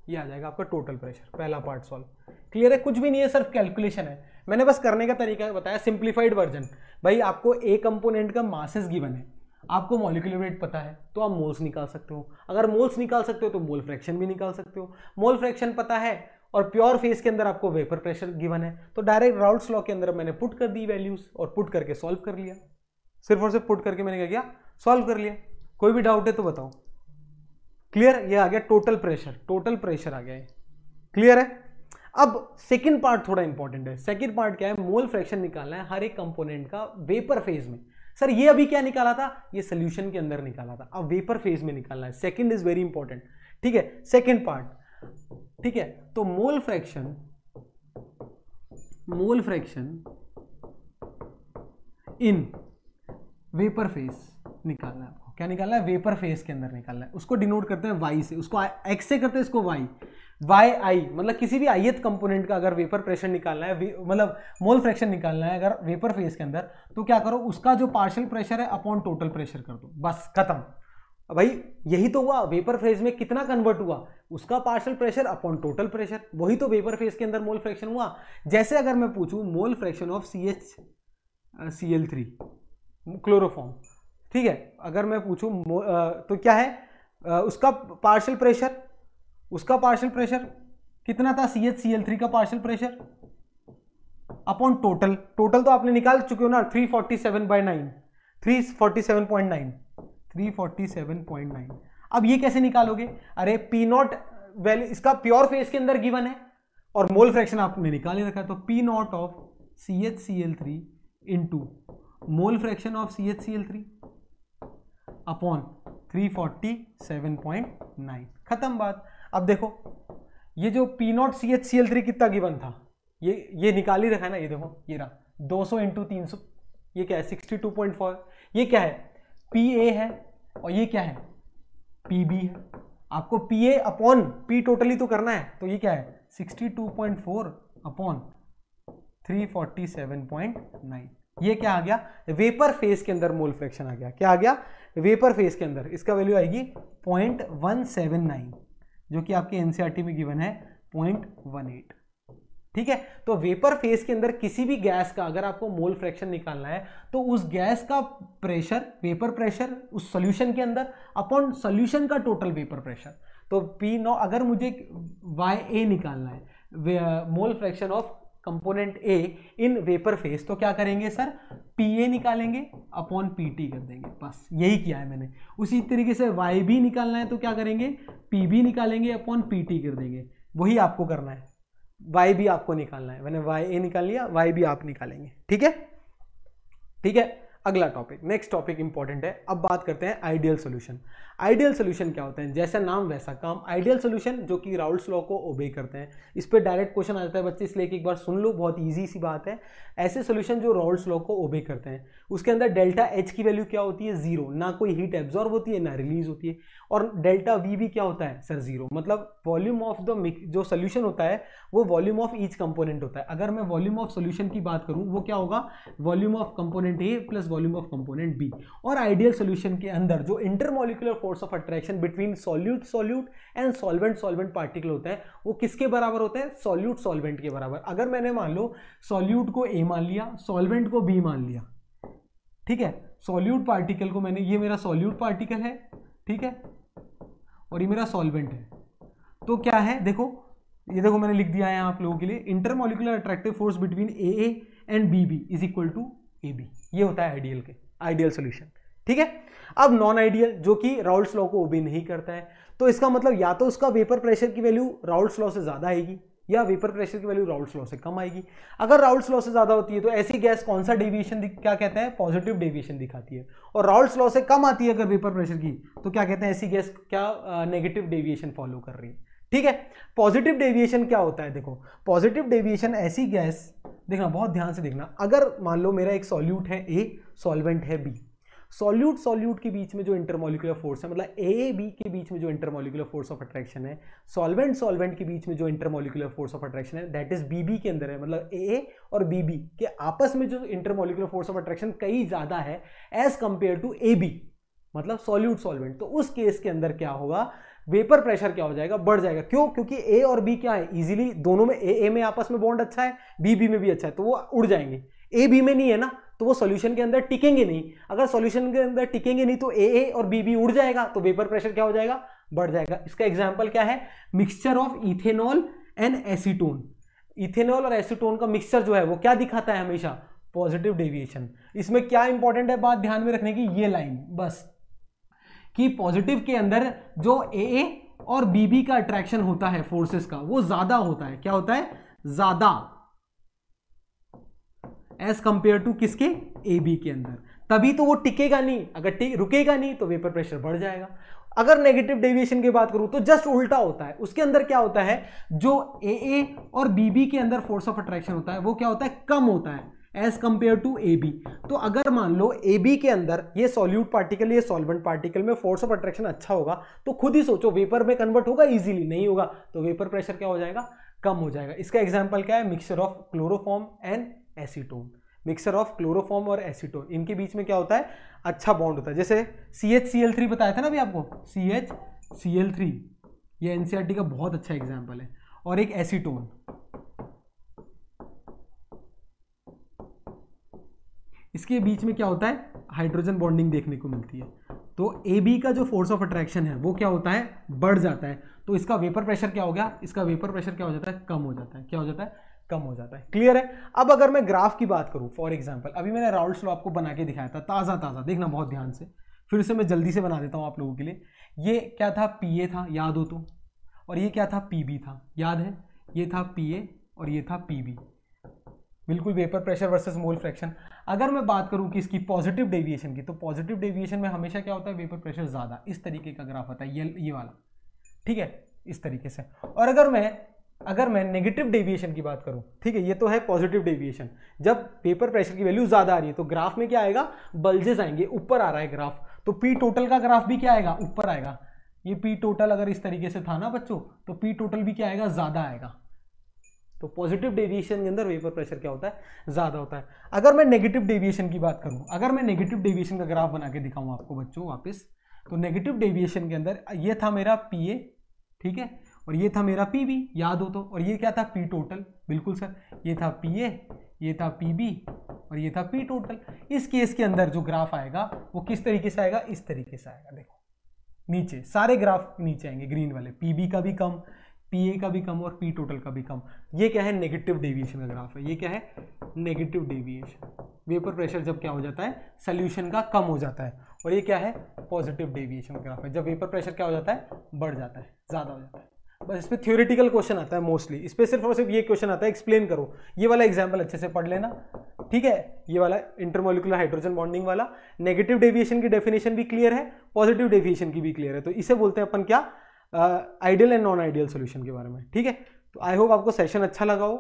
ये आ जाएगा आपका टोटल प्रेशर। पहला पार्ट सॉल्व, क्लियर है, कुछ भी नहीं है, सिर्फ कैलकुलेशन है। मैंने बस करने का तरीका बताया, सिंप्लीफाइड वर्जन। भाई आपको ए कंपोनेंट का मासेस गिवन है, आपको मॉलिक्यूलर वेट पता है, तो आप मोल्स निकाल सकते हो। अगर मोल्स निकाल सकते हो तो मोल फ्रैक्शन भी निकाल सकते हो। मोल फ्रैक्शन पता है और प्योर फेज के अंदर आपको वेपर प्रेशर गिवन है, तो डायरेक्ट राउल्ट्स लॉ के अंदर मैंने पुट कर दी वैल्यूज, और पुट करके सॉल्व कर लिया। सिर्फ और सिर्फ पुट करके मैंने क्या किया, सॉल्व कर लिया। कोई भी डाउट है तो बताओ। क्लियर, ये आ गया टोटल प्रेशर, टोटल प्रेशर आ गया है, क्लियर है। अब सेकंड पार्ट थोड़ा इंपॉर्टेंट है। सेकंड पार्ट क्या है, मोल फ्रैक्शन निकालना है हर एक कंपोनेंट का वेपर फेज में। सर ये अभी क्या निकाला था, ये सोल्यूशन के अंदर निकाला था, अब वेपर फेज में निकालना है। सेकंड इज वेरी इंपॉर्टेंट, ठीक है, सेकंड पार्ट, ठीक है। तो mole fraction in vapour phase निकालना है आपको। क्या निकालना है, वेपर फेज के अंदर निकालना है। उसको डिनोट करते हैं वाई से, उसको एक्स से करते हैं, इसको वाई, वाई आई, मतलब किसी भी ith कंपोनेंट का अगर वेपर प्रेशर निकालना है, मतलब मोल फ्रैक्शन निकालना है अगर वेपर फेज के अंदर, तो क्या करो, उसका जो पार्शियल प्रेशर है अपॉन टोटल प्रेशर कर दो, बस खत्म। भाई यही तो हुआ, वेपर फेज में कितना कन्वर्ट हुआ, उसका partial pressure upon total pressure, वही तो वेपर फेज के अंदर मोल फ्रैक्शन हुआ। जैसे अगर मैं पूछूं मोल फ्रैक्शन ऑफ CHCl3 क्लोरोफॉर्म, ठीक है, अगर मैं पूछूं तो क्या है उसका पार्शियल प्रेशर कितना था, CHCl3 का पार्शियल प्रेशर अपॉन टोटल तो आपने निकाल चुके हो ना, 347.9। अब ये कैसे निकालोगे, अरे P नॉट वैल्यू इसका प्योर फेज के अंदर गिवन है और मोल फ्रैक्शन आपने निकाल ही रखा है, तो P not of CHCl3 into mole fraction of CHCl3 upon 347.9, खत्म बात। अब देखो ये जो P नॉट CHCl3 कितना गिवन था, ये निकाल ही रखा है ना, ये देखो ये रहा 200 इंटू 300, ये क्या है 62.4, ये क्या है PA है और ये क्या है PB है। आपको PA अपॉन P टोटली तो करना है, तो ये क्या है 62.4 अपॉन 347.9, ये क्या आ गया, वेपर फेज के अंदर मोल फ्रैक्शन आ गया। क्या आ गया, वेपर फेज के अंदर इसका वैल्यू आएगी 0.179, जो कि आपके एनसीईआरटी में गिवन है 0.18, ठीक है। तो वेपर फेज के अंदर किसी भी गैस का अगर आपको मोल फ्रैक्शन निकालना है, तो उस गैस का प्रेशर, वेपर प्रेशर उस सॉल्यूशन के अंदर अपॉन सॉल्यूशन का टोटल वेपर प्रेशर। तो P0 अगर मुझे YA निकालना है, मोल fraction of component A in vapour phase, तो क्या करेंगे सर, PA निकालेंगे अपॉन PT कर देंगे, बस यही किया है मैंने। उसी तरीके से YB निकालना है तो क्या करेंगे, PB निकालेंगे अपॉन PT कर देंगे, वही आपको करना है। YB आपको निकालना है, मैंने YA निकाल लिया, YB आप निकालेंगे, ठीक है, ठीक है। अगला टॉपिक, नेक्स्ट टॉपिक इंपॉर्टेंट है। अब बात करते हैं आइडियल सॉल्यूशन। आइडियल सॉल्यूशन क्या होता है, जैसा नाम वैसा काम। आइडियल सॉल्यूशन जो कि राउल्स लॉ को ओबे करते हैं, इस पर डायरेक्ट क्वेश्चन आ जाता है बच्चे, इसलिए एक बार सुन लो, बहुत इजी सी बात है। ऐसे सॉल्यूशन जो राउल्स लॉ को ओबे करते हैं, उसके अंदर डेल्टा H की वैल्यू क्या होती है, 0, ना कोई हीट एब्जॉर्ब होती है ना रिलीज होती है, और डेल्टा V भी क्या होता है सर, 0, मतलब वॉल्यूम ऑफ द जो सोल्यूशन होता है वो वॉल्यूम ऑफ ईच कंपोनेंट होता है। अगर मैं वॉल्यूम ऑफ सोल्यूशन की बात करूं, वो क्या होगा, volume of component A plus volume of component B। और आइडियल सोल्यूशन के अंदर जो intermolecular force of attraction between solute and solvent particle होता है, वो किसके बराबर होते हैं, सॉल्वेंट के बराबर। अगर मैंने मान लो सॉल्यूट को A मान लिया, सॉल्वेंट को B मान लिया, ठीक है, सॉल्यूट पार्टिकल को मैंने, ये मेरा सॉल्यूट पार्टिकल है, ठीक है, और ये मेरा सॉल्वेंट है, तो क्या है, देखो ये देखो मैंने लिख दिया है आप लोगों के लिए, intermolecular attractive force between AA and BB is equal to AB। ये होता है आइडियल सॉल्यूशन, ठीक है। अब नॉन आइडियल, जो कि राउल्स लॉ को ओबे नहीं करता है, तो इसका मतलब या तो उसका वेपर प्रेशर की वैल्यू राउल्स लॉ से ज्यादा आएगी, या वेपर प्रेशर की वैल्यू राउल्स लॉ से कम आएगी। अगर राउल्स लॉ से ज्यादा होती है तो ऐसी गैस कौन सा डेविएशन क्या कहते हैं, पॉजिटिव डेविएशन दिखाती है, और राउल्स लॉ से कम आती है अगर वेपर प्रेशर की, तो क्या कहते हैं, ऐसी गैस क्या नेगेटिव डेविएशन फॉलो कर रही है, ठीक है। पॉजिटिव डेविएशन क्या होता है, देखो पॉजिटिव डेविएशन ऐसी गैस, देखना बहुत ध्यान से देखना, अगर मान लो मेरा एक सॉल्यूट है A, सॉल्वेंट है B, सॉल्यूट के बीच में जो इंटरमॉलिक्यूलर फोर्स है, मतलब A B के बीच में जो इंटरमॉलिक्यूलर फोर्स ऑफ अट्रैक्शन है, सॉल्वेंट के बीच में जो इंटरमॉलिक्यूलर फोर्स ऑफ अट्रैक्शन है, दैट इज BB के अंदर है, मतलब AA और BB के आपस में जो इंटरमॉलिक्यूलर फोर्स ऑफ अट्रैक्शन कई ज्यादा है एज कंपेयर टू AB, मतलब सॉल्वेंट। तो उस केस के अंदर क्या होगा, वेपर प्रेशर क्या हो जाएगा, बढ़ जाएगा। क्यों, क्योंकि A और B क्या है, इजीली दोनों में A में आपस में बॉन्ड अच्छा है, B में भी अच्छा है, तो वो उड़ जाएंगे। A B में नहीं है ना, तो वो सॉल्यूशन के अंदर टिकेंगे नहीं। अगर सॉल्यूशन के अंदर टिकेंगे नहीं तो AA और BB उड़ जाएगा, तो वेपर प्रेशर क्या हो जाएगा, बढ़ जाएगा। इसका एग्जांपल क्या है, mixture of ethanol and acetone. Ethanol और एसीटोन का मिक्सचर जो है वो क्या दिखाता है, हमेशा पॉजिटिव डेविएशन। इसमें क्या इंपॉर्टेंट है बात ध्यान में रखने की, ये लाइन बस, कि पॉजिटिव के अंदर जो AA और BB का अट्रैक्शन होता है फोर्सेस का, वो ज्यादा होता है। क्या होता है, ज्यादा, एज कंपेयर टू किसके, AB के अंदर। तभी तो वो टिकेगा नहीं, अगर रुकेगा नहीं तो वेपर प्रेशर बढ़ जाएगा। अगर नेगेटिव डेविएशन की बात करूं तो जस्ट उल्टा होता है, उसके अंदर क्या होता है, जो AA और BB के अंदर फोर्स ऑफ अट्रैक्शन होता है वो क्या होता है, कम होता है एज कंपेयर टू AB। तो अगर मान लो AB के अंदर ये सॉल्यूट पार्टिकल, ये सॉल्वेंट पार्टिकल में फोर्स ऑफ अट्रैक्शन अच्छा होगा, तो खुद ही सोचो वेपर में कन्वर्ट होगा इजीली, नहीं होगा तो वेपर प्रेशर क्या हो जाएगा, कम हो जाएगा। इसका एग्जांपल क्या है, mixture of chloroform and acetone. Mixture of chloroform और एसीटोन, इनके बीच में क्या होता है, अच्छा बॉन्ड होता है। जैसे CHCl3 बताया था ना अभी आपको, CHCl3 ये NCERT का बहुत अच्छा एग्जाम्पल है, और एक एसीटोन, इसके बीच में क्या होता है, हाइड्रोजन बॉन्डिंग देखने को मिलती है। तो AB का जो फोर्स ऑफ अट्रैक्शन है वो क्या होता है, बढ़ जाता है। तो इसका वेपर प्रेशर क्या हो गया, इसका वेपर प्रेशर क्या हो जाता है, कम हो जाता है। क्या हो जाता है, कम हो जाता है। क्लियर है। अब अगर मैं ग्राफ की बात करूं, फॉर एग्जांपल अभी मैंने राउल्ट्स लॉ आपको बना के दिखाया था, ताज़ा ताज़ा, देखना बहुत ध्यान से, फिर से मैं जल्दी से बना देता हूं आप लोगों के लिए। ये क्या था, PA था, याद हो तो, और ये क्या था, PB था, याद है, ये था PA और ये था PB, बिल्कुल vapour pressure versus mole fraction. अगर मैं बात करूं कि इसकी पॉजिटिव डेविएशन की, तो पॉजिटिव डेविएशन में हमेशा क्या होता है, वेपर प्रेशर ज्यादा, इस तरीके का ग्राफ आता है, ये वाला, ठीक है, इस तरीके से। और अगर मैं नेगेटिव डेविएशन की बात करूं, ठीक है, ये तो है पॉजिटिव डेविएशन, जब वेपर प्रेशर की वैल्यू ज्यादा आ रही है तो ग्राफ में क्या आएगा, बल्जेस आएंगे, ऊपर आ रहा है ग्राफ, तो P टोटल का ग्राफ भी क्या आएगा, ऊपर आएगा। ये P टोटल अगर इस तरीके से था ना बच्चों, तो P टोटल भी क्या आएगा, ज्यादा आएगा। तो पॉजिटिव डेविएशन के अंदर वेपर प्रेशर क्या होता है, ज्यादा होता है। अगर मैं नेगेटिव डेविएशन की बात करूं, अगर मैं नेगेटिव डेविएशन का ग्राफ बना के दिखाऊं आपको बच्चों वापस, तो नेगेटिव डेविएशन के अंदर ये था मेरा PA, ठीक है, और ये था मेरा PB, याद हो तो, और ये क्या था, P टोटल, बिल्कुल सर, ये था PA, ये था PB और ये था P टोटल। इस केस के अंदर जो ग्राफ आएगा वो किस तरीके से आएगा, इस तरीके से आएगा। देखो नीचे सारे ग्राफ नीचे आएंगे, ग्रीन वाले, PB का भी कम, PA का भी कम और P टोटल का भी कम। ये क्या है, नेगेटिव डेविएशन का ग्राफ है। ये क्या है, नेगेटिव डेविएशन। वेपर प्रेशर जब क्या हो जाता है, सोल्यूशन का कम हो जाता है। और ये क्या है, पॉजिटिव डेविएशन का ग्राफ है, जब वेपर प्रेशर क्या हो जाता है, बढ़ जाता है, ज्यादा हो जाता है। बस इस पे थ्योरेटिकल क्वेश्चन आता है मोस्टली, इस पे सिर्फ और सिर्फ ये क्वेश्चन आता है, एक्सप्लेन करो। ये वाला एग्जांपल अच्छे से पढ़ लेना, ठीक है, ये वाला इंटरमोलिकुलर हाइड्रोजन बॉन्डिंग वाला। नेगेटिव डेविएशन की डेफिनेशन भी क्लियर है, पॉजिटिव डेविएशन की भी क्लियर है। तो इसे बोलते हैं अपन क्या, ideal and non ideal solution के बारे में, ठीक है। तो आई होप आपको सेशन अच्छा लगा हो।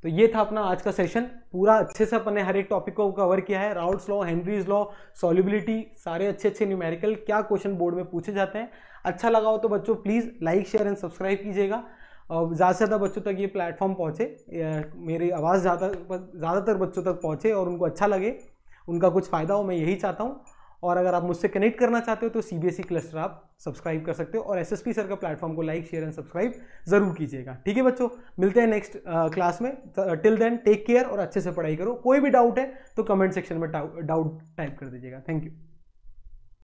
तो ये था अपना आज का सेशन, पूरा अच्छे से अपन ने हर एक टॉपिक को कवर किया है, Raoult's law, Henrys law, solubility, सारे अच्छे अच्छे न्यूमेरिकल क्या क्वेश्चन बोर्ड में पूछे जाते हैं। अच्छा लगा हो तो बच्चों please like, share and subscribe कीजिएगा, और ज़्यादा से ज़्यादा बच्चों तक ये प्लेटफॉर्म पहुँचे, मेरी आवाज़ ज़्यादातर बच्चों तक पहुँचे और उनको अच्छा लगे, उनका कुछ फ़ायदा हो, मैं यही चाहता हूँ। और अगर आप मुझसे कनेक्ट करना चाहते हो तो CBSE क्लस्टर आप सब्सक्राइब कर सकते हो, और SSP सर का प्लेटफॉर्म को लाइक, शेयर एंड सब्सक्राइब जरूर कीजिएगा, ठीक है बच्चों। मिलते हैं नेक्स्ट क्लास में, टिल देन टेक केयर और अच्छे से पढ़ाई करो। कोई भी डाउट है तो कमेंट सेक्शन में डाउट टाइप कर दीजिएगा। Thank you.